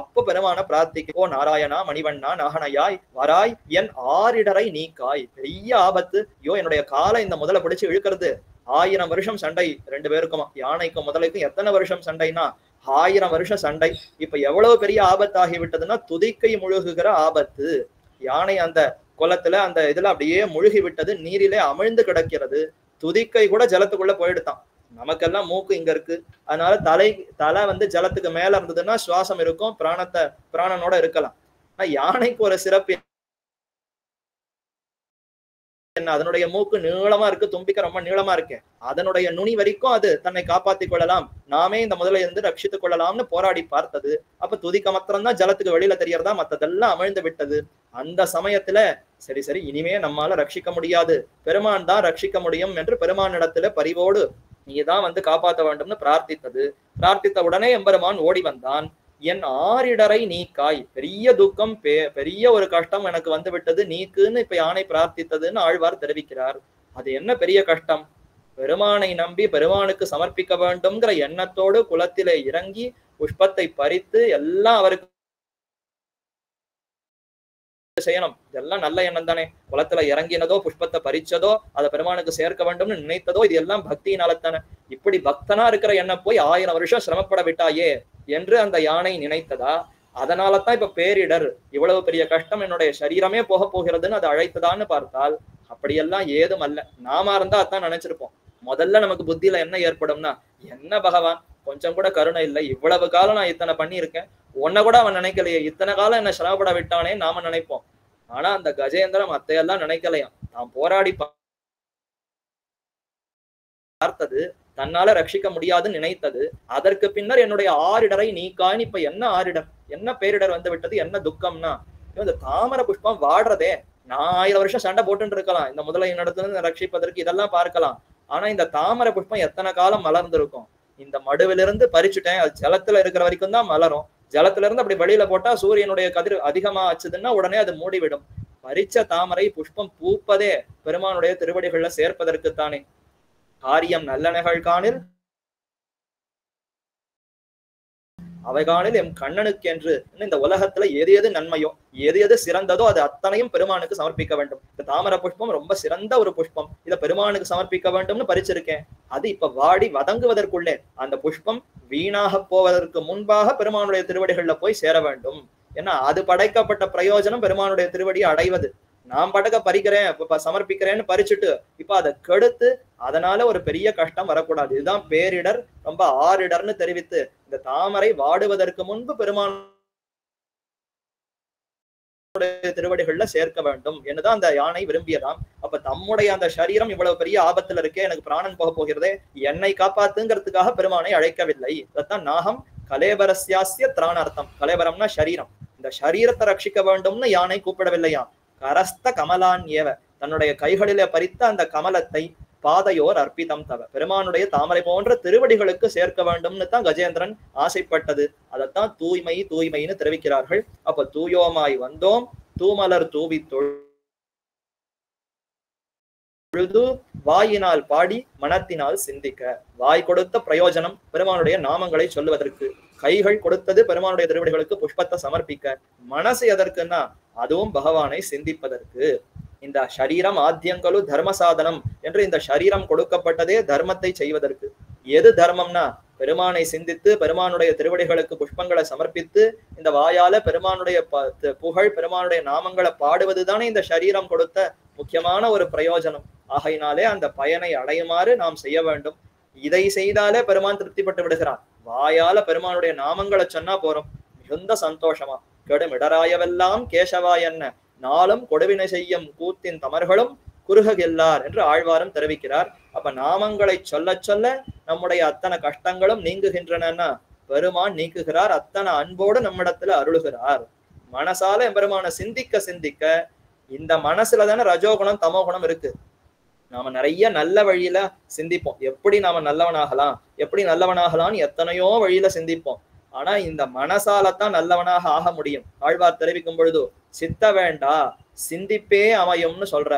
அப்ப பெருமான பிரார்த்திக்க, ஓ நாராயணா மணிவண்ணா நாகனையாய் வராய் என் ஆரிடரை நீக்காய். பெரிய ஆபத்து. ஐயோ என்னுடைய காலை இந்த முதலை பிடிச்சு இழுக்கிறது. 1000 வருஷம் சண்டை 2 பேருக்கும், யானைக்கும் முதலைக்கும் எத்தனை வருஷம் சண்டைனா 1000 வருஷம் சண்டை. இப்ப எவ்வளவு பெரிய ஆபத்து ஆகிவிட்டதுன்னா துதிக்கை முழுகுகிற ஆபத்து. யானை அந்த குளத்துல அந்த இதுல அப்படியே முழுகி விட்டது, நீரிலே அமிழ்ந்து கிடக்கிறது. துதிக்கை கூட ஜலத்துக்குள்ள போயிடுதான். நமக்கெல்லாம் மூக்கு இங்க இருக்கு, அதனால தலை வந்து ஜலத்துக்கு மேல இருந்ததுன்னா சுவாசம் இருக்கும், பிராணனோட இருக்கலாம். ஆனா யானைக்கு ஒரு சிறப்பு என்ன, அதனுடைய மூக்கு நீளமா இருக்கு, தும்பிக்கை ரொம்ப நீளமா இருக்கு, அதனுடைய நுனி வரைக்கும் அது தன்னை காப்பாத்திக் கொள்ளலாம், நாமே இந்த முதலை இருந்து ரட்சித்துக் கொள்ளலாம்னு போராடி பார்த்தது. அப்ப துதிக்க மாத்திரம் தான் ஜலத்துக்கு வெளியில தெரியறதா, மத்ததெல்லாம் அமிழ்ந்து விட்டது. அந்த சமயத்துல சரி சரி இனிமே நம்மால ரட்சிக்க முடியாது, பெருமான் தான் ரட்சிக்க முடியும் என்று பெருமானிடத்துல பரிவோடு நீதான் வந்து காப்பாற்ற வேண்டும்னு பிரார்த்தித்தது. பிரார்த்தித்த உடனே எம்பெருமான் ஓடி வந்தான். என் ஆரிடரை நீக்காய், பெரிய துக்கம், பெரிய ஒரு கஷ்டம் எனக்கு வந்து விட்டது, நீக்குன்னு இப்ப யானை பிரார்த்தித்ததுன்னு ஆழ்வார் தெரிவிக்கிறார். அது என்ன பெரிய கஷ்டம்? பெருமானை நம்பி பெருமானுக்கு சமர்ப்பிக்க வேண்டும்ங்கிற எண்ணத்தோடு குளத்திலே இறங்கி புஷ்பத்தை பறித்து எல்லாம் அவருக்கு செய்யணும். இதெல்லாம் நல்ல எண்ணம் தானே. குளத்துல இறங்கினதோ, புஷ்பத்தை பறிச்சதோ, அதை பெருமானுக்கு சேர்க்க வேண்டும்னு நினைத்ததோ, இது எல்லாம் பக்தியினால்தானே. இப்படி பக்தனா இருக்கிற எண்ணம் போய் 1000 வருஷம் சிரமப்பட விட்டாயே என்று அந்த யானை நினைத்ததா? அதனாலதான் இப்ப பேரிடர், இவ்வளவு பெரிய கஷ்டம், என்னுடைய சரீரமே போக போகிறதுன்னு அதை அழைத்ததான்னு பார்த்தால் அப்படியெல்லாம் ஏதும் அல்ல. நாம இருந்தா அதான் நினைச்சிருப்போம். முதல்ல நமக்கு புத்தியில என்ன ஏற்படும்னா, என்ன பகவான் கொஞ்சம் கூட கருணை இல்லை, இவ்வளவு காலம் நான் இத்தனை பண்ணியிருக்கேன், உன்னை கூட அவன் நினைக்கலையே, இத்தனை காலம் என்ன சிரமப்பட விட்டானே நாம நினைப்போம். ஆனா அந்த கஜேந்திரம் அத்தையெல்லாம் நினைக்கலையாம். தான் போராடி பார்த்தது, தன்னால ரட்சிக்க முடியாதுன்னு நினைத்தது. அதற்கு பின்னர் என்னுடைய ஆரிடரை நீக்கான்னு இப்ப என்ன ஆரிடர், என்ன பேரிடர் வந்து விட்டது, என்ன துக்கம்னா, இந்த தாமரை புஷ்பம் வாடுறதே. நான் 1000 வருஷம் சண்டை போட்டு இருக்கலாம் இந்த முதலை நடத்துல ரட்சிப்பதற்கு, இதெல்லாம் பார்க்கலாம். ஆனா இந்த தாமரை புஷ்பம் எத்தனை காலம் மலர்ந்திருக்கும்? இந்த மடுவிலிருந்து பறிச்சுட்டேன், அது ஜலத்துல இருக்கிற வரைக்கும் தான் மலரும். ஜலத்துல இருந்து அப்படி வெளியில போட்டா சூரியனுடைய கதிர் அதிகமா ஆச்சுதுன்னா உடனே அது மூடிவிடும். பறிச்ச தாமரை புஷ்பம் பூப்பதே பெருமானுடைய திருவடிகள்ல சேர்ப்பதற்குத்தானே. காரியம் நல்லனைகள் காணில் அவைகாணில் எம் கண்ணனுக்கு என்று இந்த உலகத்துல எது எது நன்மையோ, எது எது சிறந்ததோ அது அத்தனையும் பெருமானுக்கு சமர்ப்பிக்க வேண்டும். இந்த தாமரை புஷ்பம் ரொம்ப சிறந்த ஒரு புஷ்பம், இதை பெருமானுக்கு சமர்ப்பிக்க வேண்டும்னு பறிச்சிருக்கேன். அது இப்ப வாடி வதங்குவதற்குள்ளே அந்த புஷ்பம் வீணாக போவதற்கு முன்பாக பெருமானுடைய திருவடிகள்ல போய் சேர வேண்டும். ஏன்னா அது படைக்கப்பட்ட பிரயோஜனம் பெருமானுடைய திருவடியை அடைவது. நான் படக்க பறிக்கிறேன், சமர்ப்பிக்கிறேன்னு பறிச்சுட்டு இப்ப அதை கெடுத்து அதனால ஒரு பெரிய கஷ்டம் வரக்கூடாது. இதுதான் பேரிடர், ரொம்ப ஆரிடர்னு தெரிவித்து இந்த தாமரை வாடுவதற்கு முன்பு பெருமானுடைய திருவடிகள்ல சேர்க்க வேண்டும் என்னதான் அந்த யானை விரும்பியதாம். அப்ப தம்முடைய அந்த சரீரம் இவ்வளவு பெரிய ஆபத்துல இருக்கே, எனக்கு பிராணன் போக போகிறதே, என்னை காப்பாத்துங்கிறதுக்காக பெருமானை அழைக்கவில்லை. அதான் நாகம் கலேபரஸ்யாஸ்ய திராணார்த்தம். கலேபரம்னா சரீரம், இந்த சரீரத்தை ரட்சிக்க வேண்டும்னு யானை கூப்பிடவில்லையா. கரஸ்த கமலான் ஏவ, தன்னுடைய கைகளிலே பறித்த அந்த கமலத்தை பாதையோர் அர்ப்பிதம் தவ, பெருமானுடைய தாமரை போன்ற திருவடிகளுக்கு சேர்க்க வேண்டும்னு தான் கஜேந்திரன் ஆசைப்பட்டது. அதைத்தான் தூய்மை தூய்மைன்னு தெரிவிக்கிறார்கள். அப்ப தூயோமாய் வந்தோம், தூமலர் தூவி தொழுது, வாயினால் பாடி மனத்தினால் சிந்திக்க. வாய் கொடுத்த பிரயோஜனம் பெருமானுடைய நாமங்களை சொல்லுவதற்கு, கைகள் கொடுத்தது பெருமானுடைய திருவடிகளுக்கு புஷ்பத்தை சமர்ப்பிக்க, மனசு எதற்குன்னா அதுவும் பகவானை சிந்திப்பதற்கு. இந்த சரீரம் ஆத்தியங்களு தர்ம சாதனம் என்று இந்த சரீரம் கொடுக்கப்பட்டதே தர்மத்தை செய்வதற்கு. எது தர்மம்னா பெருமானை சிந்தித்து பெருமானுடைய திருவடிகளுக்கு புஷ்பங்களை சமர்ப்பித்து இந்த வாயால பெருமானுடைய புகழ், பெருமானுடைய நாமங்களை பாடுவதுதானே இந்த சரீரம் கொடுத்த முக்கியமான ஒரு பிரயோஜனம். ஆகையினாலே அந்த பயனை அடையுமாறு நாம் செய்ய வேண்டும். இதை செய்தாலே பெருமான் திருப்திப்பட்டு விடுகிறான். வாயால பெருமானுடைய நாமங்களை சொன்னா போறோம், மிகுந்த சந்தோஷமா. கெடுமிடராயவெல்லாம் கேசவா என்ன, நாளும் கொடுவினை செய்யும் கூத்தின் தமர்களும் குறுகெல்லார் என்று ஆழ்வாரும் தெரிவிக்கிறார். அப்ப நாமங்களை சொல்ல சொல்ல நம்முடைய அத்தனை கஷ்டங்களும் நீங்குகின்றன, பெருமான் நீக்குகிறார். அத்தனை அன்போடு நம்மிடத்துல அருளுகிறார். மனசால எம்பெருமான சிந்திக்க சிந்திக்க, இந்த மனசுல தானே ரஜோகுணம் தமோகுணம் இருக்கு. நாம நிறைய நல்ல வழியில சிந்திப்போம், எப்படி நாம நல்லவனாகலாம், எப்படி நல்லவனாகலாம்னு எத்தனையோ வழியில சிந்திப்போம். ஆனா இந்த மனசாலத்தான் நல்லவனாக ஆக முடியும். ஆழ்வார் தெரிவிக்கும் பொழுது சித்த வேண்டா சிந்திப்பே அமையும்னு சொல்ற.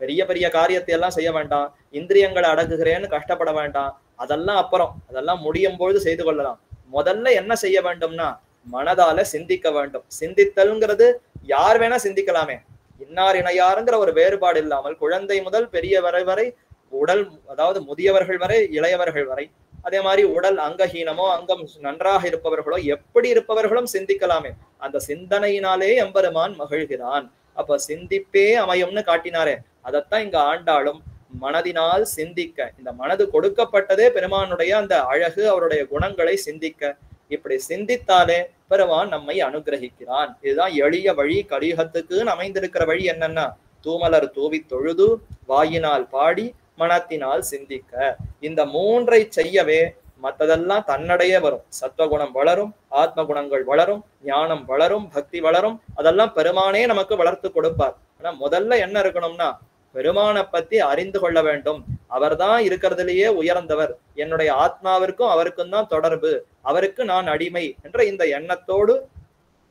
பெரிய பெரிய காரியத்தை எல்லாம் செய்ய வேண்டாம், இந்திரியங்களை அடக்குகிறேன்னு கஷ்டப்பட வேண்டாம், அதெல்லாம் அப்புறம், அதெல்லாம் முடியும் பொழுது செய்து கொள்ளலாம். முதல்ல என்ன செய்ய வேண்டும்னா மனதால சிந்திக்க வேண்டும். சிந்தித்தல்ங்கிறது யார் வேணா சிந்திக்கலாமே, இன்னார் இணையாருங்கிற ஒரு வேறுபாடு இல்லாமல் குழந்தை முதல் பெரியவரை வரை, உடல் அதாவது முதியவர்கள் வரை, இளையவர்கள் வரை, அதே மாதிரி உடல் அங்கஹீனமோ அங்கம் நன்றாக இருப்பவர்களோ எப்படி இருப்பவர்களும் சிந்திக்கலாமே. அந்த சிந்தனையினாலே எம்பெருமான் மகிழ்கிறான். அப்ப சிந்திப்பே அமையும்னு காட்டினாரே, அதைத்தான் இங்க ஆண்டாளும் மனதினால் சிந்திக்க. இந்த மனது கொடுக்கப்பட்டதே பெருமானுடைய அந்த அழகு, அவருடைய குணங்களை சிந்திக்க. இப்படி சிந்தித்தாலே பெருமான் நம்மை அனுகிரகிக்கிறான். இதுதான் எளிய வழி. கலியுகத்துக்குன்னு அமைந்திருக்கிற வழி என்னன்னா தூமலர் தூவி தொழுது வாயினால் பாடி மனத்தினால் சிந்திக்க. இந்த மூன்றை செய்யவே மற்றதெல்லாம் தன்னடையே வரும். சத்வகுணம் வளரும், ஆத்ம குணங்கள் வளரும், ஞானம் வளரும், பக்தி வளரும். அதெல்லாம் பெருமானே நமக்கு வளர்த்து கொடுப்பார். ஆனா முதல்ல என்ன இருக்கணும்னா பெருமானை பத்தி அறிந்து கொள்ள வேண்டும். அவர்தான் இருக்கிறதுலேயே உயர்ந்தவர், என்னுடைய ஆத்மாவிற்கும் அவருக்கும் தான் தொடர்பு, அவருக்கு நான் அடிமை என்ற இந்த எண்ணத்தோடு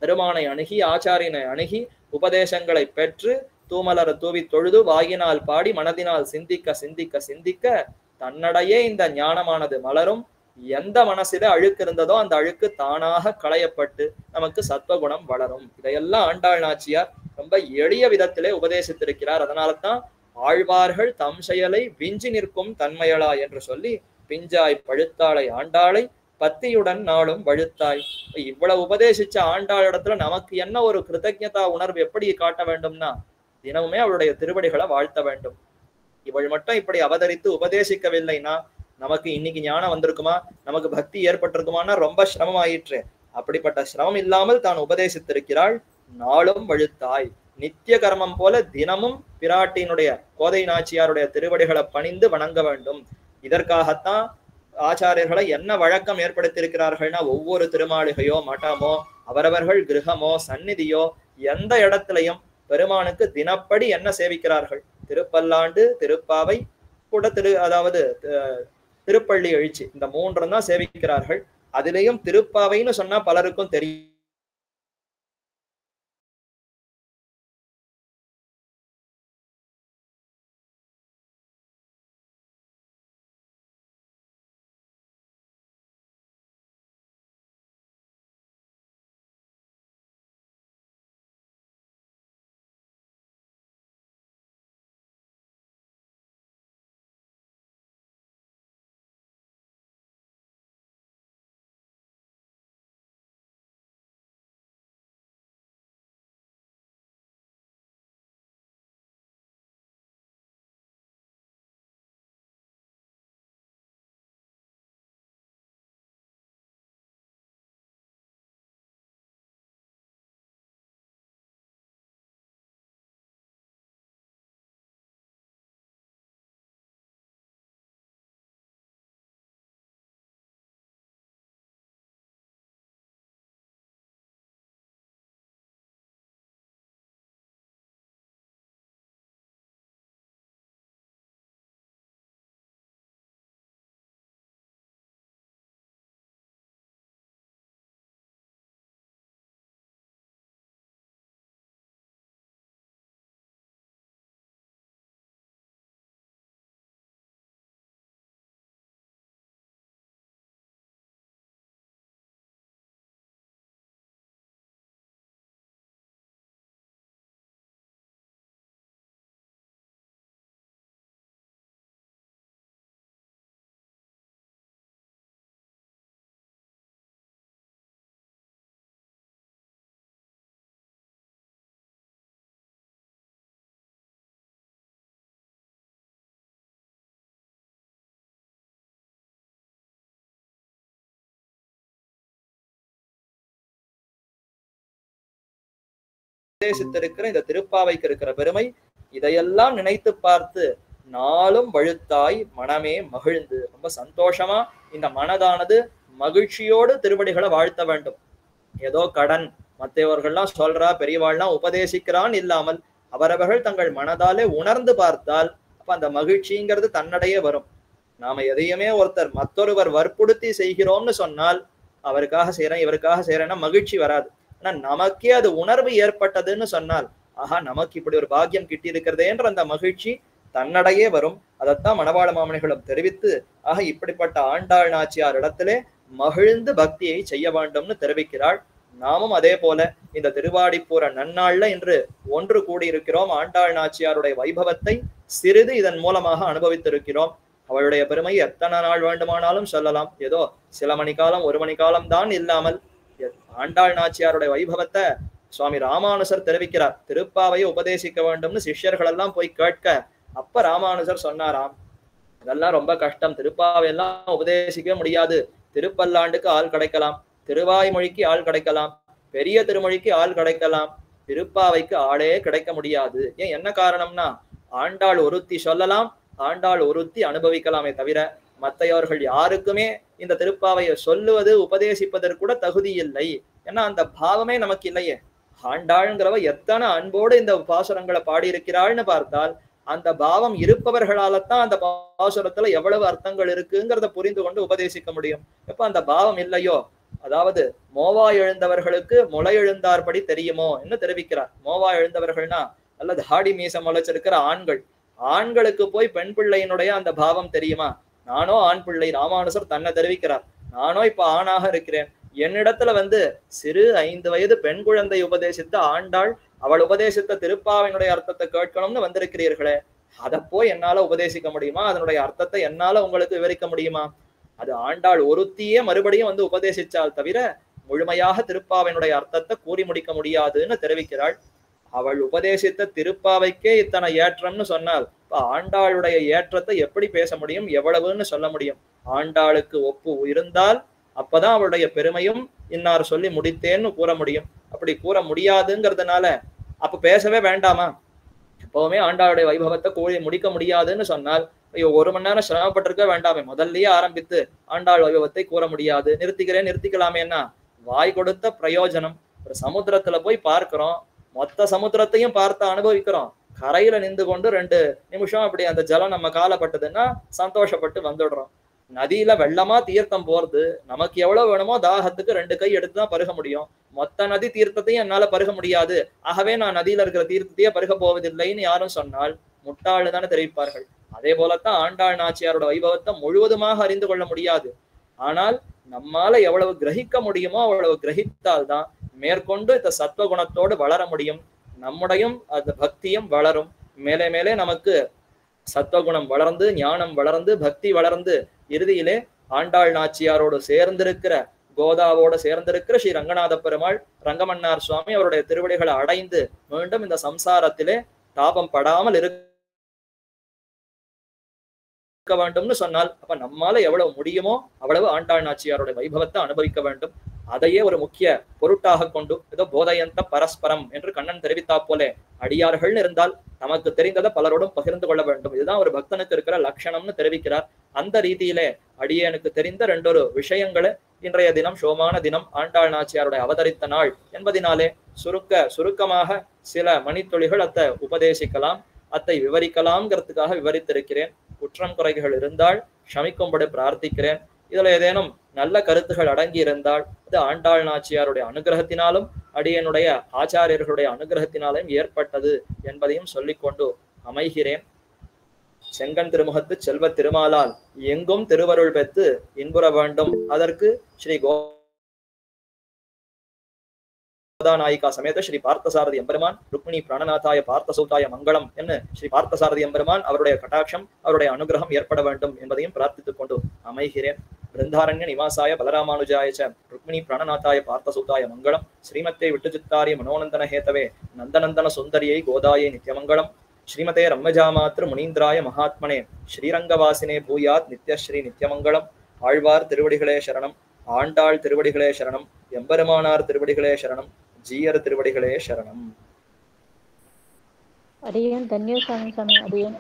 பெருமானை அணுகி ஆச்சாரியனை அணுகி உபதேசங்களை பெற்று தூமலர் தூவி தொழுது வாயினால் பாடி மனதினால் சிந்திக்க சிந்திக்க சிந்திக்க தன்னடையே இந்த ஞானமானது மலரும். எந்த மனசில அழுக்கு இருந்ததோ அந்த அழுக்கு தானாக களையப்பட்டு நமக்கு சத்வகுணம் வளரும். இதையெல்லாம் ஆண்டாள் நாச்சியார் ரொம்ப எளிய விதத்திலே உபதேசித்திருக்கிறார். அதனால்தான் ஆழ்வார்கள் தம் செயலை விஞ்சி நிற்கும் தன்மையலா என்று சொல்லி பிஞ்சாய் பழுத்தாளை ஆண்டாளை பத்தியுடன் நாளும் வழுத்தாய். இவ்வளவு உபதேசிச்ச ஆண்டாள் இடத்துல நமக்கு என்ன ஒரு கிருத்தஜதா உணர்வு எப்படி காட்ட வேண்டும்னா தினமுமே அவளுடைய திருவடிகளை வாழ்த்த வேண்டும். இவள் மட்டும் இப்படி அவதரித்து உபதேசிக்கவில்லைன்னா நமக்கு இன்னைக்கு ஞானம் வந்திருக்குமா, நமக்கு பக்தி ஏற்பட்டிருக்குமான்னா ரொம்ப சிரமம் ஆயிற்று. அப்படிப்பட்ட சிரமம் இல்லாமல் தான் உபதேசித்திருக்கிறாள். நாளும் வழுத்தாய், நித்திய கர்மம் போல தினமும் பிராட்டியினுடைய கோதை நாச்சியாருடைய திருவடிகளை பணிந்து வணங்க வேண்டும். இதற்காகத்தான் ஆச்சாரியர்களை என்ன வழக்கம் ஏற்படுத்தியிருக்கிறார்கள்னா ஒவ்வொரு திருமாளிகையோ மட்டமோ அவரவர்கள் கிரகமோ சந்நிதியோ எந்த இடத்திலையும் பெருமானுக்கு தினப்படி என்ன சேவிக்கிறார்கள், திருப்பல்லாண்டு, திருப்பாவை, கூட அதாவது திருப்பள்ளி எழுச்சி, இந்த மூன்றும் தான் சேவிக்கிறார்கள். அதிலேயும் திருப்பாவைன்னு சொன்னா பலருக்கும் தெரியும். உபதேசித்திருக்கிற இந்த திருப்பாவைக்கு இருக்கிற பெருமை இதையெல்லாம் நினைத்து பார்த்து நாளும் வழுத்தாய் மனமே மகிழ்ந்து ரொம்ப சந்தோஷமா இந்த மனதானது மகிழ்ச்சியோடு திருவடிகளை வாழ்த்த வேண்டும். ஏதோ கடன் மற்றவர்கள்லாம் சொல்றா பெரியவாள்லாம் உபதேசிக்கிறான் இல்லாமல் அவரவர்கள் தங்கள் மனதாலே உணர்ந்து பார்த்தால் அப்ப அந்த மகிழ்ச்சிங்கிறது தன்னடையே வரும். நாம எதையுமே ஒருத்தர் மற்றொருவர் வற்புறுத்தி செய்கிறோம்னு சொன்னால் அவருக்காக செய்யறேன் இவருக்காக செய்யறேன்னா மகிழ்ச்சி வராது. ஆனா நமக்கே அது உணர்வு ஏற்பட்டதுன்னு சொன்னால் ஆஹா நமக்கு இப்படி ஒரு பாக்கியம் கிட்டி இருக்கிறதேன்ற அந்த மகிழ்ச்சி தன்னடையே வரும். அதைத்தான் மணவாள மாமணிகளும் தெரிவித்து ஆக இப்படிப்பட்ட ஆண்டாள் நாச்சியார் இடத்திலே மகிழ்ந்து பக்தியை செய்ய வேண்டும்னு தெரிவிக்கிறாள். நாமும் அதே போல இந்த திருவாடிப்பூர நன்னாள்ல இன்று ஒன்று கூடியிருக்கிறோம். ஆண்டாள் நாச்சியாருடைய வைபவத்தை சிறிது இதன் மூலமாக அனுபவித்திருக்கிறோம். அவளுடைய பெருமை எத்தனை நாள் வேண்டுமானாலும் சொல்லலாம். ஏதோ சில மணி காலம் ஒரு மணி காலம் தான் இல்லாமல் ஆண்டாள் நாச்சியாருடைய வைபவத்தை சுவாமி ராமானுசர் தெரிவிக்கிறார். திருப்பாவையை உபதேசிக்க வேண்டும்னு சிஷ்யர்கள் எல்லாம் போய் கேட்க அப்ப ராமானுசர் சொன்னாராம் அதெல்லாம் ரொம்ப கஷ்டம், திருப்பாவையெல்லாம் உபதேசிக்க முடியாது. திருப்பல்லாண்டுக்கு ஆள் கிடைக்கலாம், திருவாய்மொழிக்கு ஆள் கிடைக்கலாம், பெரிய திருமொழிக்கு ஆள் கிடைக்கலாம், திருப்பாவைக்கு ஆளே கிடைக்க முடியாது. ஏன் என்ன காரணம்னா ஆண்டாள் ஒருத்தி சொல்லலாம், ஆண்டாள் ஒருத்தி அனுபவிக்கலாமே தவிர மத்தையவர்கள் யாருக்குமே இந்த திருப்பாவையை சொல்லுவது உபதேசிப்பதற்கு கூட தகுதி இல்லை. ஏன்னா அந்த பாவமே நமக்கு இல்லையே. ஆண்டாள்ங்கிறவ எத்தனை அன்போடு இந்த பாசுரங்களை பாடியிருக்கிறாள்னு பார்த்தால் அந்த பாவம் இருப்பவர்களால்தான் அந்த பாசுரத்துல எவ்வளவு அர்த்தங்கள் இருக்குங்கிறத புரிந்து கொண்டு உபதேசிக்க முடியும். எப்ப அந்த பாவம் இல்லையோ, அதாவது மோவா எழுந்தவர்களுக்கு முளை எழுந்தார்படி தெரியுமோ என்று தெரிவிக்கிறார். மோவா எழுந்தவர்கள்னா நல்ல தாடி மீசம் முளைச்சிருக்கிற ஆண்கள். ஆண்களுக்கு போய் பெண் பிள்ளையினுடைய அந்த பாவம் தெரியுமா? நானோ ஆண் பிள்ளை, ராமானுசர் தன்னை தெரிவிக்கிறார். நானோ இப்ப ஆணாக இருக்கிறேன், என்னிடத்துல சிறு 5 வயது பெண் குழந்தை உபதேசித்த ஆண்டாள், அவள் உபதேசித்த திருப்பாவினுடைய அர்த்தத்தை கேட்கணும்னு வந்திருக்கிறீர்களே, அதை போய் என்னால உபதேசிக்க முடியுமா? அதனுடைய அர்த்தத்தை என்னால உங்களுக்கு விவரிக்க முடியுமா? அது ஆண்டாள் ஒருத்தியே மறுபடியும் உபதேசிச்சால் தவிர முழுமையாக திருப்பாவினுடைய அர்த்தத்தை கூறி முடிக்க முடியாதுன்னு தெரிவிக்கிறாள். அவள் உபதேசித்த திருப்பாவைக்கே இத்தனை ஏற்றம்னு சொன்னால் இப்ப ஆண்டாளுடைய ஏற்றத்தை எப்படி பேச முடியும், எவ்வளவுன்னு சொல்ல முடியும்? ஆண்டாளுக்கு ஒப்பு இருந்தால் அப்பதான் அவளுடைய பெருமையும் இன்னார் சொல்லி முடித்தேன்னு கூற முடியும். அப்படி கூற முடியாதுங்கிறதுனால அப்ப பேசவே வேண்டாமா? எப்பவுமே ஆண்டாளுடைய வைபவத்தை கூறி முடிக்க முடியாதுன்னு சொன்னால் ஐயோ 1 மணி நேரம் சிரமப்பட்டிருக்க வேண்டாமே, முதல்லயே ஆரம்பித்து ஆண்டாள் வைபவத்தை கூற முடியாது, நிறுத்திக்கலாமேன்னா வாய் கொடுத்த பிரயோஜனம். ஒரு சமுத்திரத்துல போய் பார்க்கிறோம், மொத்த சமுத்திரத்தையும் பார்த்து அனுபவிக்கிறோம், கரையில நின்று கொண்டு 2 நிமிஷம் அப்படி அந்த ஜலம் நம்ம காலப்பட்டதுன்னா சந்தோஷப்பட்டு வந்துடுறோம். நதியில வெள்ளமா தீர்த்தம் போறது, நமக்கு எவ்வளவு வேணுமோ தாகத்துக்கு 2 கை எடுத்துதான் பருக முடியும். மொத்த நதி தீர்த்தத்தையும் என்னால பருக முடியாது, ஆகவே நான் நதியில இருக்கிற தீர்த்தத்தையே பருக போவதில்லைன்னு யாரும் சொன்னால் முட்டாளு தானே தெரிவிப்பார்கள். அதே போலத்தான் ஆண்டாள் நாச்சியாரோட வைபவத்தை முழுவதுமாக அறிந்து கொள்ள முடியாது. ஆனால் நம்மால எவ்வளவு கிரகிக்க முடியுமோ அவ்வளவு கிரகித்தால்தான் மேற்கொண்டு இந்த சத்வகுணத்தோடு வளர முடியும். நம்முடையும் அந்த பக்தியும் வளரும். மேலே மேலே நமக்கு சத்வகுணம் வளர்ந்து, ஞானம் வளர்ந்து, பக்தி வளர்ந்து, இறுதியிலே ஆண்டாள் நாச்சியாரோடு சேர்ந்திருக்கிற, கோதாவோடு சேர்ந்திருக்கிற ஸ்ரீ ரங்கநாத பெருமாள், ரங்கமன்னார் சுவாமி அவருடைய திருவடிகளை அடைந்து மீண்டும் இந்த சம்சாரத்திலே தாபம் படாமல் இருக்க வேண்டும்னு சொன்னால் அப்ப நம்மால எவ்வளவு முடியுமோ அவ்வளவு ஆண்டாள் நாச்சியாருடைய வைபவத்தை அனுபவிக்க வேண்டும். அதையே ஒரு முக்கிய பொருட்டாக கொண்டு ஏதோ போதையந்த பரஸ்பரம் என்று கண்ணன் தெரிவித்தா போலே அடியார்கள் இருந்தால் நமக்கு தெரிந்ததை பலரோடும் பகிர்ந்து கொள்ள வேண்டும். இதுதான் ஒரு பக்தனுக்கு இருக்கிற லட்சணம்னு தெரிவிக்கிறார். அந்த ரீதியிலே அடியனுக்கு தெரிந்த 2 விஷயங்களை இன்றைய தினம் சோமான தினம் ஆண்டாள் நாச்சியாருடைய அவதரித்த நாள் என்பதினாலே சுருக்கமாக சில மணித்துளிகள் அத்தை உபதேசிக்கலாம், அத்தை விவரிக்கலாம்ங்கிறதுக்காக விவரித்திருக்கிறேன். குற்றம் குறைகள் இருந்தால் க்ஷமிக்கும்படி பிரார்த்திக்கிறேன். இதுல ஏதேனும் நல்ல கருத்துகள் அடங்கி இருந்தால் அது ஆண்டாள் நாச்சியாருடைய அனுகிரகத்தினாலும் அடியனுடைய ஆச்சாரியர்களுடைய அனுகிரகத்தினாலும் ஏற்பட்டது என்பதையும் சொல்லிக்கொண்டு அமைகிறேன். செங்கன் திருமுகத்து செல்வ திருமாலால் எங்கும் திருவருள் பெற்று இன்புற வேண்டும். அதற்கு ஸ்ரீ நாயிகா சமேத ஸ்ரீ பார்த்தசாரதி எம்பெருமான் ருக்மிணி பிராணநாதாய பார்த்தசௌதாய மங்களம் என்று ஸ்ரீ பார்த்தசாரதி எம்பெருமான் அவருடைய கட்டாட்சம், அவருடைய அனுகிரகம் ஏற்பட வேண்டும் என்பதையும் பிரார்த்தித்துக் கொண்டு அமைகிறேன். பிருந்தாரண்ய நிவாசாய பலராமானுஜாய ருக்மிணி பிராணநாதாய பார்த்தசௌதாய மங்களம். ஸ்ரீமத்தே விட்டுச்சித்தாரிய மனோநந்தன ஹேதவே நந்தநந்தன சுந்தரியை கோதாயை நித்யமங்கலம். ஸ்ரீமதே ரம்மஜாமாத்ரு முனீந்திராய மகாத்மனே ஸ்ரீரங்கவாசினே பூயாத் நித்யஸ்ரீ நித்யமங்கலம். ஆழ்வார் திருவடிகளே சரணம், ஆண்டாள் திருவடிகளே சரணம், எம்பெருமானார் திருவடிகளே சரணம், ஜீயர் திருவடிகளே சரணம். அடியேன் தன்ய சாமி அடியேன்